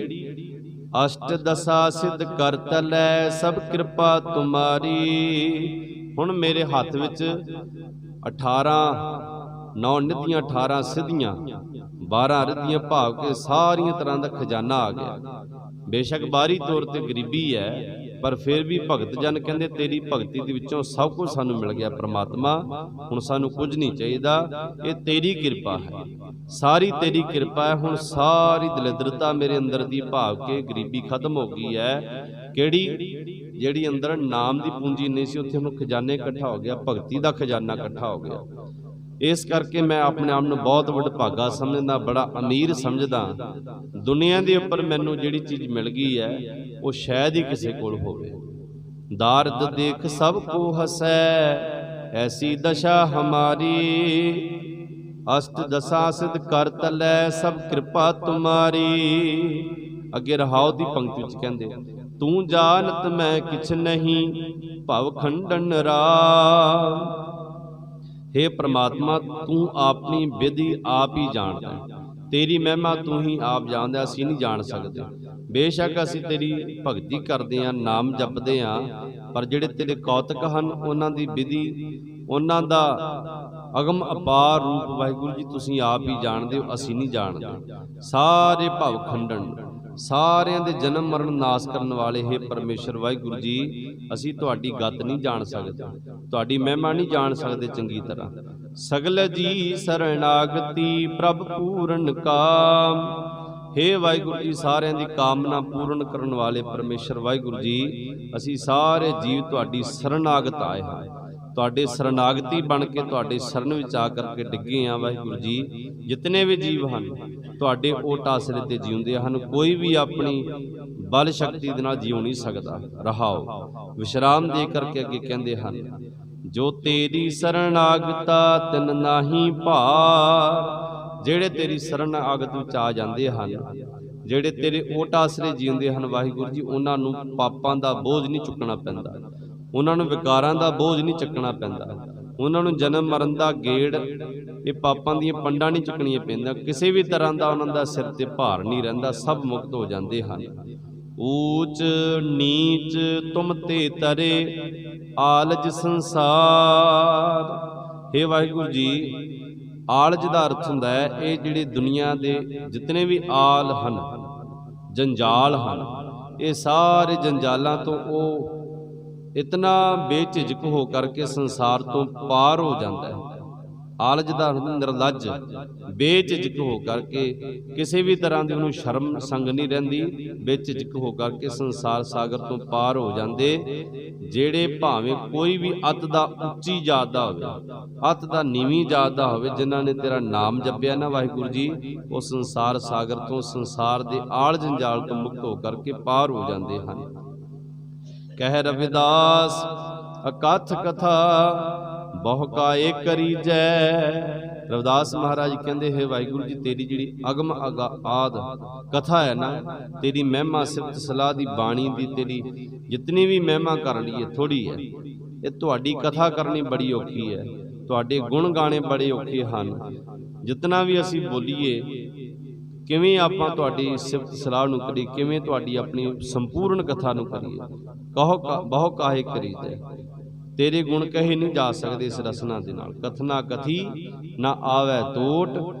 अष्ट दसा सिद्ध कर तलै, सब कृपा तुम्हारी। हुण मेरे हत्थ विच 18 9 निधियां, 18 सिद्धियां, 12 रिद्धियां, भाव के सारियां तरह का खजाना आ गया। बेशक बाहरी तौर पर गरीबी है, पर फिर भी भगत जन कहते तेरी भगती दे विचों सब कुछ सानू मिल गया परमात्मा, हुण सानू कुछ नहीं चाहिदा, ये तेरी कृपा है, सारी तेरी कृपा है। हुण सारी दलिद्रता मेरे अंदर दी भाव के गरीबी खत्म हो गई है। किहड़ी? जिहड़ी अंदर नाम दी पूंजी नहीं सी, उत्थे हुण खजाने इकट्ठा हो गया, भगती दा खजाना इकट्ठा हो गया। इस करके मैं अपने आप में बहुत वडभागा समझदा, बड़ा अमीर समझदा। दुनिया के उपर मैनू जिहड़ी चीज़ मिल गई है वो शायद ही किसी कोल होवे। दारिद देख सब को हसै, ऐसी दशा हमारी। अष्ट दशा सिद्ध कर तलै, सब कृपा तुम्हारी। अगे रहाओ दी पंक्ति विच कहंदे, तू जानत मैं किछ नहीं, भव खंडन राम। हे परमात्मा, तू अपनी विधि आप ही जानदा है, तेरी महिमा तू ही आप जानदा, असीं नहीं जान सकते। बेशक असीं तेरी भगती करते हैं, नाम जपते हैं, पर जिहड़े तेरे कौतक हैं उन्हां दी विधि, उन्हां दा अगम अपार रूप वाहिगुरू जी तुसीं आप ही जानदे हो, असीं नहीं जानदे। सारे भव खंडन, सारिਆਂ ਦੇ जन्म मरण नाश करने वाले हे परमेश्वर वाहिगुरू जी, असीं तुहाडी गत नहीं जान सकते, तुहाडी महिमा नहीं जान सकते चंगी तरह। सगल जी शरणागति प्रभ पूरन काम। हे वाहिगुरू जी, सारिਆਂ ਦੀ कामना पूर्ण करने वाले परमेश्वर वाहिगुरू जी, असीं सारे जीव तुहाडी शरणागत आए हैं, तुहाडे शरणागति बन के तुहाडे शरण विच आ करके डिगे हैं। वाहिगुरू जी, जितने भी जीव हैं तुहाडे ओट आसरे ते जीउंदे हन, कोई भी अपनी बल शक्ति दे नाल जीउ नहीं सकदा। रहाओ विश्राम दे करके अगे कहंदे हन, ਜੋ ਤੇਰੀ ਸਰਣਾਗਤਾ ਤਿਨ ਨਾਹੀ ਭਾਰ। ਜਿਹੜੇ ਤੇਰੀ ਸਰਣਾਗਤ ਵਿੱਚ ਆ ਜਾਂਦੇ ਹਨ, ਜਿਹੜੇ ਤੇਰੇ ਓਟ ਆਸਰੇ ਜੀਉਂਦੇ ਹਨ ਵਾਹਿਗੁਰੂ ਜੀ, ਉਹਨਾਂ ਨੂੰ ਪਾਪਾਂ ਦਾ ਬੋਝ ਨਹੀਂ ਚੁੱਕਣਾ ਪੈਂਦਾ, ਉਹਨਾਂ ਨੂੰ ਵਿਕਾਰਾਂ ਦਾ ਬੋਝ ਨਹੀਂ ਚੱਕਣਾ ਪੈਂਦਾ, ਉਹਨਾਂ ਨੂੰ ਜਨਮ ਮਰਨ ਦਾ ਗੇੜ, ਇਹ ਪਾਪਾਂ ਦੀਆਂ ਪੰਡਾਂ ਨਹੀਂ ਚੁੱਕਣੀਆਂ ਪੈਂਦੀਆਂ, ਕਿਸੇ ਵੀ ਤਰ੍ਹਾਂ ਦਾ ਉਹਨਾਂ ਦਾ ਸਿਰ ਤੇ ਭਾਰ ਨਹੀਂ ਰਹਿੰਦਾ, ਸਭ ਮੁਕਤ ਹੋ ਜਾਂਦੇ ਹਨ। ਊਚ ਨੀਚ ਤੁਮ ਤੇ ਤਰੇ ਆਲਜ ਸੰਸਾਰ। हे ਵਾਹਿਗੁਰੂ ਜੀ, ਆਲਜ ਦਾ ਅਰਥ ਹੁੰਦਾ ਹੈ ਇਹ ਜਿਹੜੇ ਦੁਨੀਆ ਦੇ ਜਿਤਨੇ ਵੀ ਆਲ ਹਨ, ਜੰਜਾਲ ਹਨ, ਇਹ ਸਾਰੇ ਜੰਜਾਲਾਂ ਤੋਂ ਉਹ ਇਤਨਾ ਬੇਝਿਜਕ ਹੋ ਕਰਕੇ ਸੰਸਾਰ ਤੋਂ ਪਾਰ ਹੋ ਜਾਂਦਾ ਹੈ। ਆਲਜ ਦਾ ਨਿਰਲੱਜ, ਬੇਝਿਜਕ ਹੋ ਕਰਕੇ, ਕਿਸੇ ਵੀ ਤਰ੍ਹਾਂ ਦੀ ਉਹਨੂੰ ਸ਼ਰਮ ਸੰਗ ਨਹੀਂ ਰਹਿੰਦੀ, ਬੇਝਿਜਕ ਹੋ ਕਰਕੇ ਸੰਸਾਰ ਸਾਗਰ ਤੋਂ ਪਾਰ ਹੋ ਜਾਂਦੇ। ਜਿਹੜੇ ਭਾਵੇਂ ਕੋਈ ਵੀ ਅੱਤ ਦਾ ਉੱਚੀ ਜਾਤ ਦਾ ਹੋਵੇ, ਅੱਤ ਦਾ ਨੀਵੀਂ ਜਾਤ ਦਾ ਹੋਵੇ, ਜਿਨ੍ਹਾਂ ਨੇ ਤੇਰਾ ਨਾਮ ਜਪਿਆ ਨਾ ਵਾਹਿਗੁਰੂ ਜੀ, ਉਹ ਸੰਸਾਰ ਸਾਗਰ ਤੋਂ, ਸੰਸਾਰ ਦੇ ਆਲ ਜੰਜਾਲ ਤੋਂ ਮੁਕਤ ਹੋ ਕਰਕੇ ਪਾਰ ਹੋ ਜਾਂਦੇ ਹਨ। ਕਹਿ ਰਵਿਦਾਸ ਅਕਥ ਕਥਾ ਬਹੁ ਕਾਏ ਕਰੀਜੈ। ਰਵਿਦਾਸ ਮਹਾਰਾਜ ਕਹਿੰਦੇ, ਹੈ ਵਾਹਿਗੁਰੂ ਜੀ, ਤੇਰੀ ਜਿਹੜੀ ਅਗਮ ਆਦ ਕਥਾ ਹੈ ਨਾ, ਤੇਰੀ ਮਹਿਮਾ ਸਿਫਤ ਸਲਾਹ ਦੀ ਬਾਣੀ ਦੀ, ਤੇਰੀ ਜਿਤਨੀ ਵੀ ਮਹਿਮਾ ਕਰ ਲਈਏ ਥੋੜੀ ਹੈ। ਇਹ ਤੁਹਾਡੀ ਕਥਾ ਕਰਨੀ ਬੜੀ ਔਖੀ ਹੈ, ਤੁਹਾਡੇ ਗੁਣ ਗਾਣੇ ਬੜੇ ਔਖੇ ਹਨ। ਜਿਤਨਾ ਵੀ ਅਸੀਂ ਬੋਲੀਏ, ਕਿਵੇਂ ਆਪਾਂ ਤੁਹਾਡੀ ਸਿਫਤ ਸਲਾਹ ਨੂੰ ਕਰੀਏ, ਕਿਵੇਂ ਤੁਹਾਡੀ ਆਪਣੀ ਸੰਪੂਰਨ ਕਥਾ ਨੂੰ ਕਰੀਏ। ਕਹੋ ਬਹੁ ਕਾਹੇ ਕਰੀਜੈ, ਤੇਰੇ ਗੁਣ ਕਹੇ ਨਹੀਂ ਜਾ ਸਕਦੇ ਇਸ ਰਸਨਾ ਦੇ ਨਾਲ। ਕਥਨਾ ਕਥੀ ਨਾ ਆਵੈ ਟੋਟ,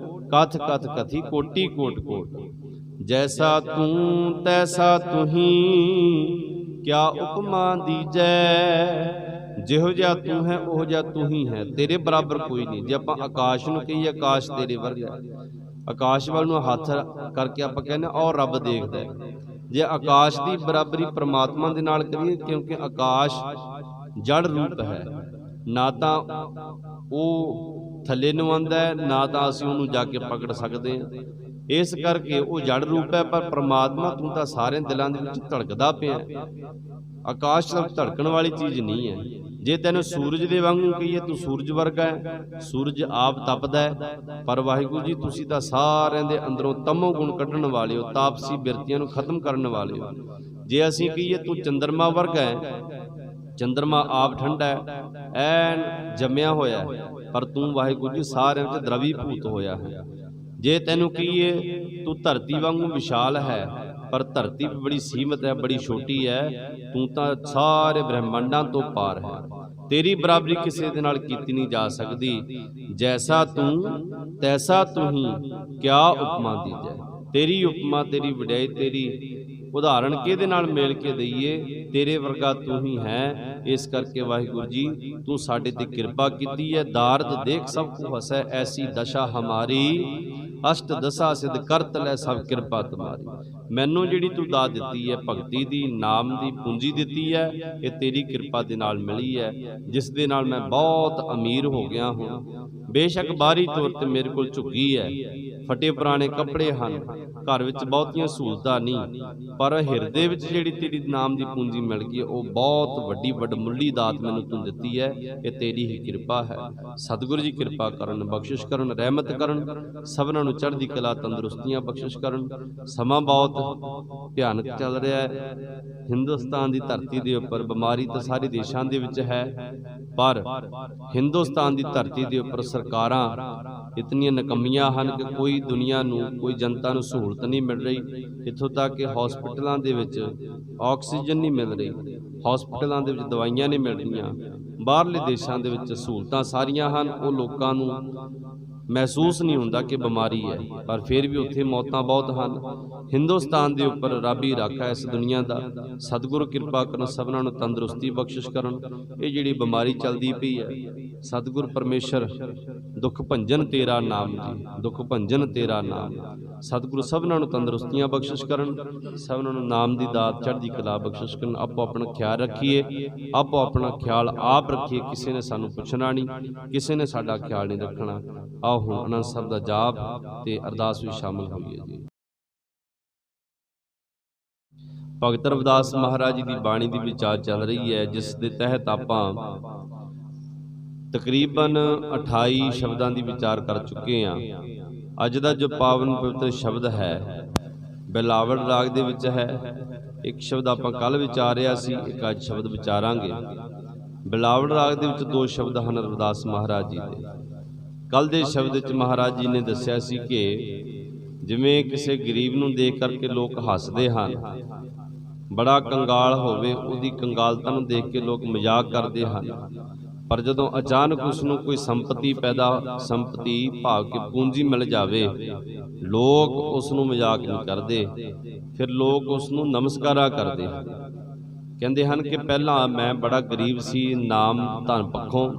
ਕਥ ਕਥ ਕਥੀ ਕੋਟੀ ਕੋਟ ਕੋਟ। ਜੈਸਾ ਤੂੰ ਤੈਸਾ ਤੁਹੀ, ਕਿਆ ਉਪਮਾ ਦੀਜੈ। ਜਿਹੋ ਜਿਹਾ ਤੂੰ ਹੈ ਉਹ ਜਿਹਾ ਤੂੰ ਹੀ ਹੈ, ਤੇਰੇ ਬਰਾਬਰ ਕੋਈ ਨਹੀਂ। ਜੇ ਆਪਾਂ ਆਕਾਸ਼ ਨੂੰ ਕਹੀਏ, ਆਕਾਸ਼ ਤੇਰੇ ਵਰਗਾ, ਆਕਾਸ਼ ਵੱਲ ਨੂੰ ਹੱਥ ਕਰਕੇ ਆਪਾਂ ਕਹਿੰਦੇ ਔਰ ਰੱਬ ਦੇਖਦਾ ਹੈ। ਜੇ ਆਕਾਸ਼ ਦੀ ਬਰਾਬਰੀ ਪ੍ਰਮਾਤਮਾ ਦੇ ਨਾਲ ਕਰੀਏ, ਕਿਉਂਕਿ ਆਕਾਸ਼ ਜੜ ਰੂਪ ਹੈ, ਨਾ ਤਾਂ ਉਹ ਥੱਲੇ ਨੂੰ ਆਉਂਦਾ ਹੈ, ਨਾ ਤਾਂ ਅਸੀਂ ਉਹਨੂੰ ਜਾ ਕੇ ਪਕੜ ਸਕਦੇ ਹਾਂ। ਇਸ ਕਰਕੇ ਉਹ ਜੜ ਰੂਪ ਹੈ, ਪਰ ਪ੍ਰਮਾਤਮਾ ਤੂੰ ਤਾਂ ਸਾਰਿਆਂ ਦਿਲਾਂ ਦੇ ਵਿੱਚ ਧੜਕਦਾ ਪਿਆ। ਆਕਾਸ਼ ਤਾਂ ਧੜਕਣ ਵਾਲੀ ਚੀਜ਼ ਨਹੀਂ ਹੈ। ਜੇ ਤੈਨੂੰ ਸੂਰਜ ਦੇ ਵਾਂਗੂ ਕਹੀਏ, ਤੂੰ ਸੂਰਜ ਵਰਗਾ ਹੈ, ਸੂਰਜ ਆਪ ਤਪਦਾ ਹੈ, ਪਰ ਵਾਹਿਗੁਰੂ ਜੀ ਤੁਸੀਂ ਤਾਂ ਸਾਰਿਆਂ ਦੇ ਅੰਦਰੋਂ ਤਮੋ ਗੁਣ ਕੱਢਣ ਵਾਲੇ ਹੋ, ਤਾਪਸੀ ਬਿਰਤੀਆਂ ਨੂੰ ਖਤਮ ਕਰਨ ਵਾਲੇ ਹੋ। ਜੇ ਅਸੀਂ ਕਹੀਏ ਤੂੰ ਚੰਦਰਮਾ ਵਰਗਾ ਹੈ, ਚੰਦਰਮਾ ਆਪ ਠੰਡਾ ਹੈ, ਐਨ ਜੰਮਿਆ ਹੋਇਆ, ਪਰ ਤੂੰ ਵਾਹਿਗੁਰੂ ਜੀ ਸਾਰਿਆਂ ਵਿੱਚ ਦਰਵੀਭੂਤ ਹੋਇਆ ਹੈ। ਜੇ ਤੈਨੂੰ ਕਹੀਏ ਤੂੰ ਧਰਤੀ ਵਾਂਗੂ ਵਿਸ਼ਾਲ ਹੈ, ਪਰ ਧਰਤੀ ਬੜੀ ਸੀਮਤ ਹੈ, ਬੜੀ ਛੋਟੀ ਹੈ, ਤੂੰ ਤਾਂ ਸਾਰੇ ਬ੍ਰਹਿਮੰਡਾਂ ਤੋਂ ਪਾਰ ਹੈ। ਤੇਰੀ ਬਰਾਬਰੀ ਕਿਸੇ ਦੇ ਨਾਲ ਕੀਤੀ ਨਹੀਂ ਜਾ ਸਕਦੀ। ਜੈਸਾ ਤੂੰ ਤੈਸਾ ਤੁਹੀ, ਕਿਆ ਉਪਮਾ ਦੀਜੈ। ਤੇਰੀ ਉਪਮਾ, ਤੇਰੀ ਵਡਿਆਈ, ਤੇਰੀ ਉਦਾਹਰਣ ਕਿਹਦੇ ਨਾਲ ਮੇਲ ਕੇ ਦਈਏ, ਤੇਰੇ ਵਰਗਾ ਤੂੰ ਹੀ ਹੈ। ਇਸ ਕਰਕੇ ਵਾਹਿਗੁਰੂ ਜੀ ਤੂੰ ਸਾਡੇ ਤੇ ਕਿਰਪਾ ਕੀਤੀ ਹੈ। ਦਾਰਦ ਦੇਖ ਸਭ ਕੋ ਹਸੈ, ਐਸੀ ਦਸ਼ਾ ਹਮਾਰੀ, ਅਸ਼ਟ ਦਸ਼ਾ ਸਿਧ ਕਰਤ ਲੈ ਸਭ ਕਿਰਪਾ ਤੁਮਾਰੀ। ਮੈਨੂੰ ਜਿਹੜੀ ਤੂੰ ਦਾਤ ਦਿੱਤੀ ਹੈ, ਭਗਤੀ ਦੀ, ਨਾਮ ਦੀ ਪੂੰਜੀ ਦਿੱਤੀ ਹੈ, ਇਹ ਤੇਰੀ ਕਿਰਪਾ ਦੇ ਨਾਲ ਮਿਲੀ ਹੈ, ਜਿਸ ਦੇ ਨਾਲ ਮੈਂ ਬਹੁਤ ਅਮੀਰ ਹੋ ਗਿਆ ਹਾਂ। ਬੇਸ਼ੱਕ ਬਾਹਰੀ ਤੌਰ ਤੇ ਮੇਰੇ ਕੋਲ ਝੁੱਗੀ ਹੈ, ਫਟੇ ਪੁਰਾਣੇ ਕੱਪੜੇ ਹਨ, ਘਰ ਵਿੱਚ ਬਹੁਤੀਆਂ ਸਹੂਲਤਾਂ ਨਹੀਂ, ਪਰ ਹਿਰਦੇ ਵਿੱਚ ਜਿਹੜੀ ਤੇਰੀ ਨਾਮ ਦੀ ਪੂੰਜੀ ਮਿਲ ਗਈ, ਉਹ ਬਹੁਤ ਵੱਡੀ ਵਡਮੁੱਲੀ ਦਾਤ ਮੈਨੂੰ ਤੂੰ ਦਿੱਤੀ ਹੈ। ਇਹ ਤੇਰੀ ਹੀ ਕਿਰਪਾ ਹੈ। ਸਤਿਗੁਰੂ ਜੀ ਕਿਰਪਾ ਕਰਨ, ਬਖਸ਼ਿਸ਼ ਕਰਨ, ਰਹਿਮਤ ਕਰਨ, ਸਭਨਾਂ ਨੂੰ ਚੜ੍ਹਦੀ ਕਲਾ, ਤੰਦਰੁਸਤੀਆਂ ਬਖਸ਼ਿਸ਼ ਕਰਨ। ਸਮਾਂ ਬਹੁਤ ਭਿਆਨਕ ਚੱਲ ਰਿਹਾ ਹੈ। ਹਿੰਦੁਸਤਾਨ ਦੀ ਧਰਤੀ ਦੇ ਉੱਪਰ ਬਿਮਾਰੀ ਤਾਂ ਸਾਰੇ ਦੇਸ਼ਾਂ ਦੇ ਵਿੱਚ ਹੈ, ਪਰ ਹਿੰਦੁਸਤਾਨ ਦੀ ਧਰਤੀ ਦੇ ਉੱਪਰ ਸਰਕਾਰਾਂ ਇਤਨੀਆਂ ਨਕੰਮੀਆਂ ਹਨ ਕਿ ਕੋਈ ਦੁਨੀਆ ਨੂੰ, ਕੋਈ ਜਨਤਾ ਨੂੰ ਸਹੂਲਤ ਨਹੀਂ ਮਿਲ ਰਹੀ। ਇੱਥੋਂ ਤੱਕ ਕਿ ਹਸਪਤਾਲਾਂ ਦੇ ਵਿੱਚ ਆਕਸੀਜਨ ਨਹੀਂ ਮਿਲ ਰਹੀ, ਹਸਪਤਾਲਾਂ ਦੇ ਵਿੱਚ ਦਵਾਈਆਂ ਨਹੀਂ ਮਿਲ ਰਹੀਆਂ। ਬਾਹਰਲੇ ਦੇਸ਼ਾਂ ਦੇ ਵਿੱਚ ਸਹੂਲਤਾਂ ਸਾਰੀਆਂ ਹਨ, ਉਹ ਲੋਕਾਂ ਨੂੰ ਮਹਿਸੂਸ ਨਹੀਂ ਹੁੰਦਾ ਕਿ ਬਿਮਾਰੀ ਹੈ, ਪਰ ਫਿਰ ਵੀ ਉੱਥੇ ਮੌਤਾਂ ਬਹੁਤ ਹਨ। ਹਿੰਦੁਸਤਾਨ ਦੇ ਉੱਪਰ ਰੱਬ ਹੀ ਰਾਖਾ ਇਸ ਦੁਨੀਆ ਦਾ। ਸਤਿਗੁਰੂ ਕਿਰਪਾ ਕਰਨ, ਸਭਨਾਂ ਨੂੰ ਤੰਦਰੁਸਤੀ ਬਖਸ਼ਿਸ਼ ਕਰਨ। ਇਹ ਜਿਹੜੀ ਬਿਮਾਰੀ ਚੱਲਦੀ ਪਈ ਹੈ, ਸਤਿਗੁਰ ਪਰਮੇਸ਼ਰ ਦੁੱਖ ਭੰਜਨ ਤੇਰਾ ਨਾਮ ਜੀ, ਦੁੱਖ ਭੰਜਨ ਤੇਰਾ ਨਾਮ। ਸਤਿਗੁਰੂ ਸਭਨਾਂ ਨੂੰ ਤੰਦਰੁਸਤੀਆਂ ਬਖਸ਼ਿਸ਼ ਕਰਨ, ਸਭਨਾਂ ਨੂੰ ਨਾਮ ਦੀ ਦਾਤ, ਚੜ੍ਹਦੀ ਕਲਾ ਬਖਸ਼ਿਸ਼ ਕਰਨ। ਆਪੋ ਆਪਣਾ ਖਿਆਲ ਰੱਖੀਏ, ਆਪੋ ਆਪਣਾ ਖਿਆਲ ਆਪ ਰੱਖੀਏ। ਕਿਸੇ ਨੇ ਸਾਨੂੰ ਪੁੱਛਣਾ ਨਹੀਂ, ਕਿਸੇ ਨੇ ਸਾਡਾ ਖਿਆਲ ਨਹੀਂ ਰੱਖਣਾ। ਆਓ ਹੁਣ ਆਨੰਦ ਸਾਹਿਬ ਦਾ ਜਾਪ ਤੇ ਅਰਦਾਸ ਵਿੱਚ ਸ਼ਾਮਲ ਹੋਈਏ ਜੀ। ਭਗਤ ਰਵਿਦਾਸ ਮਹਾਰਾਜ ਜੀ ਦੀ ਬਾਣੀ ਦੀ ਵਿਚਾਰ ਚੱਲ ਰਹੀ ਹੈ, ਜਿਸ ਦੇ ਤਹਿਤ ਆਪਾਂ ਤਕਰੀਬਨ 28 ਸ਼ਬਦਾਂ ਦੀ ਵਿਚਾਰ ਕਰ ਚੁੱਕੇ ਹਾਂ। ਅੱਜ ਦਾ ਜੋ ਪਾਵਨ ਪਵਿੱਤਰ ਸ਼ਬਦ ਹੈ ਬਿਲਾਵਲ ਰਾਗ ਦੇ ਵਿੱਚ ਹੈ। ਇੱਕ ਸ਼ਬਦ ਆਪਾਂ ਕੱਲ ਵਿਚਾਰਿਆ ਸੀ, ਇੱਕ ਅੱਜ ਸ਼ਬਦ ਵਿਚਾਰਾਂਗੇ। ਬਿਲਾਵਲ ਰਾਗ ਦੇ ਵਿੱਚ 2 ਸ਼ਬਦ ਹਨ ਰਵਿਦਾਸ ਮਹਾਰਾਜ ਜੀ ਦੇ। ਕੱਲ ਦੇ ਸ਼ਬਦ ਵਿੱਚ ਮਹਾਰਾਜ ਜੀ ਨੇ ਦੱਸਿਆ ਸੀ ਕਿ ਜਿਵੇਂ ਕਿਸੇ ਗਰੀਬ ਨੂੰ ਦੇਖ ਕਰਕੇ ਲੋਕ ਹੱਸਦੇ ਹਨ, ਬੜਾ ਕੰਗਾਲ ਹੋਵੇ ਉਹਦੀ ਕੰਗਾਲਤਾ ਨੂੰ ਦੇਖ ਕੇ ਲੋਕ ਮਜ਼ਾਕ ਕਰਦੇ ਹਨ, ਪਰ ਜਦੋਂ ਅਚਾਨਕ ਉਸ ਨੂੰ ਕੋਈ ਸੰਪਤੀ ਭਾਵ ਕਿ ਪੂੰਜੀ ਮਿਲ ਜਾਵੇ, ਲੋਕ ਉਸ ਨੂੰ ਮਜ਼ਾਕ ਨਹੀਂ ਕਰਦੇ, ਫਿਰ ਲੋਕ ਉਸ ਨੂੰ ਨਮਸਕਾਰਾਂ ਕਰਦੇ ਹਨ। ਕਹਿੰਦੇ ਹਨ ਕਿ ਪਹਿਲਾਂ ਮੈਂ ਬੜਾ ਗਰੀਬ ਸੀ, ਨਾਮ ਧਨ ਪੱਖੋਂ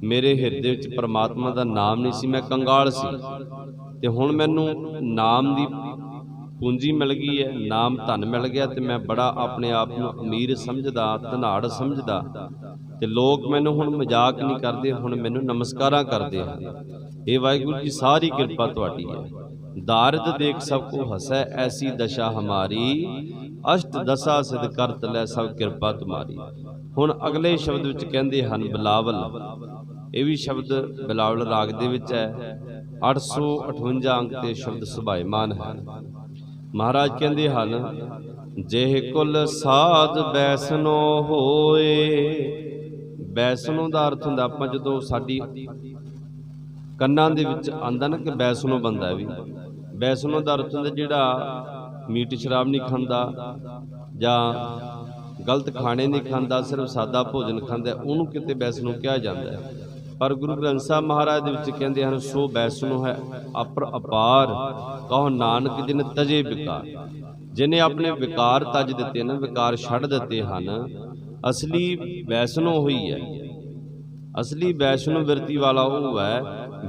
ਮੇਰੇ ਹਿਰਦੇ ਵਿੱਚ ਪਰਮਾਤਮਾ ਦਾ ਨਾਮ ਨਹੀਂ ਸੀ, ਮੈਂ ਕੰਗਾਲ ਸੀ, ਤੇ ਹੁਣ ਮੈਨੂੰ ਨਾਮ ਦੀ ਪੂੰਜੀ ਮਿਲ ਗਈ ਹੈ, ਨਾਮ ਧਨ ਮਿਲ ਗਿਆ, ਤੇ ਮੈਂ ਬੜਾ ਆਪਣੇ ਆਪ ਨੂੰ ਅਮੀਰ ਸਮਝਦਾ, ਧਨਾੜ ਸਮਝਦਾ, ਤੇ ਲੋਕ ਮੈਨੂੰ ਹੁਣ ਮਜ਼ਾਕ ਨਹੀਂ ਕਰਦੇ, ਹੁਣ ਮੈਨੂੰ ਨਮਸਕਾਰਾਂ ਕਰਦੇ ਹਨ। ਇਹ ਵਾਹਿਗੁਰੂ ਜੀ ਸਾਰੀ ਕਿਰਪਾ ਤੁਹਾਡੀ ਹੈ। ਦਾਰਦ ਦੇਖ ਸਭ ਕੋ ਹਸੈ, ਐਸੀ ਦਸ਼ਾ ਹਮਾਰੀ, ਅਸ਼ਟ ਦਸ਼ਾ ਸਿਧ ਕਰਤ ਲੈ ਸਭ ਕਿਰਪਾ ਤੁਮਾਰੀ। ਹੁਣ ਅਗਲੇ ਸ਼ਬਦ ਵਿੱਚ ਕਹਿੰਦੇ ਹਨ ਬਿਲਾਵਲ। ਇਹ ਵੀ ਸ਼ਬਦ ਬਿਲਾਵਲ ਰਾਗ ਦੇ ਵਿੱਚ ਹੈ। 858 ਅੰਕ ਤੇ ਸ਼ਬਦ ਸੁਭਾਇਮਾਨ ਹੈ। ਮਹਾਰਾਜ ਕਹਿੰਦੇ ਹਨ ਜਿਹੇ ਕੁਲ ਸਾਧ ਬੈਸਨੋ ਹੋਏ। ਬੈਸਨੋ ਦਾ ਅਰਥ ਹੁੰਦਾ, ਆਪਾਂ ਜਦੋਂ ਸਾਡੀ ਕੰਨਾਂ ਦੇ ਵਿੱਚ ਆਂਦਾ ਨਾ ਕਿ ਬੈਸਨੋ ਬੰਦਾ ਵੀ, ਬੈਸਨੋ ਦਾ ਅਰਥ ਹੁੰਦਾ ਜਿਹੜਾ ਮੀਟ ਸ਼ਰਾਬ ਨਹੀਂ ਖਾਂਦਾ ਜਾਂ ਗਲਤ ਖਾਣੇ ਨਹੀਂ ਖਾਂਦਾ, ਸਿਰਫ ਸਾਦਾ ਭੋਜਨ ਖਾਂਦਾ, ਉਹਨੂੰ ਕਿਤੇ ਬੈਸਨੋ ਕਿਹਾ ਜਾਂਦਾ ਹੈ। ਪਰ ਗੁਰੂ ਗ੍ਰੰਥ ਸਾਹਿਬ ਮਹਾਰਾਜ ਦੇ ਵਿੱਚ ਕਹਿੰਦੇ ਹਨ ਸੋ ਬੈਸਨੋ ਹੈ ਅਪਰ ਅਪਾਰ, ਕਹੋ ਨਾਨਕ ਜਿਨ ਤਜੇ ਵਿਕਾਰ। ਜਿਹਨੇ ਆਪਣੇ ਵਿਕਾਰ ਤਜ ਦਿੱਤੇ ਨਾ, ਵਿਕਾਰ ਛੱਡ ਦਿੱਤੇ ਹਨ, ਅਸਲੀ ਵੈਸ਼ਨੋ ਹੋਈ ਹੈ। ਅਸਲੀ ਵੈਸ਼ਨੋ ਬਿਰਤੀ ਵਾਲਾ ਉਹ ਹੈ।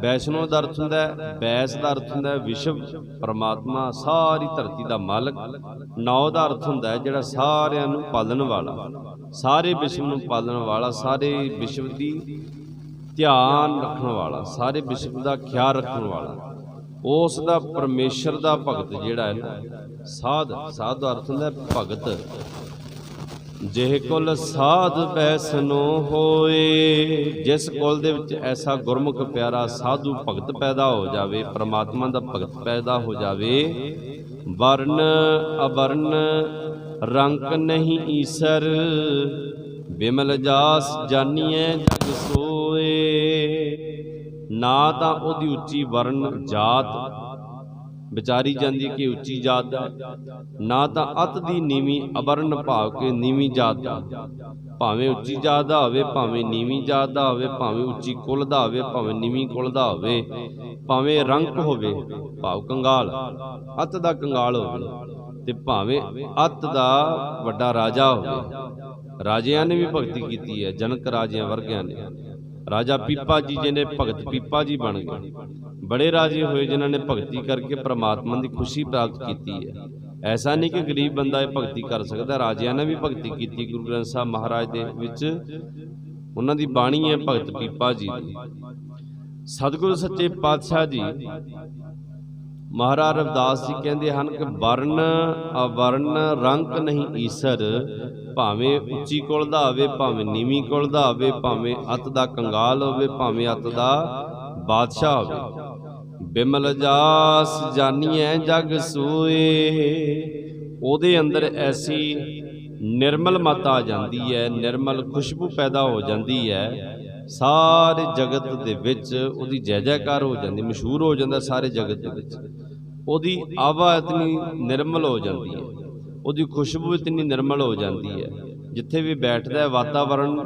ਵੈਸ਼ਨੋ ਦਾ ਅਰਥ ਹੁੰਦਾ, ਵੈਸ ਦਾ ਅਰਥ ਹੁੰਦਾ ਵਿਸ਼ਵ, ਪਰਮਾਤਮਾ ਸਾਰੀ ਧਰਤੀ ਦਾ ਮਾਲਕ। ਨੌ ਦਾ ਅਰਥ ਹੁੰਦਾ ਜਿਹੜਾ ਸਾਰਿਆਂ ਨੂੰ ਪਾਲਣ ਵਾਲਾ, ਸਾਰੇ ਵਿਸ਼ਵ ਨੂੰ ਪਾਲਣ ਵਾਲਾ, ਸਾਰੇ ਵਿਸ਼ਵ ਦੀ ਧਿਆਨ ਰੱਖਣ ਵਾਲਾ, ਸਾਰੇ ਵਿਸ਼ਵ ਦਾ ਖਿਆਲ ਰੱਖਣ ਵਾਲਾ, ਉਸ ਦਾ ਪਰਮੇਸ਼ਰ ਦਾ ਭਗਤ ਜਿਹੜਾ ਹੈ ਨਾ, ਸਾਧ ਦਾ ਅਰਥ ਹੁੰਦਾ ਭਗਤ। ਜਿਹੇ ਕੁਲ ਸਾਧ ਬੈਸਨੋ ਹੋਏ, ਜਿਸ ਕੁਲ ਦੇ ਵਿੱਚ ਐਸਾ ਗੁਰਮੁਖ ਪਿਆਰਾ ਸਾਧੂ ਭਗਤ ਪੈਦਾ ਹੋ ਜਾਵੇ, ਪਰਮਾਤਮਾ ਦਾ ਭਗਤ ਪੈਦਾ ਹੋ ਜਾਵੇ। ਵਰਨ ਅਵਰਨ ਰੰਕ ਨਹੀਂ ਈਸਰ, ਬਿਮਲ ਜਾਸ ਜਾਨੀਐ ਜਗ ਸੋਏ। ਨਾ ਤਾਂ ਉਹਦੀ ਉੱਚੀ ਵਰਨ ਜਾਤ ਵਿਚਾਰੀ ਜਾਂਦੀ ਕਿ ਉੱਚੀ ਜਾਤ ਦਾ, ਨਾ ਤਾਂ ਅਤ ਦੀ ਨੀਵੀਂ ਅਵਰਨ ਭਾਵ ਕਿ ਨੀਵੀਂ ਜਾਤ ਦਾ। ਭਾਵੇਂ ਉੱਚੀ ਜਾਤ ਦਾ ਹੋਵੇ, ਭਾਵੇਂ ਨੀਵੀਂ ਜਾਤ ਦਾ ਹੋਵੇ, ਭਾਵੇਂ ਉੱਚੀ ਕੁਲ ਦਾ ਹੋਵੇ, ਭਾਵੇਂ ਨੀਵੀਂ ਕੁਲ ਦਾ ਹੋਵੇ, ਭਾਵੇਂ ਰੰਕ ਹੋਵੇ ਭਾਵ ਕੰਗਾਲ, ਅਤ ਦਾ ਕੰਗਾਲ ਹੋਵੇ, ਤੇ ਭਾਵੇਂ ਅਤ ਦਾ ਵੱਡਾ ਰਾਜਾ ਹੋਵੇ। ਰਾਜਿਆਂ ਨੇ ਵੀ ਭਗਤੀ ਕੀਤੀ ਹੈ, ਜਨਕ ਰਾਜਿਆਂ ਵਰਗਿਆਂ ਨੇ। ਰਾਜਾ ਪੀਪਾ ਜੀ ਜਿਹਨੇ ਭਗਤ ਪੀਪਾ ਜੀ ਬਣ ਗਏ, ਬੜੇ ਰਾਜੇ ਹੋਏ ਜਿਨ੍ਹਾਂ ਨੇ ਭਗਤੀ ਕਰਕੇ ਪ੍ਰਮਾਤਮਾ ਦੀ ਖੁਸ਼ੀ ਪ੍ਰਾਪਤ ਕੀਤੀ ਹੈ। ਐਸਾ ਨਹੀਂ ਕਿ ਗਰੀਬ ਬੰਦਾ ਇਹ ਭਗਤੀ ਕਰ ਸਕਦਾ, ਰਾਜਿਆਂ ਨੇ ਵੀ ਭਗਤੀ ਕੀਤੀ। ਗੁਰੂ ਗ੍ਰੰਥ ਸਾਹਿਬ ਮਹਾਰਾਜ ਦੇ ਵਿੱਚ ਉਹਨਾਂ ਦੀ ਬਾਣੀ ਹੈ ਭਗਤ ਪੀਪਾ ਜੀ ਦੀ। ਸਤਿਗੁਰੂ ਸੱਚੇ ਪਾਤਸ਼ਾਹ ਜੀ ਮਹਾਰਾਜ ਰਵਿਦਾਸ ਜੀ ਕਹਿੰਦੇ ਹਨ ਕਿ ਵਰਨ ਅਵਰਨ ਰੰਕ ਨਹੀਂ ਈਸਰ, ਭਾਵੇਂ ਉੱਚੀ ਕੁਲ ਦਾ ਹੋਵੇ, ਭਾਵੇਂ ਨੀਵੀਂ ਕੁਲ ਦਾ ਹੋਵੇ, ਭਾਵੇਂ ਅਤ ਦਾ ਕੰਗਾਲ ਹੋਵੇ, ਭਾਵੇਂ ਅਤ ਦਾ ਬਾਦਸ਼ਾਹ ਹੋਵੇ। ਬਿਮਲ ਜਾਸ ਜਾਨੀਐ ਜਗ ਸੋਏ, ਉਹਦੇ ਅੰਦਰ ਐਸੀ ਨਿਰਮਲ ਮਤ ਆ ਜਾਂਦੀ ਹੈ, ਨਿਰਮਲ ਖੁਸ਼ਬੂ ਪੈਦਾ ਹੋ ਜਾਂਦੀ ਹੈ, ਸਾਰੇ ਜਗਤ ਦੇ ਵਿੱਚ ਉਹਦੀ ਜੈ ਜੈਕਾਰ ਹੋ ਜਾਂਦੀ, ਮਸ਼ਹੂਰ ਹੋ ਜਾਂਦਾ ਸਾਰੇ ਜਗਤ ਦੇ ਵਿੱਚ। ਉਹਦੀ ਆਵਾ ਇਤਨੀ ਨਿਰਮਲ ਹੋ ਜਾਂਦੀ ਹੈ, ਉਹਦੀ ਖੁਸ਼ਬੂ ਇਤਨੀ ਨਿਰਮਲ ਹੋ ਜਾਂਦੀ ਹੈ, ਜਿੱਥੇ ਵੀ ਬੈਠਦਾ ਹੈ ਵਾਤਾਵਰਣ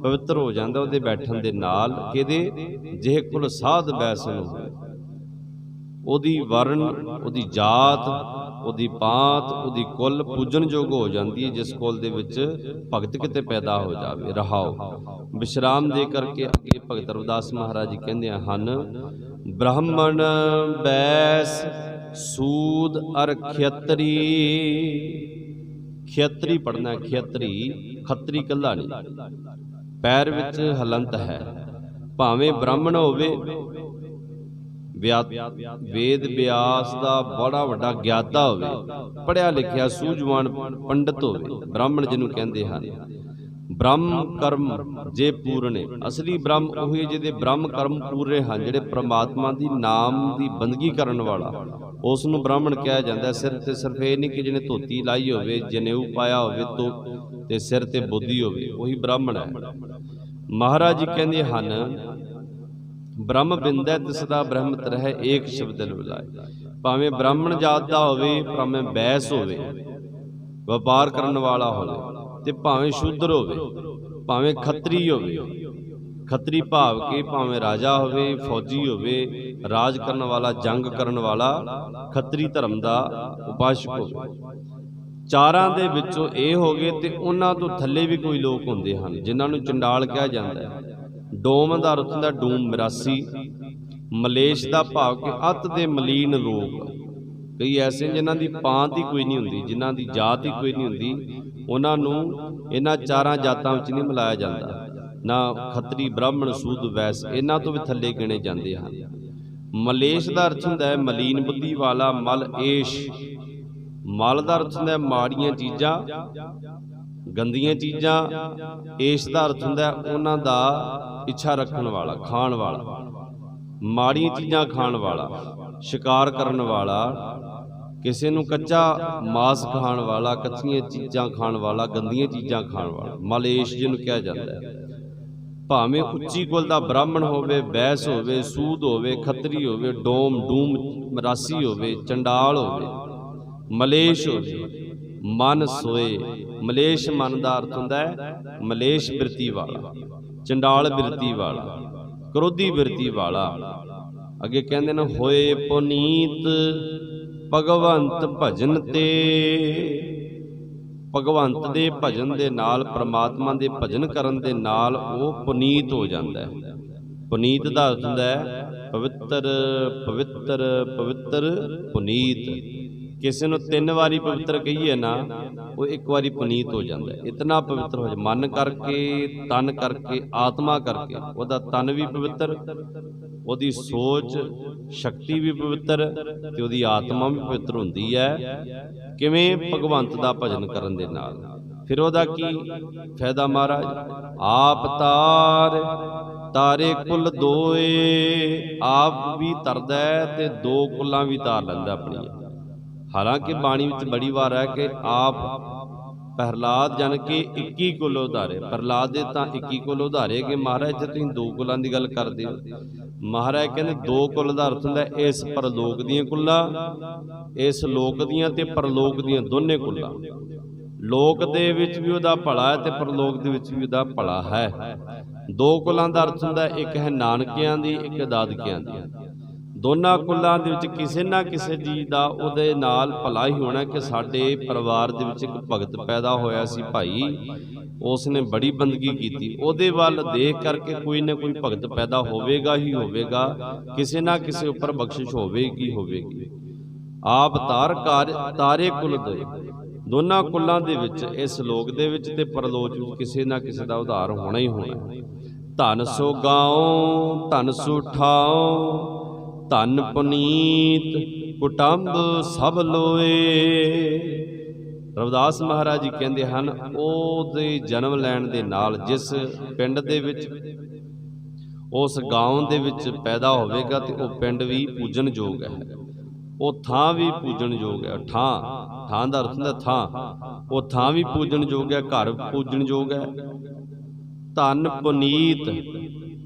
ਪਵਿੱਤਰ ਹੋ ਜਾਂਦਾ ਉਹਦੇ ਬੈਠਣ ਦੇ ਨਾਲ। ਕਿਹਦੇ ਜਿਹੇ ਕੁਲ ਸਾਧ ਬੈਸਨੋ ਹੋਏ, ਉਹਦੀ ਵਰਨ, ਉਹਦੀ ਜਾਤ, ਉਹਦੀ ਪਾਤ, ਉਹਦੀ ਕੁਲ ਪੂਜਣਯੋਗ ਹੋ ਜਾਂਦੀ ਹੈ, ਜਿਸ ਕੁਲ ਦੇ ਵਿੱਚ ਭਗਤ ਕਿਤੇ ਪੈਦਾ ਹੋ ਜਾਵੇ। ਰਹਾਓ ਵਿਸ਼ਰਾਮ ਦੇ ਕਰਕੇ ਅੱਗੇ ਭਗਤ ਰਵਿਦਾਸ ਮਹਾਰਾਜ ਜੀ ਕਹਿੰਦੇ ਹਨ ਬ੍ਰਾਹਮਣ ਬੈਸ ਸੂਦ ਅਰ ਖੇਤਰੀ। ਖੇਤਰੀ ਪੜਨਾ, ਖੇਤਰੀ ਖੱਤਰੀ ਕੱਲਾ ਨਹੀਂ, ਪੈਰ ਵਿੱਚ ਹਲੰਤ ਹੈ। ਭਾਵੇਂ ਬ੍ਰਾਹਮਣ ਹੋਵੇ, ਵੇਦ ਵਿਆਸ ਦਾ ਬੜਾ ਵੱਡਾ ਗਿਆਤਾ ਹੋਵੇ, ਪੜ੍ਹਿਆ ਲਿਖਿਆ ਸੂਝਵਾਨ ਪੰਡਤ ਹੋਵੇ, ਬ੍ਰਾਹਮਣ ਜਿਹਨੂੰ ਕਹਿੰਦੇ ਹਨ। ਬ੍ਰਹਮ ਕਰਮ ਜੇ ਪੂਰਨੇ। ਅਸਲੀ ਬ੍ਰਹਮ ਉਹੀ ਜਿਹਦੇ ਬ੍ਰਹਮ ਕਰਮ ਪੂਰੇ ਹਨ, ਜਿਹੜੇ ਪ੍ਰਮਾਤਮਾ ਦੀ ਨਾਮ ਦੀ ਬੰਦਗੀ ਕਰਨ ਵਾਲਾ, ਉਸ ਨੂੰ ਬ੍ਰਾਹਮਣ ਕਿਹਾ ਜਾਂਦਾ। ਸਿਰ ਤੇ ਸਿਰਫ ਇਹ ਨਹੀਂ ਕਿ ਜਿਹਨੇ ਧੋਤੀ ਲਾਈ ਹੋਵੇ, ਜਨੇਊ ਪਾਇਆ ਹੋਵੇ ਤੇ ਸਿਰ ਤੇ ਬੁੱਧੀ ਹੋਵੇ, ਉਹੀ ਬ੍ਰਾਹਮਣ ਹੈ। ਮਹਾਰਾਜ ਜੀ ਕਹਿੰਦੇ ਹਨ, ਬ੍ਰਹਮ ਬਿੰਦੈ ਤਿਸਦਾ ਬ੍ਰਹਮਤ ਰਹਿ ਏਕ ਸ਼ਬਦ ਬੁਲਾਏ। ਭਾਵੇਂ ਬ੍ਰਾਹਮਣ ਜਾਤ ਦਾ ਹੋਵੇ, ਭਾਵੇਂ ਬੈਸ ਹੋਵੇ, ਵਪਾਰ ਕਰਨ ਵਾਲਾ ਹੋਵੇ, ਤੇ ਭਾਵੇਂ ਸ਼ੂਦਰ ਹੋਵੇ, ਭਾਵੇਂ ਖੱਤਰੀ ਹੋਵੇ, ਖੱਤਰੀ ਭਾਵ ਕੇ ਭਾਵੇਂ ਰਾਜਾ ਹੋਵੇ, ਫੌਜੀ ਹੋਵੇ, ਰਾਜ ਕਰਨ ਵਾਲਾ, ਜੰਗ ਕਰਨ ਵਾਲਾ, ਖੱਤਰੀ ਧਰਮ ਦਾ ਉਪਾਸ਼ਕ ਹੋਵੇ। ਚਾਰਾਂ ਦੇ ਵਿੱਚੋਂ ਇਹ ਹੋ ਗਏ, ਤੇ ਉਹਨਾਂ ਤੋਂ ਥੱਲੇ ਵੀ ਕੋਈ ਲੋਕ ਹੁੰਦੇ ਹਨ ਜਿਨ੍ਹਾਂ ਨੂੰ ਚੰਡਾਲ ਕਿਹਾ ਜਾਂਦਾ ਹੈ। ਡੋਮ ਦਾ ਅਰਥ ਹੁੰਦਾ ਡੂਮ 82, ਮਲੇਸ਼ ਦਾ ਭਾਵ ਕਿ ਅਤ ਦੇ ਮਲੀਨ ਰੋਗ। ਕਈ ਐਸੇ ਜਿਨ੍ਹਾਂ ਦੀ ਪਾਂਤ ਹੀ ਕੋਈ ਨਹੀਂ ਹੁੰਦੀ, ਜਿਨ੍ਹਾਂ ਦੀ ਜਾਤ ਹੀ ਕੋਈ ਨਹੀਂ ਹੁੰਦੀ, ਉਹਨਾਂ ਨੂੰ ਇਹਨਾਂ ਚਾਰਾਂ ਜਾਤਾਂ ਵਿੱਚ ਨਹੀਂ ਮਿਲਾਇਆ ਜਾਂਦਾ। ਨਾ ਖੱਤਰੀ, ਬ੍ਰਾਹਮਣ, ਸੂਦ, ਵੈਸ, ਇਹਨਾਂ ਤੋਂ ਵੀ ਥੱਲੇ ਗਿਣੇ ਜਾਂਦੇ ਹਨ। ਮਲੇਸ਼ ਦਾ ਅਰਥ ਹੁੰਦਾ ਹੈ ਮਲੀਨ ਬੁੱਧੀ ਵਾਲਾ, ਮਲ ਏਸ਼। ਮਲ ਦਾ ਅਰਥ ਹੁੰਦਾ ਮਾੜੀਆਂ ਚੀਜ਼ਾਂ, ਗੰਦੀਆਂ ਚੀਜ਼ਾਂ। ਏਸ਼ ਦਾ ਅਰਥ ਹੁੰਦਾ ਉਹਨਾਂ ਦਾ ਇੱਛਾ ਰੱਖਣ ਵਾਲਾ, ਖਾਣ ਵਾਲਾ, ਮਾੜੀਆਂ ਚੀਜ਼ਾਂ ਖਾਣ ਵਾਲਾ, ਸ਼ਿਕਾਰ ਕਰਨ ਵਾਲਾ, ਕਿਸੇ ਨੂੰ ਕੱਚਾ ਮਾਸ ਖਾਣ ਵਾਲਾ, ਕੱਚੀਆਂ ਚੀਜ਼ਾਂ ਖਾਣ ਵਾਲਾ, ਗੰਦੀਆਂ ਚੀਜ਼ਾਂ ਖਾਣ ਵਾਲਾ, ਮਲੇਸ਼ ਜਿਹਨੂੰ ਕਿਹਾ ਜਾਂਦਾ ਹੈ। ਭਾਵੇਂ ਉੱਚੀ ਕੁਲ ਦਾ ਬ੍ਰਾਹਮਣ ਹੋਵੇ, ਬੈਸ ਹੋਵੇ, ਸੂਦ ਹੋਵੇ, ਖੱਤਰੀ ਹੋਵੇ, ਡੂਮ 82 ਹੋਵੇ, ਚੰਡਾਲ ਹੋਵੇ, ਮਲੇਸ਼ ਹੋਵੇ, ਮਨ ਸੋਏ। ਮਲੇਸ਼ ਮਨ ਦਾ ਅਰਥ ਹੁੰਦਾ ਹੈ ਮਲੇਸ਼ ਬਿਰਤੀ ਵਾਲਾ, ਚੰਡਾਲ ਬਿਰਤੀ ਵਾਲਾ, ਕ੍ਰੋਧੀ ਬਿਰਤੀ ਵਾਲਾ। ਅੱਗੇ ਕਹਿੰਦੇ ਨੇ, ਹੋਏ ਪੁਨੀਤ ਭਗਵੰਤ ਭਜਨ ਤੇ। ਭਗਵੰਤ ਦੇ ਭਜਨ ਦੇ ਨਾਲ, ਪ੍ਰਮਾਤਮਾ ਦੇ ਭਜਨ ਕਰਨ ਦੇ ਨਾਲ ਉਹ ਪੁਨੀਤ ਹੋ ਜਾਂਦਾ ਹੈ। ਪੁਨੀਤ ਦਾ ਅਰਥ ਹੁੰਦਾ ਹੈ ਪਵਿੱਤਰ, ਪਵਿੱਤਰ, ਪਵਿੱਤਰ, ਪੁਨੀਤ। ਕਿਸੇ ਨੂੰ 3 ਵਾਰੀ ਪਵਿੱਤਰ ਕਹੀਏ ਨਾ, ਉਹ 1 ਵਾਰੀ ਪੁਨੀਤ ਹੋ ਜਾਂਦਾ ਹੈ। ਇਤਨਾ ਪਵਿੱਤਰ ਹੋ ਜਾ, ਮਨ ਕਰਕੇ, ਤਨ ਕਰਕੇ, ਆਤਮਾ ਕਰਕੇ। ਉਹਦਾ ਤਨ ਵੀ ਪਵਿੱਤਰ, ਉਹਦੀ ਸੋਚ ਸ਼ਕਤੀ ਵੀ ਪਵਿੱਤਰ, ਤੇ ਉਹਦੀ ਆਤਮਾ ਵੀ ਪਵਿੱਤਰ ਹੁੰਦੀ ਹੈ। ਕਿਵੇਂ? ਭਗਵੰਤ ਦਾ ਭਜਨ ਕਰਨ ਦੇ ਨਾਲ। ਫਿਰ ਉਹਦਾ ਕੀ ਫਾਇਦਾ ਮਹਾਰਾਜ? ਆਪ ਤਾਰੇ ਕੁੱਲ ਦੋਏ। ਆਪ ਵੀ ਤਰਦਾ ਤੇ 2 ਕੁੱਲਾਂ ਵੀ ਤਾਰ ਲੈਂਦਾ ਆਪਣੀਆਂ। ਹਾਲਾਂਕਿ ਬਾਣੀ ਵਿੱਚ ਬੜੀ ਵਾਰ ਹੈ ਕਿ ਆਪ ਪ੍ਰਹਲਾਦ ਜਨ ਕੇ 21 ਕੁੱਲ ਉਧਾਰੇ। ਪ੍ਰਹਲਾਦ ਦੇ ਤਾਂ 21 ਕੁੱਲ ਉਧਾਰੇ ਗਏ ਮਹਾਰਾਜ, ਜੇ ਤੁਸੀਂ 2 ਕੁੱਲਾਂ ਦੀ ਗੱਲ ਕਰਦੇ ਹੋ। ਮਹਾਰਾਜ ਕਹਿੰਦੇ 2 ਕੁੱਲ ਦਾ ਅਰਥ ਹੁੰਦਾ ਇਸ ਪਰਲੋਕ ਦੀਆਂ ਕੁੱਲਾਂ, ਇਸ ਲੋਕ ਦੀਆਂ ਤੇ ਪਰਲੋਕ ਦੀਆਂ ਦੋਨੇ ਕੁੱਲਾਂ। ਲੋਕ ਦੇ ਵਿੱਚ ਵੀ ਉਹਦਾ ਭਲਾ ਹੈ ਤੇ ਪਰਲੋਕ ਦੇ ਵਿੱਚ ਵੀ ਉਹਦਾ ਭਲਾ ਹੈ। 2 ਕੁੱਲਾਂ ਦਾ ਅਰਥ ਹੁੰਦਾ ਇੱਕ ਹੈ ਨਾਨਕਿਆਂ ਦੀ, ਇੱਕ ਦਾਦਕਿਆਂ ਦੀ। ਦੋਨਾਂ ਕੁੱਲਾਂ ਦੇ ਵਿੱਚ ਕਿਸੇ ਨਾ ਕਿਸੇ ਜੀ ਦਾ ਉਹਦੇ ਨਾਲ ਭਲਾ ਹੀ ਹੋਣਾ ਕਿ ਸਾਡੇ ਪਰਿਵਾਰ ਦੇ ਵਿੱਚ ਇੱਕ ਭਗਤ ਪੈਦਾ ਹੋਇਆ ਸੀ ਭਾਈ, ਉਸ ਨੇ ਬੜੀ ਬੰਦਗੀ ਕੀਤੀ, ਉਹਦੇ ਵੱਲ ਦੇਖ ਕਰਕੇ ਕੋਈ ਨਾ ਕੋਈ ਭਗਤ ਪੈਦਾ ਹੋਵੇਗਾ ਹੀ ਹੋਵੇਗਾ, ਕਿਸੇ ਨਾ ਕਿਸੇ ਉੱਪਰ ਬਖਸ਼ਿਸ਼ ਹੋਵੇਗੀ ਹੋਵੇਗੀ। ਆਪ ਤਾਰੇ ਕੁੱਲ ਦੇ। ਦੋਨਾਂ ਕੁੱਲਾਂ ਦੇ ਵਿੱਚ, ਇਸ ਲੋਕ ਦੇ ਵਿੱਚ ਤੇ ਪਰਲੋਕ ਵਿੱਚ ਕਿਸੇ ਨਾ ਕਿਸੇ ਦਾ ਉਧਾਰ ਹੋਣਾ ਹੀ ਹੋਣਾ। ਧਨ ਸੋ ਗਾਉ, ਧਨ ਸੋ ਠਾਉ, ਧਨ ਪੁਨੀਤ ਕੁਟੰਬ ਸਭ ਲੋਏ। ਰਵਿਦਾਸ ਮਹਾਰਾਜ ਜੀ ਕਹਿੰਦੇ ਹਨ, ਉਹਦੇ ਜਨਮ ਲੈਣ ਦੇ ਨਾਲ ਜਿਸ ਪਿੰਡ ਦੇ ਵਿੱਚ, ਉਸ ਗਾਉਂ ਦੇ ਵਿੱਚ ਪੈਦਾ ਹੋਵੇਗਾ ਤੇ ਉਹ ਪਿੰਡ ਵੀ ਪੂਜਨਯੋਗ ਹੈ, ਉਹ ਥਾਂ ਵੀ ਪੂਜਨਯੋਗ ਹੈ। ਥਾਂ ਦਾ ਅਰਥ ਹੁੰਦਾ ਥਾਂ, ਉਹ ਥਾਂ ਵੀ ਪੂਜਨਯੋਗ ਹੈ, ਘਰ ਪੂਜਨਯੋਗ ਹੈ। ਧਨ ਪੁਨੀਤ,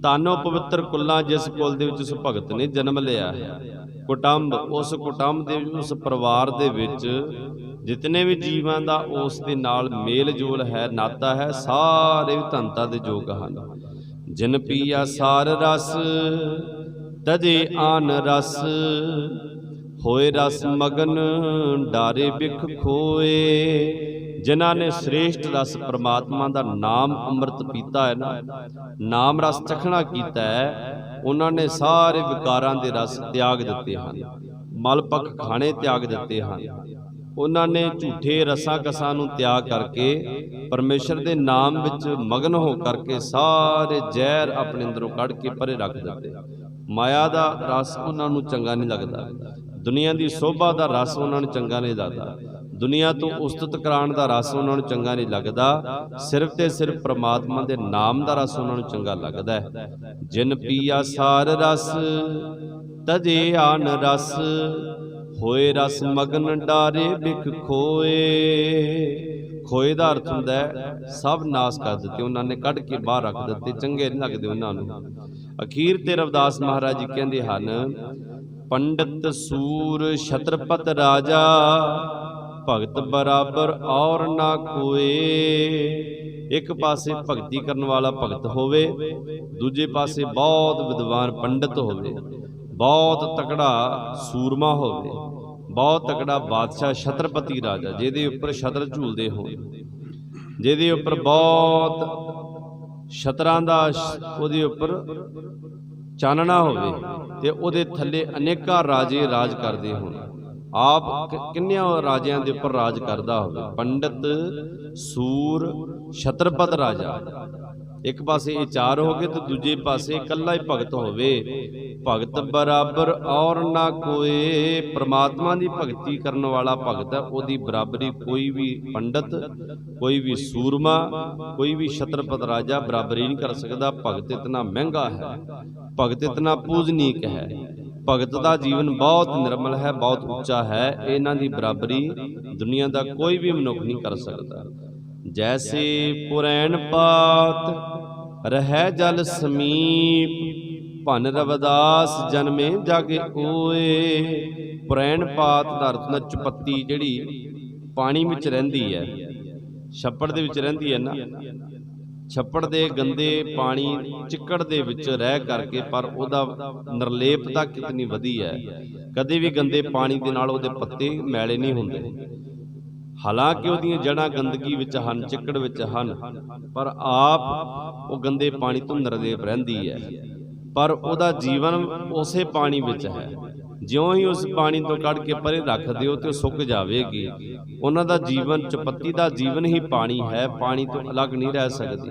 ਧਨ ਪਵਿੱਤਰ ਕੁੱਲਾਂ ਜਿਸ ਕੁੱਲ ਦੇ ਵਿੱਚ ਉਸ ਭਗਤ ਨੇ ਜਨਮ ਲਿਆ ਹੈ। ਕੁਟੰਬ, ਉਸ ਕੁਟੰਬ ਦੇ, ਉਸ ਪਰਿਵਾਰ ਦੇ ਵਿੱਚ ਜਿਤਨੇ ਵੀ ਜੀਵਾਂ ਦਾ ਉਸ ਦੇ ਨਾਲ ਮੇਲ ਜੋਲ ਹੈ, ਨਾਤਾ ਹੈ, ਸਾਰੇ ਧਨਤਾ ਦੇ ਯੋਗ ਹਨ। ਜਿਨ ਪੀਆ ਸਾਰ ਰਸ ਤਜੇ ਆਨ ਰਸ, ਹੋਏ ਰਸ ਮਗਨ ਡਾਰੇ ਬਿਖ ਖੋਏ। ਜਿਨ੍ਹਾਂ ਨੇ ਸ੍ਰੇਸ਼ਟ ਰਸ ਪ੍ਰਮਾਤਮਾ ਦਾ ਨਾਮ ਅੰਮ੍ਰਿਤ ਪੀਤਾ ਹੈ ਨਾ, ਨਾਮ ਰਸ ਚਖਣਾ ਕੀਤਾ ਹੈ, ਉਹਨਾਂ ਨੇ ਸਾਰੇ ਵਿਕਾਰਾਂ ਦੇ ਰਸ ਤਿਆਗ ਦਿੱਤੇ ਹਨ, ਮਲ ਪੱਖ ਖਾਣੇ ਤਿਆਗ ਦਿੱਤੇ ਹਨ। ਉਹਨਾਂ ਨੇ ਝੂਠੇ ਰਸਾਂ ਕਸਾਂ ਨੂੰ ਤਿਆਗ ਕਰਕੇ ਪਰਮੇਸ਼ਰ ਦੇ ਨਾਮ ਵਿੱਚ ਮਗਨ ਹੋ ਕਰਕੇ ਸਾਰੇ ਜ਼ਹਿਰ ਆਪਣੇ ਅੰਦਰੋਂ ਕੱਢ ਕੇ ਪਰੇ ਰੱਖ ਦਿੱਤੇ। ਮਾਇਆ ਦਾ ਰਸ ਉਹਨਾਂ ਨੂੰ ਚੰਗਾ ਨਹੀਂ ਲੱਗਦਾ, ਦੁਨੀਆ ਦੀ ਸੋਭਾ ਦਾ ਰਸ ਉਹਨਾਂ ਨੂੰ ਚੰਗਾ ਨਹੀਂ ਲੱਗਦਾ, ਦੁਨੀਆ ਤੋਂ ਉਸਤਤ ਕਰਾਉਣ ਦਾ ਰਸ ਉਹਨਾਂ ਨੂੰ ਚੰਗਾ ਨਹੀਂ ਲੱਗਦਾ, ਸਿਰਫ ਤੇ ਸਿਰਫ ਪ੍ਰਮਾਤਮਾ ਦੇ ਨਾਮ ਦਾ ਰਸ ਉਹਨਾਂ ਨੂੰ ਚੰਗਾ ਲੱਗਦਾ ਹੈ। ਜਿਨ ਪੀਆ ਸਾਰ ਰਸ ਤਜੇ ਆਨ ਰਸ, ਹੋਏ ਰਸ ਮਗਨ ਡਾਰੇ ਬਿਖ ਖੋਏ। ਖੋਏ ਦਾ ਅਰਥ ਹੁੰਦਾ ਹੈ ਸਭ ਨਾਸ ਕਰ ਦਿੱਤੇ, ਉਹਨਾਂ ਨੇ ਕੱਢ ਕੇ ਬਾਹਰ ਰੱਖ ਦਿੱਤੇ, ਚੰਗੇ ਨਹੀਂ ਲੱਗਦੇ ਉਹਨਾਂ ਨੂੰ। ਅਖੀਰ ਤੇ ਰਵਿਦਾਸ ਮਹਾਰਾਜ ਜੀ ਕਹਿੰਦੇ ਹਨ, ਪੰਡਤ ਸੂਰ ਛਤਰਪਤ ਰਾਜਾ, ਭਗਤ ਬਰਾਬਰ ਔਰ ਨਾ ਕੋਏ। ਇੱਕ ਪਾਸੇ ਭਗਤੀ ਕਰਨ ਵਾਲਾ ਭਗਤ ਹੋਵੇ, ਦੂਜੇ ਪਾਸੇ ਬਹੁਤ ਵਿਦਵਾਨ ਪੰਡਤ ਹੋਵੇ, ਬਹੁਤ ਤਕੜਾ ਸੂਰਮਾ ਹੋਵੇ, ਬਹੁਤ ਤਕੜਾ ਬਾਦਸ਼ਾਹ ਛਤਰਪਤੀ ਰਾਜਾ, ਜਿਹਦੇ ਉੱਪਰ ਛਤਰ ਝੂਲਦੇ ਹੋਣ, ਜਿਹਦੇ ਉੱਪਰ ਬਹੁਤ ਛਤਰਾਂ ਦਾ ਉਹਦੇ ਉੱਪਰ ਚਾਨਣਾ ਹੋਵੇ, ਤੇ ਉਹਦੇ ਥੱਲੇ ਅਨੇਕਾਂ ਰਾਜੇ ਰਾਜ ਕਰਦੇ ਹੋਣ, ਆਪ ਕਿੰਨਿਆਂ ਰਾਜਿਆਂ ਦੇ ਉੱਪਰ ਰਾਜ ਕਰਦਾ ਹੋਵੇ। ਪੰਡਤ ਸੂਰ ਛਤਰਪਤ ਰਾਜਾ, ਇੱਕ ਪਾਸੇ ਇਹ ਚਾਰ ਹੋ ਗਏ ਤੇ ਦੂਜੇ ਪਾਸੇ ਇਕੱਲਾ ਹੀ ਭਗਤ ਹੋਵੇ। ਭਗਤ ਬਰਾਬਰ ਔਰ ਨਾ ਕੋਏ, ਪ੍ਰਮਾਤਮਾ ਦੀ ਭਗਤੀ ਕਰਨ ਵਾਲਾ ਭਗਤ ਹੈ, ਉਹਦੀ ਬਰਾਬਰੀ ਕੋਈ ਵੀ ਪੰਡਤ, ਕੋਈ ਵੀ ਸੂਰਮਾ, ਕੋਈ ਵੀ ਛਤਰਪਤ ਰਾਜਾ ਬਰਾਬਰੀ ਨਹੀਂ ਕਰ ਸਕਦਾ। ਭਗਤ ਇਤਨਾ ਮਹਿੰਗਾ ਹੈ, ਭਗਤ ਇਤਨਾ ਪੂਜਨੀਕ ਹੈ, ਭਗਤ ਦਾ ਜੀਵਨ ਬਹੁਤ ਨਿਰਮਲ ਹੈ, ਬਹੁਤ ਉੱਚਾ ਹੈ। ਇਹਨਾਂ ਦੀ ਬਰਾਬਰੀ ਦੁਨੀਆ ਦਾ ਕੋਈ ਵੀ ਮਨੁੱਖ ਨਹੀਂ ਕਰ ਸਕਦਾ। ਜੈਸੇ ਪੁਰੈਣ ਪਾਤ ਰਹਿ ਜਲ ਸਮੀਪ, ਭਨ ਰਵਿਦਾਸ ਜਨਮੇ ਜਗ ਕੋਏ। ਪੁਰੈਣ ਪਾਤ ਦਾ ਅਰਥ ਹੁੰਦਾ ਚੁਪੱਤੀ, ਜਿਹੜੀ ਪਾਣੀ ਵਿੱਚ ਰਹਿੰਦੀ ਹੈ, ਛੱਪੜ ਦੇ ਵਿੱਚ ਰਹਿੰਦੀ ਹੈ ਨਾ, ਛੱਪੜ ਦੇ ਗੰਦੇ ਪਾਣੀ ਚਿੱਕੜ ਦੇ ਵਿੱਚ ਰਹਿ ਕਰਕੇ, ਪਰ ਉਹਦਾ ਨਿਰਲੇਪਤਾ ਕਿਤਨੀ ਵਧੀ ਹੈ, ਕਦੇ ਵੀ ਗੰਦੇ ਪਾਣੀ ਦੇ ਨਾਲ ਉਹਦੇ ਪੱਤੇ ਮੈਲੇ ਨਹੀਂ ਹੁੰਦੇ। ਹਾਲਾਂਕਿ ਉਹਦੀਆਂ ਜੜ੍ਹਾਂ ਗੰਦਗੀ ਵਿੱਚ ਹਨ, ਚਿੱਕੜ ਵਿੱਚ ਹਨ, ਪਰ ਆਪ ਉਹ ਗੰਦੇ ਪਾਣੀ ਤੋਂ ਨਿਰਲੇਪ ਰਹਿੰਦੀ ਹੈ, ਪਰ ਉਹਦਾ ਜੀਵਨ ਉਸੇ ਪਾਣੀ ਵਿੱਚ ਹੈ। ਜਿਉਂ ਹੀ ਉਸ ਪਾਣੀ ਤੋਂ ਕੱਢ ਕੇ ਪਰੇ ਰੱਖ ਦਿਓ ਤੇ ਉਹ ਸੁੱਕ ਜਾਵੇਗੀ। ਉਹਨਾਂ ਦਾ ਜੀਵਨ, ਚੁਪੱਤੀ ਦਾ ਜੀਵਨ ਹੀ ਪਾਣੀ ਹੈ, ਪਾਣੀ ਤੋਂ ਅਲੱਗ ਨਹੀਂ ਰਹਿ ਸਕਦੀ।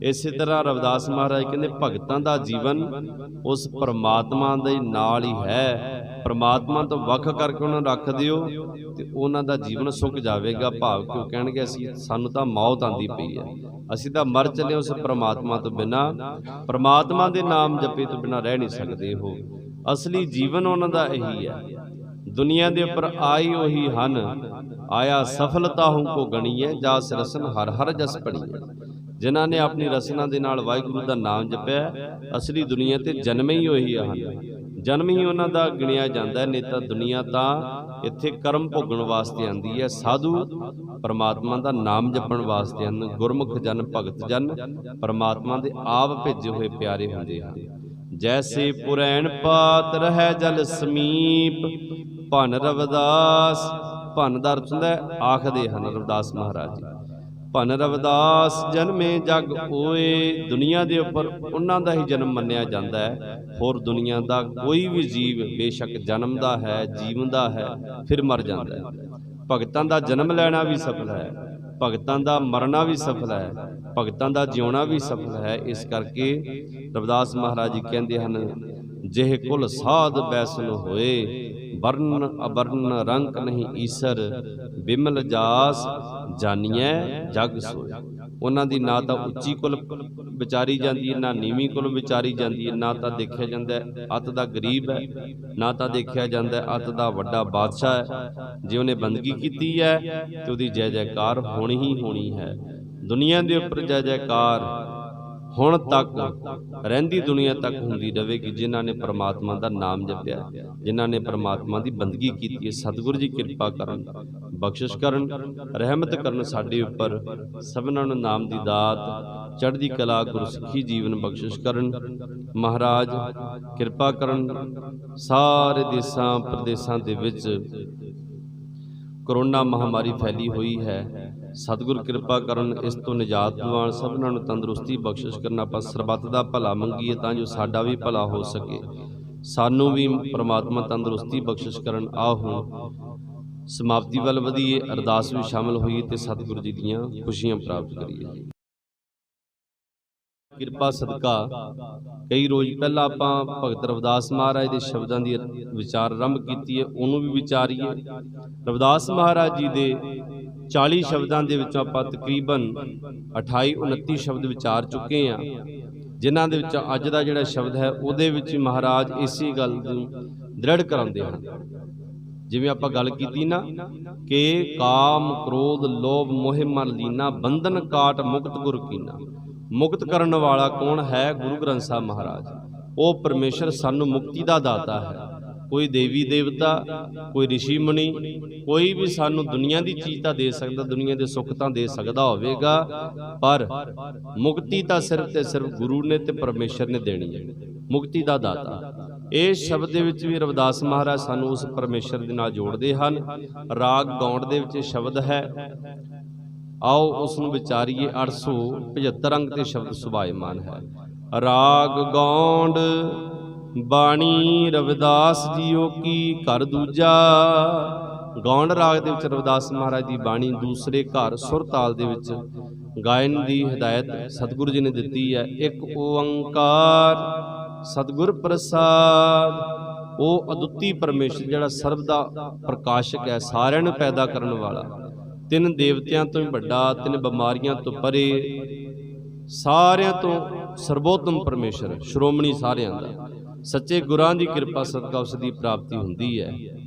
ਇਸੇ ਤਰ੍ਹਾਂ ਰਵਿਦਾਸ ਮਹਾਰਾਜ ਕਹਿੰਦੇ, ਭਗਤਾਂ ਦਾ ਜੀਵਨ ਉਸ ਪਰਮਾਤਮਾ ਦੇ ਨਾਲ ਹੀ ਹੈ। ਪਰਮਾਤਮਾ ਤੋਂ ਵੱਖ ਕਰਕੇ ਉਹਨਾਂ ਨੂੰ ਰੱਖ ਦਿਓ ਤੇ ਉਹਨਾਂ ਦਾ ਜੀਵਨ ਸੁੱਕ ਜਾਵੇਗਾ। ਭਾਵ ਕਿ ਉਹ ਕਹਿਣਗੇ, ਸਾਨੂੰ ਤਾਂ ਮੌਤ ਆਂਦੀ ਪਈ ਹੈ, ਅਸੀਂ ਤਾਂ ਮਰ ਚੱਲੇ ਉਸ ਪਰਮਾਤਮਾ ਤੋਂ ਬਿਨਾਂ, ਪਰਮਾਤਮਾ ਦੇ ਨਾਮ ਜਪੇ ਤੋਂ ਬਿਨਾਂ ਰਹਿ ਨਹੀਂ ਸਕਦੇ। ਉਹ ਅਸਲੀ ਜੀਵਨ ਉਹਨਾਂ ਦਾ ਇਹੀ ਹੈ। ਦੁਨੀਆ ਦੇ ਉੱਪਰ ਆਈ ਉਹੀ ਹਨ, ਆਇਆ ਸਫਲਤਾ ਹੂੰ ਕੋ ਗਣੀਏ, ਜਾਸ ਰਸਨ ਹਰ ਹਰ ਜਸ ਪੜੀਏ। ਜਿਨ੍ਹਾਂ ਨੇ ਆਪਣੀ ਰਸਨਾ ਦੇ ਨਾਲ ਵਾਹਿਗੁਰੂ ਦਾ ਨਾਮ ਜਪਿਆ, ਅਸਲੀ ਦੁਨੀਆ ਤੇ ਜਨਮ ਹੀ ਉਹੀ ਹਨ, ਜਨਮ ਹੀ ਉਹਨਾਂ ਦਾ ਗਿਣਿਆ ਜਾਂਦਾ ਹੈ। ਨਹੀਂ ਤਾਂ ਦੁਨੀਆ ਤਾਂ ਇੱਥੇ ਕਰਮ ਭੋਗਣ ਵਾਸਤੇ ਆਂਦੀ ਹੈ, ਸਾਧੂ ਪਰਮਾਤਮਾ ਦਾ ਨਾਮ ਜਪਣ ਵਾਸਤੇ ਹਨ। ਗੁਰਮੁਖ ਜਨ, ਭਗਤ ਜਨ ਪਰਮਾਤਮਾ ਦੇ ਆਪ ਭੇਜੇ ਹੋਏ ਪਿਆਰੇ ਹੁੰਦੇ ਹਨ। ਜੈਸੇ ਪੁਰੈਣ ਪਾਤ ਰਹਿ ਜਲ ਸਮੀਪ, ਭਨ ਰਵਿਦਾਸ। ਭਨ ਦਾ ਅਰਥ ਹੁੰਦਾ ਆਖਦੇ ਹਨ ਰਵਿਦਾਸ ਮਹਾਰਾਜ ਜੀ, ਭਨ ਰਵਿਦਾਸ ਜਨਮੇ ਜਗ ਹੋਏ। ਦੁਨੀਆ ਦੇ ਉੱਪਰ ਉਹਨਾਂ ਦਾ ਹੀ ਜਨਮ ਮੰਨਿਆ ਜਾਂਦਾ ਹੈ। ਹੋਰ ਦੁਨੀਆ ਦਾ ਕੋਈ ਵੀ ਜੀਵ ਬੇਸ਼ੱਕ ਜਨਮਦਾ ਹੈ, ਜੀਵਦਾ ਹੈ, ਫਿਰ ਮਰ ਜਾਂਦਾ ਹੈ। ਭਗਤਾਂ ਦਾ ਜਨਮ ਲੈਣਾ ਵੀ ਸਫਲ ਹੈ, ਭਗਤਾਂ ਦਾ ਮਰਨਾ ਵੀ ਸਫਲ ਹੈ, ਭਗਤਾਂ ਦਾ ਜਿਉਣਾ ਵੀ ਸਫਲ ਹੈ। ਇਸ ਕਰਕੇ ਰਵਿਦਾਸ ਮਹਾਰਾਜ ਜੀ ਕਹਿੰਦੇ ਹਨ, ਜਿਹ ਕੁਲ ਸਾਧ ਬੈਸਨ ਹੋਏ, ਵਰਨ ਅਵਰਨ ਰੰਕ ਨਹੀਂ ਈਸਰ, ਬਿਮਲ ਜਾਸ ਜਾਨੀਐ ਜਗ ਸੋਏ। ਉਹਨਾਂ ਦੀ ਨਾ ਤਾਂ ਉੱਚੀ ਕੁਲ ਵਿਚਾਰੀ ਜਾਂਦੀ ਹੈ, ਨਾ ਨੀਵੀਂ ਕੁਲ ਵਿਚਾਰੀ ਜਾਂਦੀ ਹੈ। ਨਾ ਤਾਂ ਦੇਖਿਆ ਜਾਂਦਾ ਅੱਤ ਦਾ ਗਰੀਬ ਹੈ, ਨਾ ਤਾਂ ਦੇਖਿਆ ਜਾਂਦਾ ਅੱਤ ਦਾ ਵੱਡਾ ਬਾਦਸ਼ਾਹ ਹੈ। ਜੇ ਉਹਨੇ ਬੰਦਗੀ ਕੀਤੀ ਹੈ ਤੇ ਉਹਦੀ ਜੈ ਜੈਕਾਰ ਹੋਣੀ ਹੀ ਹੋਣੀ ਹੈ। ਦੁਨੀਆ ਦੇ ਉੱਪਰ ਜੈ ਜੈਕਾਰ ਹੁਣ ਤੱਕ ਰਹਿੰਦੀ ਦੁਨੀਆ ਤੱਕ ਹੁੰਦੀ ਰਹੇਗੀ, ਜਿਨ੍ਹਾਂ ਨੇ ਪਰਮਾਤਮਾ ਦਾ ਨਾਮ ਜਪਿਆ, ਜਿਨ੍ਹਾਂ ਨੇ ਪਰਮਾਤਮਾ ਦੀ ਬੰਦਗੀ ਕੀਤੀ ਹੈ। ਸਤਿਗੁਰੂ ਜੀ ਕਿਰਪਾ ਕਰਨ, ਬਖਸ਼ਿਸ਼ ਕਰਨ, ਰਹਿਮਤ ਕਰਨ ਸਾਡੇ ਉੱਪਰ। ਸਭਨਾਂ ਨੂੰ ਨਾਮ ਦੀ ਦਾਤ, ਚੜ੍ਹਦੀ ਕਲਾ, ਗੁਰਸਿੱਖੀ ਜੀਵਨ ਬਖਸ਼ਿਸ਼ ਕਰਨ। ਮਹਾਰਾਜ ਕਿਰਪਾ ਕਰਨ। ਸਾਰੇ ਦੇਸਾਂ ਪ੍ਰਦੇਸਾਂ ਦੇ ਵਿੱਚ ਕਰੋਨਾ ਮਹਾਮਾਰੀ ਫੈਲੀ ਹੋਈ ਹੈ, ਸਤਿਗੁਰ ਕਿਰਪਾ ਕਰਨ, ਇਸ ਤੋਂ ਨਿਜਾਤ ਦਿਵਾਉਣ, ਸਭਨਾਂ ਨੂੰ ਤੰਦਰੁਸਤੀ ਬਖਸ਼ਿਸ਼ ਕਰਨ। ਆਪਾਂ ਸਰਬੱਤ ਦਾ ਭਲਾ ਮੰਗੀਏ ਤਾਂ ਜੋ ਸਾਡਾ ਵੀ ਭਲਾ ਹੋ ਸਕੇ, ਸਾਨੂੰ ਵੀ ਪ੍ਰਮਾਤਮਾ ਤੰਦਰੁਸਤੀ ਬਖਸ਼ਿਸ਼ ਕਰਨ। ਆਓ ਹੁਣ ਸਮਾਪਤੀ ਵੱਲ ਵਧੀਏ, ਅਰਦਾਸ ਵਿੱਚ ਸ਼ਾਮਲ ਹੋਈਏ ਤੇ ਸਤਿਗੁਰੂ ਜੀ ਦੀਆਂ ਖੁਸ਼ੀਆਂ ਪ੍ਰਾਪਤ ਕਰੀਏ। ਕਿਰਪਾ ਸਦਕਾ ਕਈ ਰੋਜ਼ ਪਹਿਲਾਂ ਆਪਾਂ ਭਗਤ ਰਵਿਦਾਸ ਮਹਾਰਾਜ ਦੇ ਸ਼ਬਦਾਂ ਦੀ ਵਿਚਾਰ ਆਰੰਭ ਕੀਤੀ ਹੈ, ਉਹਨੂੰ ਵੀ ਵਿਚਾਰੀਏ। ਰਵਿਦਾਸ ਮਹਾਰਾਜ ਜੀ ਦੇ 40 ਸ਼ਬਦਾਂ ਦੇ ਵਿੱਚੋਂ ਆਪਾਂ ਤਕਰੀਬਨ 28-29 ਸ਼ਬਦ ਵਿਚਾਰ ਚੁੱਕੇ ਹਾਂ, ਜਿਨ੍ਹਾਂ ਦੇ ਵਿੱਚ ਅੱਜ ਦਾ ਜਿਹੜਾ ਸ਼ਬਦ ਹੈ ਉਹਦੇ ਵਿੱਚ ਮਹਾਰਾਜ ਇਸੇ ਗੱਲ ਨੂੰ ਦ੍ਰਿੜ ਕਰਾਉਂਦੇ ਹਨ। ਜਿਵੇਂ ਆਪਾਂ ਗੱਲ ਕੀਤੀ ਨਾ ਕਿ ਕਾਮ ਕ੍ਰੋਧ ਲੋਭ ਮੋਹ ਮਨ ਲੀਨਾ ਬੰਧਨ ਕਾਟ ਮੁਕਤ ਗੁਰ ਕੀਨਾ। ਮੁਕਤ ਕਰਨ ਵਾਲਾ ਕੌਣ ਹੈ? ਗੁਰੂ ਗ੍ਰੰਥ ਸਾਹਿਬ ਮਹਾਰਾਜ। ਉਹ ਪਰਮੇਸ਼ਰ ਸਾਨੂੰ ਮੁਕਤੀ ਦਾ ਦਾਤਾ ਹੈ। ਕੋਈ ਦੇਵੀ ਦੇਵਤਾ, ਕੋਈ ਰਿਸ਼ੀ ਮੁਨੀ, ਕੋਈ ਵੀ ਸਾਨੂੰ ਦੁਨੀਆ ਦੀ ਚੀਜ਼ ਤਾਂ ਦੇ ਸਕਦਾ, ਦੁਨੀਆ ਦੇ ਸੁੱਖ ਤਾਂ ਦੇ ਸਕਦਾ ਹੋਵੇਗਾ, ਪਰ ਮੁਕਤੀ ਤਾਂ ਸਿਰਫ ਤੇ ਸਿਰਫ ਗੁਰੂ ਨੇ ਤੇ ਪਰਮੇਸ਼ਰ ਨੇ ਦੇਣੀ ਹੈ, ਮੁਕਤੀ ਦਾ ਦਾਤਾ। ਇਸ ਸ਼ਬਦ ਦੇ ਵਿੱਚ ਵੀ ਰਵਿਦਾਸ ਮਹਾਰਾਜ ਸਾਨੂੰ ਉਸ ਪਰਮੇਸ਼ਰ ਦੇ ਨਾਲ ਜੋੜਦੇ ਹਨ। ਰਾਗ ਗੌਂਡ ਦੇ ਵਿੱਚ ਸ਼ਬਦ ਹੈ, ਆਓ ਉਸ ਨੂੰ ਵਿਚਾਰੀਏ। 875 ਅੰਗ ਤੇ ਸ਼ਬਦ ਸੁਭਾਇਮਾਨ ਹੈ। ਰਾਗ ਗੌਂਡ ਬਾਣੀ ਰਵਿਦਾਸ ਜੀਓ ਕੀ ਘਰ ਦੂਜਾ। ਗੌਂਡ ਰਾਗ ਦੇ ਵਿੱਚ ਰਵਿਦਾਸ ਮਹਾਰਾਜ ਦੀ ਬਾਣੀ ਦੂਸਰੇ ਘਰ ਸੁਰ ਤਾਲ ਦੇ ਵਿੱਚ ਗਾਇਨ ਦੀ ਹਦਾਇਤ ਸਤਿਗੁਰੂ ਜੀ ਨੇ ਦਿੱਤੀ ਹੈ। ਇੱਕ ਓੰਕਾਰ ਸਤਿਗੁਰ ਪ੍ਰਸਾਦ। ਉਹ ਅਦੁੱਤੀ ਪਰਮੇਸ਼ਰ ਜਿਹੜਾ ਸਰਬ ਦਾ ਪ੍ਰਕਾਸ਼ਕ ਹੈ, ਸਾਰਿਆਂ ਨੂੰ ਪੈਦਾ ਕਰਨ ਵਾਲਾ, ਤਿੰਨ ਦੇਵਤਿਆਂ ਤੋਂ ਵੀ ਵੱਡਾ, ਤਿੰਨ ਬਿਮਾਰੀਆਂ ਤੋਂ ਪਰੇ, ਸਾਰਿਆਂ ਤੋਂ ਸਰਬੋਤਮ ਪਰਮੇਸ਼ਰ, ਸ਼੍ਰੋਮਣੀ ਸਾਰਿਆਂ ਦਾ। ਸੱਚੇ ਗੁਰਾਂ ਦੀ ਕਿਰਪਾ ਸਦਕਾ ਉਸ ਦੀ ਪ੍ਰਾਪਤੀ ਹੁੰਦੀ ਹੈ।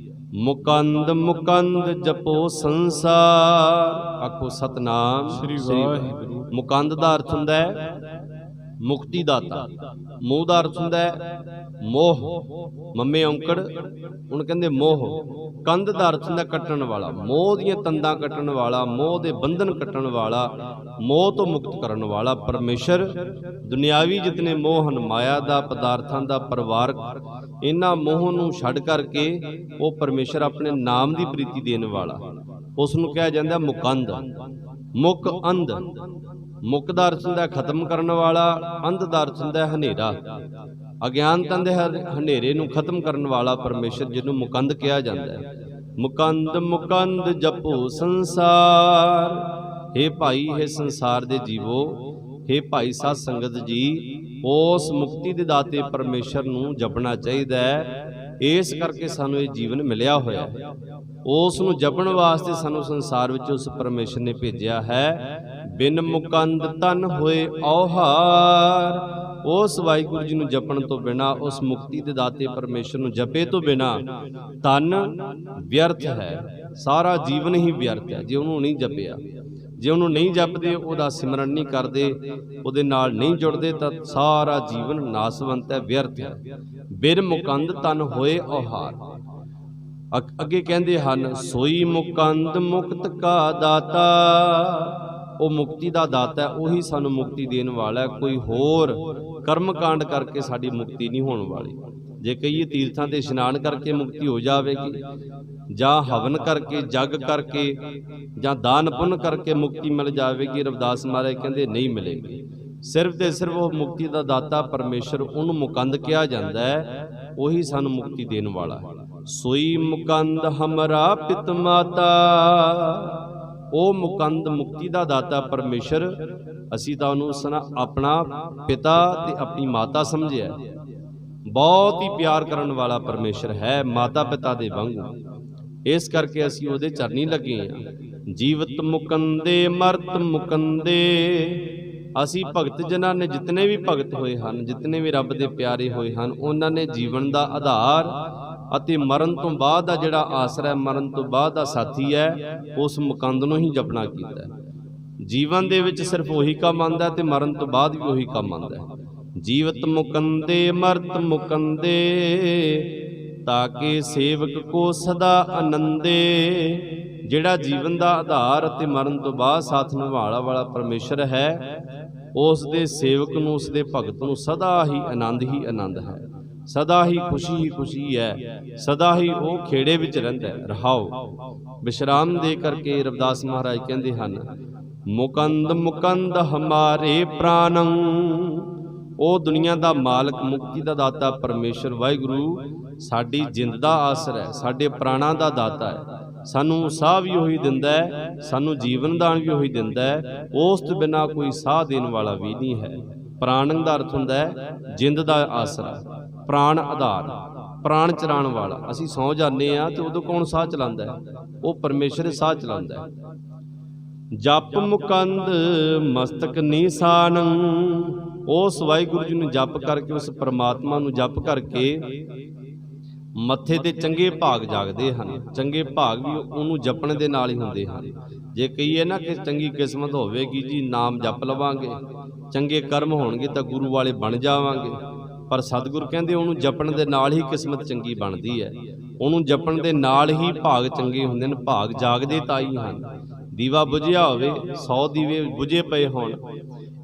ਮੁਕੰਦ ਮੁਕੰਦ ਜਪੋ ਸੰਸਾਰ। ਆਖੋ ਸਤਨਾਮ ਸ੍ਰੀ ਵਾਹਿਗੁਰੂ। ਮੁਕੰਦ ਦਾ ਅਰਥ ਹੁੰਦਾ ਹੈ ਮੁਕਤੀ ਦਾਤਾ। ਮੋਹ ਦਾ ਅਰਥ ਹੁੰਦਾ ਹੈ ਮੋਹ, ਮੱਮੇ ਔਂਕੜ ਹੁਣ ਕਹਿੰਦੇ ਮੋਹ। ਕੰਧ ਦਾ ਅਰਥ ਹੁੰਦਾ ਕੱਟਣ ਵਾਲਾ, ਮੋਹ ਦੀਆਂ ਤੰਦਾਂ ਕੱਟਣ ਵਾਲਾ, ਮੋਹ ਦੇ ਬੰਧਨ ਕੱਟਣ ਵਾਲਾ, ਮੋਹ ਤੋਂ ਮੁਕਤ ਕਰਨ ਵਾਲਾ ਪਰਮੇਸ਼ਰ। ਦੁਨਿਆਵੀ ਜਿਤਨੇ ਮੋਹ ਹਨ, ਮਾਇਆ ਦਾ, ਪਦਾਰਥਾਂ ਦਾ, ਪਰਿਵਾਰਕ, ਇਹਨਾਂ ਮੋਹ ਨੂੰ ਛੱਡ ਕਰਕੇ ਉਹ ਪਰਮੇਸ਼ਰ ਆਪਣੇ ਨਾਮ ਦੀ ਪ੍ਰੀਤੀ ਦੇਣ ਵਾਲਾ, ਉਸ ਨੂੰ ਕਿਹਾ ਜਾਂਦਾ ਮੁਕੰਦ। ਮੁਕ ਅੰਧ, ਮੁਕ ਦਾ ਅਰਥ ਹੁੰਦਾ ਖਤਮ ਕਰਨ ਵਾਲਾ, ਅੰਧ ਦਾ ਅਰਥ ਹੁੰਦਾ ਹਨੇਰਾ, ਅਗਿਆਨਤਾ ਦੇ ਹਨੇਰੇ ਨੂੰ ਖਤਮ ਕਰਨ ਵਾਲਾ ਪਰਮੇਸ਼ਰ, ਜਿਹਨੂੰ ਮੁਕੰਦ ਕਿਹਾ ਜਾਂਦਾ ਹੈ। ਮੁਕੰਦ ਮੁਕੰਦ ਜਪੋ ਸੰਸਾਰ। हे ਭਾਈ, हे ਸੰਸਾਰ ਦੇ ਜੀਵੋ, हे ਭਾਈ ਸਾਧ ਸੰਗਤ ਜੀ, ਉਸ ਮੁਕਤੀ ਦੇ ਦਾਤੇ ਪਰਮੇਸ਼ਰ ਨੂੰ ਜਪਣਾ ਚਾਹੀਦਾ ਹੈ। ਇਸ ਕਰਕੇ ਸਾਨੂੰ ਇਹ ਜੀਵਨ ਮਿਲਿਆ ਹੋਇਆ ਹੈ। ਉਸ ਨੂੰ ਜਪਣ ਵਾਸਤੇ ਸਾਨੂੰ ਸੰਸਾਰ ਵਿੱਚ ਉਸ ਪਰਮੇਸ਼ਰ ਨੇ ਭੇਜਿਆ ਹੈ। ਬਿਨ ਮੁਕੰਦ ਤਨ ਹੋਏ ਔਹਾਰ। ਉਸ ਵਾਹਿਗੁਰੂ ਜੀ ਨੂੰ ਜਪਣ ਤੋਂ ਬਿਨਾ, ਉਸ ਮੁਕਤੀ ਦੇ ਦਾਤੇ ਪਰਮੇਸ਼ਰ ਨੂੰ ਜਪੇ ਤੋਂ ਬਿਨਾ ਤਨ ਵਿਅਰਥ ਹੈ, ਸਾਰਾ ਜੀਵਨ ਹੀ ਵਿਅਰਥ ਹੈ। ਜੇ ਉਹਨੂੰ ਨਹੀਂ ਜਪਿਆ, ਜੇ ਉਹਨੂੰ ਨਹੀਂ ਜਪਦੇ, ਉਹਦਾ ਸਿਮਰਨ ਨਹੀਂ ਕਰਦੇ, ਉਹਦੇ ਨਾਲ ਨਹੀਂ ਜੁੜਦੇ, ਤਾਂ ਸਾਰਾ ਜੀਵਨ ਨਾਸਵੰਤ ਹੈ, ਵਿਅਰਥ ਹੈ। ਬਿਨ ਮੁਕੰਦ ਤਨ ਹੋਏ ਔਹਾਰ। ਅੱਗੇ ਕਹਿੰਦੇ ਹਨ ਸੋਈ ਮੁਕੰਦ ਮੁਕਤ ਕਾ ਦਾਤਾ। ਉਹ ਮੁਕਤੀ ਦਾ ਦਾਤਾ ਹੈ, ਉਹੀ ਸਾਨੂੰ ਮੁਕਤੀ ਦੇਣ ਵਾਲਾ ਹੈ। ਕੋਈ ਹੋਰ ਕਰਮ ਕਾਂਡ ਕਰਕੇ ਸਾਡੀ ਮੁਕਤੀ ਨਹੀਂ ਹੋਣ ਵਾਲੀ। ਜੇ ਕਹੀਏ ਤੀਰਥਾਂ ਤੇ ਇਸ਼ਨਾਨ ਕਰਕੇ ਮੁਕਤੀ ਹੋ ਜਾਵੇਗੀ, ਜਾਂ ਹਵਨ ਕਰਕੇ, ਜਗ ਕਰਕੇ, ਜਾਂ ਦਾਨ ਪੁੰਨ ਕਰਕੇ ਮੁਕਤੀ ਮਿਲ ਜਾਵੇਗੀ, ਰਵਿਦਾਸ ਮਹਾਰਾਜ ਕਹਿੰਦੇ ਨਹੀਂ ਮਿਲੇਗੀ। ਸਿਰਫ ਤੇ ਸਿਰਫ ਉਹ ਮੁਕਤੀ ਦਾ ਦਾਤਾ ਪਰਮੇਸ਼ਰ, ਉਹਨੂੰ ਮੁਕੰਦ ਕਿਹਾ ਜਾਂਦਾ ਹੈ, ਉਹੀ ਸਾਨੂੰ ਮੁਕਤੀ ਦੇਣ ਵਾਲਾ ਹੈ। ਸੋਈ ਮੁਕੰਦ ਹਮਰਾ ਪਿਤ ਮਾਤਾ। ਉਹ ਮੁਕੰਦ ਮੁਕਤੀ ਦਾ ਦਾਤਾ ਪਰਮੇਸ਼ਰ, ਅਸੀਂ ਤਾਂ ਉਹਨੂੰ ਆਪਣਾ ਪਿਤਾ ਤੇ ਆਪਣੀ ਮਾਤਾ ਸਮਝਿਆ। ਬਹੁਤ ਹੀ ਪਿਆਰ ਕਰਨ ਵਾਲਾ ਪਰਮੇਸ਼ਰ ਹੈ, ਮਾਤਾ ਪਿਤਾ ਦੇ ਵਾਂਗੂ। ਇਸ ਕਰਕੇ ਅਸੀਂ ਉਹਦੇ ਚਰਨੀ ਲੱਗੇ ਹਾਂ। ਜੀਵਤ ਮੁਕੰਦੇ ਮਰਤ ਮੁਕੰਦੇ। ਅਸੀਂ ਭਗਤ ਜਿਨ੍ਹਾਂ ਨੇ, ਜਿਤਨੇ ਵੀ ਭਗਤ ਹੋਏ ਹਨ, ਜਿਤਨੇ ਵੀ ਰੱਬ ਦੇ ਪਿਆਰੇ ਹੋਏ ਹਨ, ਉਹਨਾਂ ਨੇ ਜੀਵਨ ਦਾ ਆਧਾਰ ਅਤੇ ਮਰਨ ਤੋਂ ਬਾਅਦ ਦਾ ਜਿਹੜਾ ਆਸਰਾ, ਮਰਨ ਤੋਂ ਬਾਅਦ ਦਾ ਸਾਥੀ ਹੈ, ਉਸ ਮੁਕੰਦ ਨੂੰ ਹੀ ਜਪਣਾ ਕੀਤਾ। ਜੀਵਨ ਦੇ ਵਿੱਚ ਸਿਰਫ ਉਹੀ ਕੰਮ ਆਉਂਦਾ ਤੇ ਮਰਨ ਤੋਂ ਬਾਅਦ ਵੀ ਉਹੀ ਕੰਮ ਆਉਂਦਾ ਹੈ। ਜੀਵਤ ਮੁਕੰਦੇ ਮਰਤ ਮੁਕੰਦੇ, ਤਾਕੇ ਸੇਵਕ ਕੋ ਸਦਾ ਆਨੰਦੇ। ਜਿਹੜਾ ਜੀਵਨ ਦਾ ਆਧਾਰ ਅਤੇ ਮਰਨ ਤੋਂ ਬਾਅਦ ਸਾਥ ਨਿਭਾਉਣ ਵਾਲਾ ਪਰਮੇਸ਼ਰ ਹੈ, ਉਸ ਦੇ ਸੇਵਕ ਨੂੰ, ਉਸ ਦੇ ਭਗਤ ਨੂੰ ਸਦਾ ਹੀ ਆਨੰਦ ਹੈ, ਸਦਾ ਹੀ ਖੁਸ਼ੀ ਹੈ, ਸਦਾ ਹੀ ਉਹ ਖੇੜੇ ਵਿੱਚ ਰਹਿੰਦਾ ਹੈ। ਰਹਾਓ ਵਿਸ਼ਰਾਮ ਦੇ ਕਰਕੇ ਰਵਿਦਾਸ ਮਹਾਰਾਜ ਕਹਿੰਦੇ ਹਨ ਮੁਕੰਦ ਮੁਕੰਦ ਹਮਾਰੇ ਪ੍ਰਾਨੰ। ਉਹ ਦੁਨੀਆ ਦਾ ਮਾਲਕ, ਮੁਕਤੀ ਦਾ ਦਾਤਾ ਪਰਮੇਸ਼ਰ ਵਾਹਿਗੁਰੂ ਸਾਡੀ ਜਿੰਦ ਦਾ ਆਸਰਾ ਹੈ, ਸਾਡੇ ਪ੍ਰਾਣਾਂ ਦਾ ਦਾਤਾ ਹੈ। ਸਾਨੂੰ ਸਾਹ ਵੀ ਉਹੀ ਦਿੰਦਾ ਹੈ, ਸਾਨੂੰ ਜੀਵਨ ਦਾਨ ਵੀ ਉਹੀ ਦਿੰਦਾ ਹੈ। ਉਸ ਤੋਂ ਬਿਨਾਂ ਕੋਈ ਸਾਹ ਦੇਣ ਵਾਲਾ ਵੀ ਨਹੀਂ ਹੈ। ਪ੍ਰਾਣੰ ਦਾ ਅਰਥ ਹੁੰਦਾ ਹੈ ਜਿੰਦ ਦਾ ਆਸਰਾ, ਪ੍ਰਾਣ ਆਧਾਰ, ਪ੍ਰਾਣ ਚਲਾਉਣ ਵਾਲਾ। ਅਸੀਂ ਸੌਂ ਜਾਂਦੇ ਆ ਤੇ ਉਦੋਂ ਕੌਣ ਸਾਹ ਚਲਾਉਂਦਾ ਹੈ? ਉਹ ਪਰਮੇਸ਼ਰ ਸਾਹ ਚਲਾਉਂਦਾ ਹੈ। ਜਪ ਮੁਕੰਦ ਮਸਤਕ ਨਿਸ਼ਾਨੰ, ਉਸ ਵਾਹਿਗੁਰੂ ਜੀ ਨੂੰ ਜਪ ਕਰਕੇ, ਉਸ ਪਰਮਾਤਮਾ ਨੂੰ ਜਪ ਕਰਕੇ ਮੱਥੇ ਤੇ ਚੰਗੇ ਭਾਗ ਜਾਗਦੇ ਹਨ। ਚੰਗੇ ਭਾਗ ਵੀ ਉਹਨੂੰ ਜਪਣ ਦੇ ਨਾਲ ਹੀ ਹੁੰਦੇ ਹਨ। ਜੇ ਕਹੀਏ ਨਾ ਕਿ ਚੰਗੀ ਕਿਸਮਤ ਹੋਵੇਗੀ ਜੀ, ਨਾਮ ਜਪ ਲਵਾਂਗੇ, ਚੰਗੇ ਕਰਮ ਹੋਣਗੇ ਤਾਂ ਗੁਰੂ ਵਾਲੇ ਬਣ ਜਾਵਾਂਗੇ, ਪਰ ਸਤਿਗੁਰੂ ਕਹਿੰਦੇ ਉਹਨੂੰ ਜਪਣ ਦੇ ਨਾਲ ਹੀ ਕਿਸਮਤ ਚੰਗੀ ਬਣਦੀ ਹੈ। ਉਹਨੂੰ ਜਪਣ ਦੇ ਨਾਲ ਹੀ ਭਾਗ ਚੰਗੇ ਹੁੰਦੇ ਨੇ। ਭਾਗ ਜਾਗਦੇ ਤਾਂ ਹੀ ਹਨ। ਦੀਵਾ ਬੁਝਿਆ ਹੋਵੇ, 100 ਦੀਵੇ ਬੁਝੇ ਪਏ ਹੋਣ,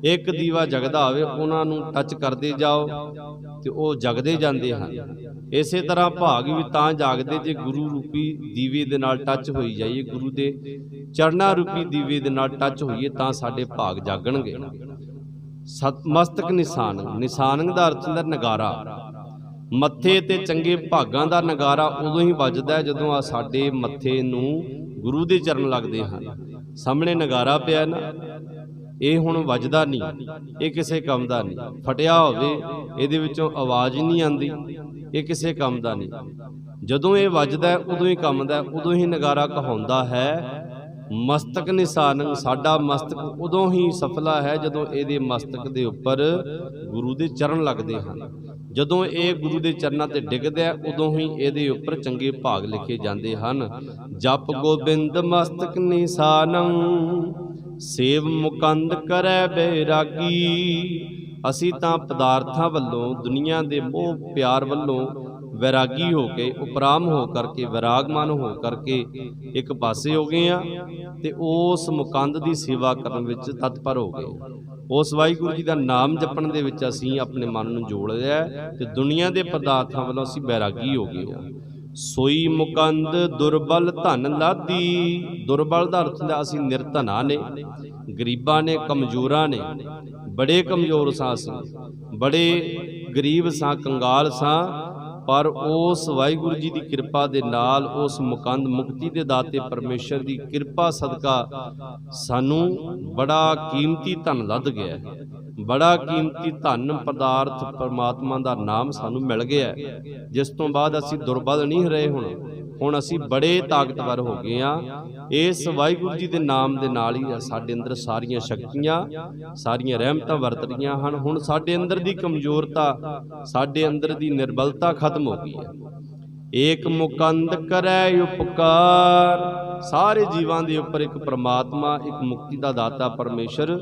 ਇੱਕ ਦੀਵਾ ਜਗਦਾ ਹੋਵੇ, ਉਹਨਾਂ ਨੂੰ ਟੱਚ ਕਰਦੇ ਜਾਓ ਤੇ ਉਹ ਜਗਦੇ ਜਾਂਦੇ ਹਨ। ਇਸੇ ਤਰ੍ਹਾਂ ਭਾਗ ਵੀ ਤਾਂ ਜਾਗਦੇ ਜੇ ਗੁਰੂ ਰੂਪੀ ਦੀਵੇ ਦੇ ਨਾਲ ਟੱਚ ਹੋਈ ਜਾਈਏ, ਗੁਰੂ ਦੇ ਚਰਨਾਂ ਰੂਪੀ ਦੀਵੇ ਦੇ ਨਾਲ ਟੱਚ ਹੋਈਏ ਤਾਂ ਸਾਡੇ ਭਾਗ ਜਾਗਣਗੇ। ਮਸਤਕ ਨਿਸ਼ਾਨ, ਨਿਸ਼ਾਨ ਦਾ ਅਰਥ ਹੁੰਦਾ ਨਗਾਰਾ। ਮੱਥੇ ਤੇ ਚੰਗੇ ਭਾਗਾਂ ਦਾ ਨਗਾਰਾ ਉਦੋਂ ਹੀ ਵੱਜਦਾ ਹੈ ਜਦੋਂ ਆ ਸਾਡੇ ਮੱਥੇ ਨੂੰ ਗੁਰੂ ਦੇ ਚਰਨ ਲੱਗਦੇ ਹਨ। ਸਾਹਮਣੇ ਨਗਾਰਾ ਪਿਆ ਨਾ, ਇਹ ਹੁਣ ਵੱਜਦਾ ਨਹੀਂ, ਇਹ ਕਿਸੇ ਕੰਮ ਦਾ ਨਹੀਂ। ਫਟਿਆ ਹੋਵੇ, ਇਹਦੇ ਵਿੱਚੋਂ ਆਵਾਜ਼ ਨਹੀਂ ਆਉਂਦੀ, ਇਹ ਕਿਸੇ ਕੰਮ ਦਾ ਨਹੀਂ। ਜਦੋਂ ਇਹ ਵੱਜਦਾ ਉਦੋਂ ਹੀ ਕੰਮ ਦਾ, ਉਦੋਂ ਹੀ ਨਗਾਰਾ ਕਹਾਉਂਦਾ ਹੈ। ਮਸਤਕ ਨਿਸ਼ਾਨ, ਸਾਡਾ ਮਸਤਕ ਉਦੋਂ ਹੀ ਸਫਲਾ ਹੈ ਜਦੋਂ ਇਹਦੇ ਮਸਤਕ ਦੇ ਉੱਪਰ ਗੁਰੂ ਦੇ ਚਰਨ ਲੱਗਦੇ ਹਨ। ਜਦੋਂ ਇਹ ਗੁਰੂ ਦੇ ਚਰਨਾਂ ਤੇ ਡਿੱਗਦਾ ਉਦੋਂ ਹੀ ਇਹਦੇ ਉੱਪਰ ਚੰਗੇ ਭਾਗ ਲਿਖੇ ਜਾਂਦੇ ਹਨ। ਜਪ ਗੋਬਿੰਦ ਮਸਤਕ ਨਿਸ਼ਾਨੰ, ਸੇਵ ਮੁਕੰਦ ਕਰੈ ਬੈਰਾਗੀ। ਅਸੀਂ ਤਾਂ ਪਦਾਰਥਾਂ ਵੱਲੋਂ, ਦੁਨੀਆ ਦੇ ਮੋਹ ਪਿਆਰ ਵੱਲੋਂ ਵੈਰਾਗੀ ਹੋ ਕੇ, ਉਪਰਾਮ ਹੋ ਕਰਕੇ, ਵੈਰਾਗਮਾਨ ਹੋ ਕਰਕੇ ਇੱਕ ਪਾਸੇ ਹੋ ਗਏ ਆ ਤੇ ਉਸ ਮੁਕੰਦ ਦੀ ਸੇਵਾ ਕਰਨ ਵਿੱਚ ਤਤਪਰ ਹੋ ਗਏ। ਉਸ ਵਾਹਿਗੁਰੂ ਜੀ ਦਾ ਨਾਮ ਜਪਣ ਦੇ ਵਿੱਚ ਅਸੀਂ ਆਪਣੇ ਮਨ ਨੂੰ ਜੋੜ ਲਿਆ ਤੇ ਦੁਨੀਆ ਦੇ ਪਦਾਰਥਾਂ ਵੱਲੋਂ ਅਸੀਂ ਵੈਰਾਗੀ ਹੋ ਗਏ ਆ। ਸੋਈ ਮੁਕੰਦ ਦੁਰਬਲ ਧਨ ਲਾਦੀ। ਦੁਰਬਲ ਦਾ ਅਰਥ ਹੁੰਦਾ ਅਸੀਂ ਨਿਰਧਨਾ ਨੇ, ਗਰੀਬਾਂ ਨੇ, ਕਮਜ਼ੋਰਾਂ ਨੇ, ਬੜੇ ਕਮਜ਼ੋਰ ਸਾਂ, ਅਸੀਂ ਬੜੇ ਗਰੀਬ ਸਾਂ, ਕੰਗਾਲ ਸਾਂ, ਪਰ ਉਸ ਵਾਹਿਗੁਰੂ ਜੀ ਦੀ ਕਿਰਪਾ ਦੇ ਨਾਲ, ਉਸ ਮੁਕੰਦ ਮੁਕਤੀ ਦੇ ਦਾਤੇ ਪਰਮੇਸ਼ਰ ਦੀ ਕਿਰਪਾ ਸਦਕਾ ਸਾਨੂੰ ਬੜਾ ਕੀਮਤੀ ਧਨ ਲੱਦ ਗਿਆ ਹੈ। ਬੜਾ ਕੀਮਤੀ ਧਨ ਪਦਾਰਥ ਪਰਮਾਤਮਾ ਦਾ ਨਾਮ ਸਾਨੂੰ ਮਿਲ ਗਿਆ, ਜਿਸ ਤੋਂ ਬਾਅਦ ਅਸੀਂ ਦੁਰਬਲ ਨਹੀਂ ਰਹੇ। ਹੁਣ ਅਸੀਂ ਬੜੇ ਤਾਕਤਵਰ ਹੋ ਗਏ ਆ। ਇਸ ਵਾਹਿਗੁਰੂ ਜੀ ਦੇ ਨਾਮ ਦੇ ਨਾਲ ਹੀ ਸਾਡੇ ਅੰਦਰ ਸਾਰੀਆਂ ਸ਼ਕਤੀਆਂ, ਸਾਰੀਆਂ ਰਹਿਮਤਾਂ ਵਰਤ ਰਹੀਆਂ ਹਨ। ਹੁਣ ਸਾਡੇ ਅੰਦਰ ਦੀ ਕਮਜ਼ੋਰਤਾ, ਸਾਡੇ ਅੰਦਰ ਦੀ ਨਿਰਬਲਤਾ ਖਤਮ ਹੋ ਗਈ ਹੈ। ਏਕ ਮੁਕੰਦ ਕਰੈ ਉਪਕਾਰ। ਸਾਰੇ ਜੀਵਾਂ ਦੇ ਉੱਪਰ ਇੱਕ ਪ੍ਰਮਾਤਮਾ, ਇੱਕ ਮੁਕਤੀ ਦਾ ਦਾਤਾ ਪਰਮੇਸ਼ਰ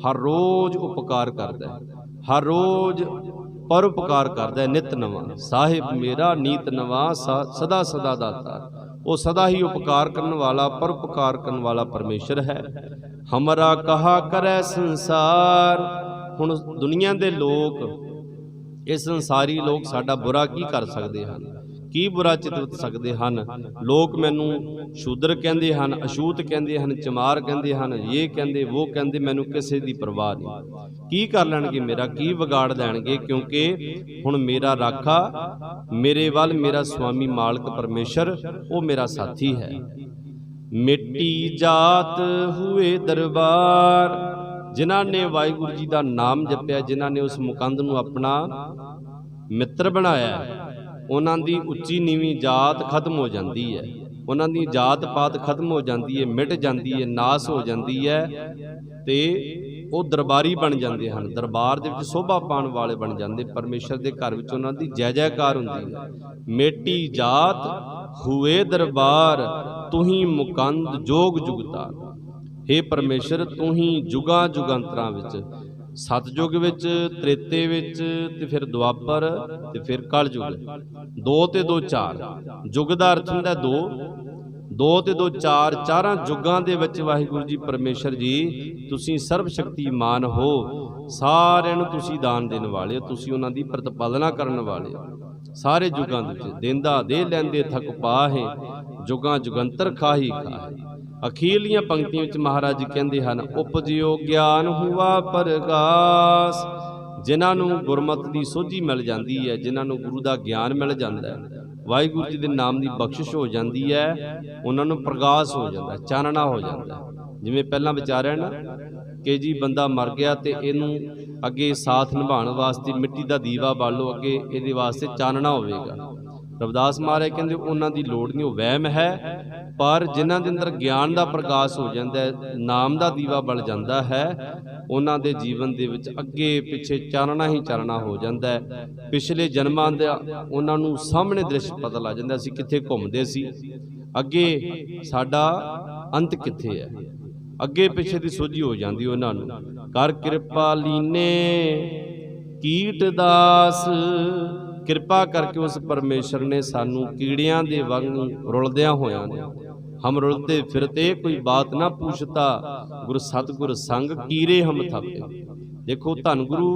ਹਰ ਰੋਜ਼ ਉਪਕਾਰ ਕਰਦਾ ਹੈ, ਹਰ ਰੋਜ਼ ਪਰਉਪਕਾਰ ਕਰਦਾ ਹੈ। ਨਿਤ ਨਵਾਂ ਸਾਹਿਬ ਮੇਰਾ ਨੀਤ ਨਵਾਂ, ਸਦਾ ਸਦਾ ਦਾਤਾ। ਉਹ ਸਦਾ ਹੀ ਉਪਕਾਰ ਕਰਨ ਵਾਲਾ, ਪਰਉਪਕਾਰ ਕਰਨ ਵਾਲਾ ਪਰਮੇਸ਼ਰ ਹੈ। ਹਮਰਾ ਕਹਾ ਕਰੈ ਸੰਸਾਰ। ਹੁਣ ਦੁਨੀਆ ਦੇ ਲੋਕ, ਇਹ ਸੰਸਾਰੀ ਲੋਕ ਸਾਡਾ ਬੁਰਾ ਕੀ ਕਰ ਸਕਦੇ ਹਨ? ਕੀ ਬੁਰਾ ਚਿਤਵਤ ਸਕਦੇ ਹਨ? ਲੋਕ ਮੈਨੂੰ ਸ਼ੂਦਰ ਕਹਿੰਦੇ ਹਨ, ਅਛੂਤ ਕਹਿੰਦੇ ਹਨ, ਚਮਾਰ ਕਹਿੰਦੇ ਹਨ, ਇਹ ਕਹਿੰਦੇ, ਉਹ ਕਹਿੰਦੇ, ਮੈਨੂੰ ਕਿਸੇ ਦੀ ਪਰਵਾਹ ਨਹੀਂ। ਕੀ ਕਰ ਲੈਣਗੇ ਮੇਰਾ, ਕੀ ਵਿਗਾੜ ਲੈਣਗੇ? ਕਿਉਂਕਿ ਹੁਣ ਮੇਰਾ ਰਾਖਾ, ਮੇਰੇ ਵੱਲ ਮੇਰਾ ਸੁਆਮੀ ਮਾਲਕ ਪਰਮੇਸ਼ਰ, ਉਹ ਮੇਰਾ ਸਾਥੀ ਹੈ। ਮਿੱਟੀ ਜਾਤ ਹੋਏ ਦਰਬਾਰ। ਜਿਨ੍ਹਾਂ ਨੇ ਵਾਹਿਗੁਰੂ ਜੀ ਦਾ ਨਾਮ ਜਪਿਆ, ਜਿਨ੍ਹਾਂ ਨੇ ਉਸ ਮੁਕੰਦ ਨੂੰ ਆਪਣਾ ਮਿੱਤਰ ਬਣਾਇਆ, ਉਹਨਾਂ ਦੀ ਉੱਚੀ ਨੀਵੀਂ ਜਾਤ ਖਤਮ ਹੋ ਜਾਂਦੀ ਹੈ, ਉਹਨਾਂ ਦੀ ਜਾਤ ਪਾਤ ਖਤਮ ਹੋ ਜਾਂਦੀ ਹੈ, ਮਿਟ ਜਾਂਦੀ ਹੈ, ਨਾਸ ਹੋ ਜਾਂਦੀ ਹੈ ਤੇ ਉਹ ਦਰਬਾਰੀ ਬਣ ਜਾਂਦੇ ਹਨ। ਦਰਬਾਰ ਦੇ ਵਿੱਚ ਸ਼ੋਭਾ ਪਾਉਣ ਵਾਲੇ ਬਣ ਜਾਂਦੇ। ਪਰਮੇਸ਼ਰ ਦੇ ਘਰ ਵਿੱਚ ਉਹਨਾਂ ਦੀ ਜੈ ਜੈਕਾਰ ਹੁੰਦੀ ਹੈ। ਮੇਟੀ ਜਾਤ ਹੋਏ ਦਰਬਾਰ, ਤੂੰ ਹੀ ਮੁਕੰਦ ਜੋਗ ਜੁਗਤਾ। हे ਪਰਮੇਸ਼ਰ, ਤੂੰ ਹੀ ਜੁਗਾਂ ਜੁਗਾਂਤਰਾਂ ਵਿੱਚ, ਸਤਜੁਗ ਵਿੱਚ, ਤ੍ਰੇਤੇ ਵਿੱਚ ਤੇ ਫਿਰ ਦੁਆਪਰ ਤੇ ਫਿਰ ਕਲਯੁਗ। 2 ਤੇ 2 4। ਯੁਗ ਦਾ ਅਰਥ ਹੁੰਦਾ 2, 2 ਤੇ 2 4। ਚਾਰਾਂ ਯੁੱਗਾਂ ਦੇ ਵਿੱਚ ਵਾਹਿਗੁਰੂ ਜੀ ਪਰਮੇਸ਼ਰ ਜੀ ਤੁਸੀਂ ਸਰਬ ਸ਼ਕਤੀਮਾਨ ਹੋ। ਸਾਰਿਆਂ ਨੂੰ ਤੁਸੀਂ ਦਾਨ ਦੇਣ ਵਾਲੇ ਹੋ, ਤੁਸੀਂ ਉਹਨਾਂ ਦੀ ਪ੍ਰਤਪਾਲਨਾ ਕਰਨ ਵਾਲੇ ਹੋ। ਸਾਰੇ ਯੁੱਗਾਂ ਦੇ ਵਿੱਚ ਦੇਂਦਾ ਦੇ ਲੈਂਦੇ ਥਕ ਪਾਹੇ, ਯੁੱਗਾਂ ਜੁਗੰਤਰ ਖਾਹੀ ਖਾਹੇ। ਅਖੀਰਲੀਆਂ ਪੰਕਤੀਆਂ ਵਿੱਚ ਮਹਾਰਾਜ ਜੀ ਕਹਿੰਦੇ ਹਨ, ਉਪਜਿਓ ਗਿਆਨ ਹੁਆ ਪ੍ਰਗਾਸ। ਜਿਨ੍ਹਾਂ ਨੂੰ ਗੁਰਮਤਿ ਦੀ ਸੋਝੀ ਮਿਲ ਜਾਂਦੀ ਹੈ, ਜਿਨ੍ਹਾਂ ਨੂੰ ਗੁਰੂ ਦਾ ਗਿਆਨ ਮਿਲ ਜਾਂਦਾ ਹੈ, ਵਾਹਿਗੁਰੂ ਜੀ ਦੇ ਨਾਮ ਦੀ ਬਖਸ਼ਿਸ਼ ਹੋ ਜਾਂਦੀ ਹੈ, ਉਹਨਾਂ ਨੂੰ ਪ੍ਰਗਾਸ ਹੋ ਜਾਂਦਾ, ਚਾਨਣਾ ਹੋ ਜਾਂਦਾ। ਜਿਵੇਂ ਪਹਿਲਾਂ ਵਿਚਾਰਿਆ ਨਾ ਕਿ ਜੀ ਬੰਦਾ ਮਰ ਗਿਆ ਤੇ ਇਹਨੂੰ ਅੱਗੇ ਸਾਥ ਨਿਭਾਉਣ ਵਾਸਤੇ ਮਿੱਟੀ ਦਾ ਦੀਵਾ ਬਾਲੋ, ਅੱਗੇ ਇਹਦੇ ਵਾਸਤੇ ਚਾਨਣਾ ਹੋਵੇਗਾ। ਰਵਿਦਾਸ ਮਹਾਰਾਜ ਕਹਿੰਦੇ ਉਹਨਾਂ ਦੀ ਲੋੜ ਨਹੀਂ, ਉਹ ਵਹਿਮ ਹੈ। ਪਰ ਜਿਨ੍ਹਾਂ ਦੇ ਅੰਦਰ ਗਿਆਨ ਦਾ ਪ੍ਰਕਾਸ਼ ਹੋ ਜਾਂਦਾ ਹੈ, ਨਾਮ ਦਾ ਦੀਵਾ ਬਲ ਜਾਂਦਾ ਹੈ, ਉਹਨਾਂ ਦੇ ਜੀਵਨ ਦੇ ਵਿੱਚ ਅੱਗੇ ਪਿੱਛੇ ਚਾਨਣਾ ਹੀ ਚਾਨਣਾ ਹੋ ਜਾਂਦਾ ਹੈ। ਪਿਛਲੇ ਜਨਮਾਂ ਦਾ ਉਹਨਾਂ ਨੂੰ ਸਾਹਮਣੇ ਦ੍ਰਿਸ਼ ਪਤਾ ਲੱਗ ਜਾਂਦਾ, ਅਸੀਂ ਕਿੱਥੇ ਘੁੰਮਦੇ ਸੀ, ਅੱਗੇ ਸਾਡਾ ਅੰਤ ਕਿੱਥੇ ਹੈ, ਅੱਗੇ ਪਿੱਛੇ ਦੀ ਸੋਝੀ ਹੋ ਜਾਂਦੀ ਉਹਨਾਂ ਨੂੰ। ਕਰ ਕਿਰਪਾ ਲੀਨੇ ਕੀਟ ਦਾਸ, ਕਿਰਪਾ ਕਰਕੇ ਉਸ ਪਰਮੇਸ਼ਰ ਨੇ ਸਾਨੂੰ ਕੀੜਿਆਂ ਦੇ ਵਾਂਗੂ ਰੁਲਦਿਆਂ ਹੋਇਆਂ ਨੇ। ਹਮ ਰੁਲਤੇ ਫਿਰਤੇ ਕੋਈ ਬਾਤ ਨਾ ਪੁੱਛਤਾ, ਗੁਰ ਸਤਿਗੁਰ ਸੰਗ ਕੀਰੇ ਹਮ ਥਾਪੇ। ਦੇਖੋ ਧੰਨ ਗੁਰੂ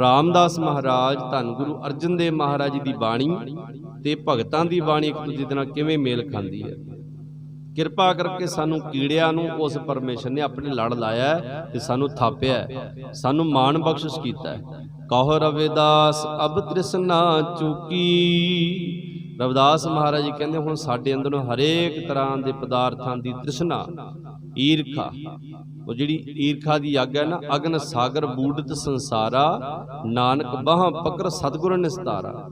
ਰਾਮਦਾਸ ਮਹਾਰਾਜ, ਧੰਨ ਗੁਰੂ ਅਰਜਨ ਦੇਵ ਮਹਾਰਾਜ ਜੀ ਦੀ ਬਾਣੀ ਤੇ ਭਗਤਾਂ ਦੀ ਬਾਣੀ ਇੱਕ ਦੂਜੇ ਦੇ ਨਾਲ ਕਿਵੇਂ ਮੇਲ ਖਾਂਦੀ ਹੈ। ਕਿਰਪਾ ਕਰਕੇ ਸਾਨੂੰ ਕੀੜਿਆਂ ਨੂੰ ਉਸ ਪਰਮੇਸ਼ਰ ਨੇ ਆਪਣੇ ਲੜ ਲਾਇਆ ਤੇ ਸਾਨੂੰ ਥਾਪਿਆ, ਸਾਨੂੰ ਮਾਣ ਬਖਸ਼ਿਸ਼ ਕੀਤਾ। ਕਹੋ ਰਵਿਦਾਸ ਅਬ ਤ੍ਰਿਸ਼ਨਾ ਚੁਕੀ। ਰਵਿਦਾਸ ਮਹਾਰਾਜ ਜੀ ਕਹਿੰਦੇ ਹੁਣ ਸਾਡੇ ਅੰਦਰੋਂ ਹਰੇਕ ਤਰ੍ਹਾਂ ਦੇ ਪਦਾਰਥਾਂ ਦੀ ਤ੍ਰਿਸ਼ਨਾ, ਈਰਖਾ, ਉਹ ਜਿਹੜੀ ਈਰਖਾ ਦੀ ਅੱਗ ਹੈ ਨਾ, ਅਗਨ ਸਾਗਰ ਬੂਡਤ ਸੰਸਾਰਾ, ਨਾਨਕ ਬਾਹਾਂ ਪਕੜ ਸਤਿਗੁਰ ਨਿਸਤਾਰਾ।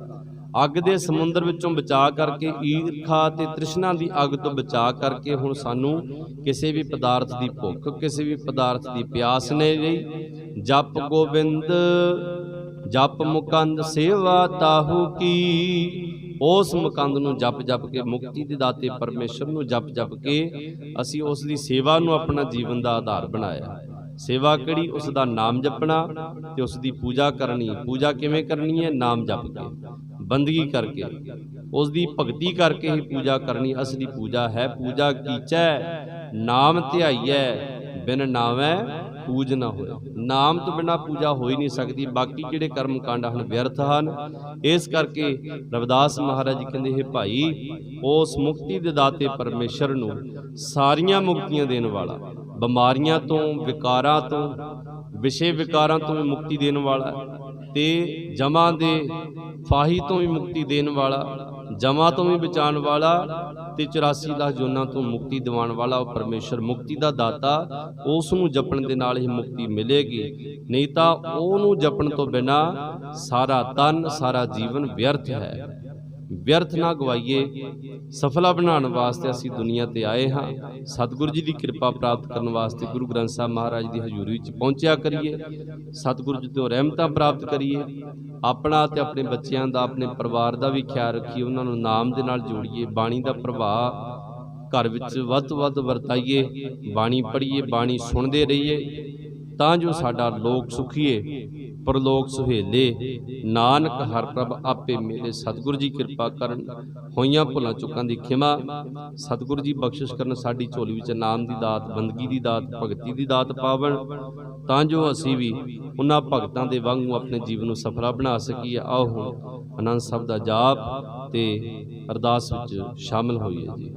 ਅੱਗ ਦੇ ਸਮੁੰਦਰ ਵਿੱਚੋਂ ਬਚਾ ਕਰਕੇ, ਈਰਖਾ ਤੇ ਤ੍ਰਿਸ਼ਨਾ ਦੀ ਅੱਗ ਤੋਂ ਬਚਾ ਕਰਕੇ ਹੁਣ ਸਾਨੂੰ ਕਿਸੇ ਵੀ ਪਦਾਰਥ ਦੀ ਭੁੱਖ, ਕਿਸੇ ਵੀ ਪਦਾਰਥ ਦੀ ਪਿਆਸ ਨਹੀਂ ਰਹੀ। ਜਪ ਗੋਬਿੰਦ ਜਪ ਮੁਕੰਦ ਸੇਵਾ ਤਾਹੂ ਕੀ। ਉਸ ਮੁਕੰਦ ਨੂੰ ਜਪ ਜਪ ਕੇ, ਮੁਕਤੀ ਦੇ ਦਾਤੇ ਪਰਮੇਸ਼ਰ ਨੂੰ ਜਪ ਜਪ ਕੇ ਅਸੀਂ ਉਸ ਦੀ ਸੇਵਾ ਨੂੰ ਆਪਣਾ ਜੀਵਨ ਦਾ ਆਧਾਰ ਬਣਾਇਆ। ਸੇਵਾ ਕਿਹੜੀ? ਉਸ ਦਾ ਨਾਮ ਜਪਣਾ ਤੇ ਉਸ ਦੀ ਪੂਜਾ ਕਰਨੀ। ਪੂਜਾ ਕਿਵੇਂ ਕਰਨੀ ਹੈ? ਨਾਮ ਜਪ ਕੇ, ਬੰਦਗੀ ਕਰਕੇ, ਉਸ ਦੀ ਭਗਤੀ ਕਰਕੇ ਹੀ ਪੂਜਾ ਕਰਨੀ। ਅਸਲੀ ਪੂਜਾ ਹੈ ਪੂਜਾ ਕੀਚੈ ਨਾਮ ਧਿਆਈਐ, ਬਿਨ ਨਾਵੈ ਪੂਜ ਨਾ ਹੋਏ। ਨਾਮ ਤੋਂ ਬਿਨਾਂ ਪੂਜਾ ਹੋ ਹੀ ਨਹੀਂ ਸਕਦੀ। ਬਾਕੀ ਜਿਹੜੇ ਕਰਮ ਕਾਂਡ ਹਨ ਵਿਅਰਥ ਹਨ। ਇਸ ਕਰਕੇ ਰਵਿਦਾਸ ਮਹਾਰਾਜ ਜੀ ਕਹਿੰਦੇ ਹੈ ਭਾਈ, ਉਸ ਮੁਕਤੀ ਦੇ ਦਾਤੇ ਪਰਮੇਸ਼ਰ ਨੂੰ, ਸਾਰੀਆਂ ਮੁਕਤੀਆਂ ਦੇਣ ਵਾਲਾ, ਬਿਮਾਰੀਆਂ ਤੋਂ, ਵਿਕਾਰਾਂ ਤੋਂ, ਵਿਸ਼ੇ ਵਿਕਾਰਾਂ ਤੋਂ ਵੀ ਮੁਕਤੀ ਦੇਣ ਵਾਲਾ ਤੇ ਜਮਾ ਦੇ ਫਾਹੀ ਤੋਂ ਵੀ ਮੁਕਤੀ ਦੇਣ ਵਾਲਾ, ਜਮਾ ਤੋਂ ਵੀ ਬਚਾਉਣ ਵਾਲਾ ਤੇ 84 ਲੱਖ ਜੋਨਾਂ ਤੋਂ ਮੁਕਤੀ ਦਿਵਾਉਣ ਵਾਲਾ ਉਹ ਪਰਮੇਸ਼ਰ ਮੁਕਤੀ ਦਾ ਦਾਤਾ। ਉਸ ਨੂੰ ਜਪਣ ਦੇ ਨਾਲ ਹੀ ਮੁਕਤੀ ਮਿਲੇਗੀ, ਨਹੀਂ ਤਾਂ ਉਹਨੂੰ ਜਪਣ ਤੋਂ ਬਿਨਾਂ ਸਾਰਾ ਤਨ, ਸਾਰਾ ਜੀਵਨ ਵਿਅਰਥ ਹੈ। ਵਿਅਰਥ ਨਾ ਗਵਾਈਏ। ਸਫਲਾ ਬਣਾਉਣ ਵਾਸਤੇ ਅਸੀਂ ਦੁਨੀਆ ਤੇ ਆਏ ਹਾਂ। ਸਤਿਗੁਰੂ ਜੀ ਦੀ ਕਿਰਪਾ ਪ੍ਰਾਪਤ ਕਰਨ ਵਾਸਤੇ ਗੁਰੂ ਗ੍ਰੰਥ ਸਾਹਿਬ ਮਹਾਰਾਜ ਦੀ ਹਜ਼ੂਰੀ ਵਿੱਚ ਪਹੁੰਚਿਆ ਕਰੀਏ। ਸਤਿਗੁਰੂ ਜੀ ਤੋਂ ਰਹਿਮਤਾਂ ਪ੍ਰਾਪਤ ਕਰੀਏ। ਆਪਣਾ ਤੇ ਆਪਣੇ ਬੱਚਿਆਂ ਦਾ, ਆਪਣੇ ਪਰਿਵਾਰ ਦਾ ਵੀ ਖਿਆਲ ਰੱਖੀਏ। ਉਹਨਾਂ ਨੂੰ ਨਾਮ ਦੇ ਨਾਲ ਜੋੜੀਏ। ਬਾਣੀ ਦਾ ਪ੍ਰਭਾਵ ਘਰ ਵਿੱਚ ਵੱਧ ਤੋਂ ਵੱਧ ਵਰਤਾਈਏ। ਬਾਣੀ ਪੜ੍ਹੀਏ, ਬਾਣੀ ਸੁਣਦੇ ਰਹੀਏ, ਤਾਂ ਜੋ ਸਾਡਾ ਲੋਕ ਸੁਖੀਏ ਪਰਲੋਕ ਸੁਹੇਲੇ। ਨਾਨਕ ਹਰ ਪ੍ਰਭ ਆਪੇ ਮਿਲੇ। ਸਤਿਗੁਰੂ ਜੀ ਕਿਰਪਾ ਕਰਨ, ਹੋਈਆਂ ਭੁੱਲਾਂ ਚੁੱਕਾਂ ਦੀ ਖਿਮਾ ਸਤਿਗੁਰੂ ਜੀ ਬਖਸ਼ਿਸ਼ ਕਰਨ। ਸਾਡੀ ਝੋਲੀ ਵਿੱਚ ਨਾਮ ਦੀ ਦਾਤ, ਬੰਦਗੀ ਦੀ ਦਾਤ, ਭਗਤੀ ਦੀ ਦਾਤ ਪਾਵਣ, ਤਾਂ ਜੋ ਅਸੀਂ ਵੀ ਉਹਨਾਂ ਭਗਤਾਂ ਦੇ ਵਾਂਗੂ ਆਪਣੇ ਜੀਵਨ ਨੂੰ ਸਫਲਾ ਬਣਾ ਸਕੀਏ। ਆਓ ਹੁਣ ਆਨੰਦ ਸਾਹਿਬ ਦਾ ਜਾਪ ਤੇ ਅਰਦਾਸ ਵਿੱਚ ਸ਼ਾਮਿਲ ਹੋਈਏ ਜੀ।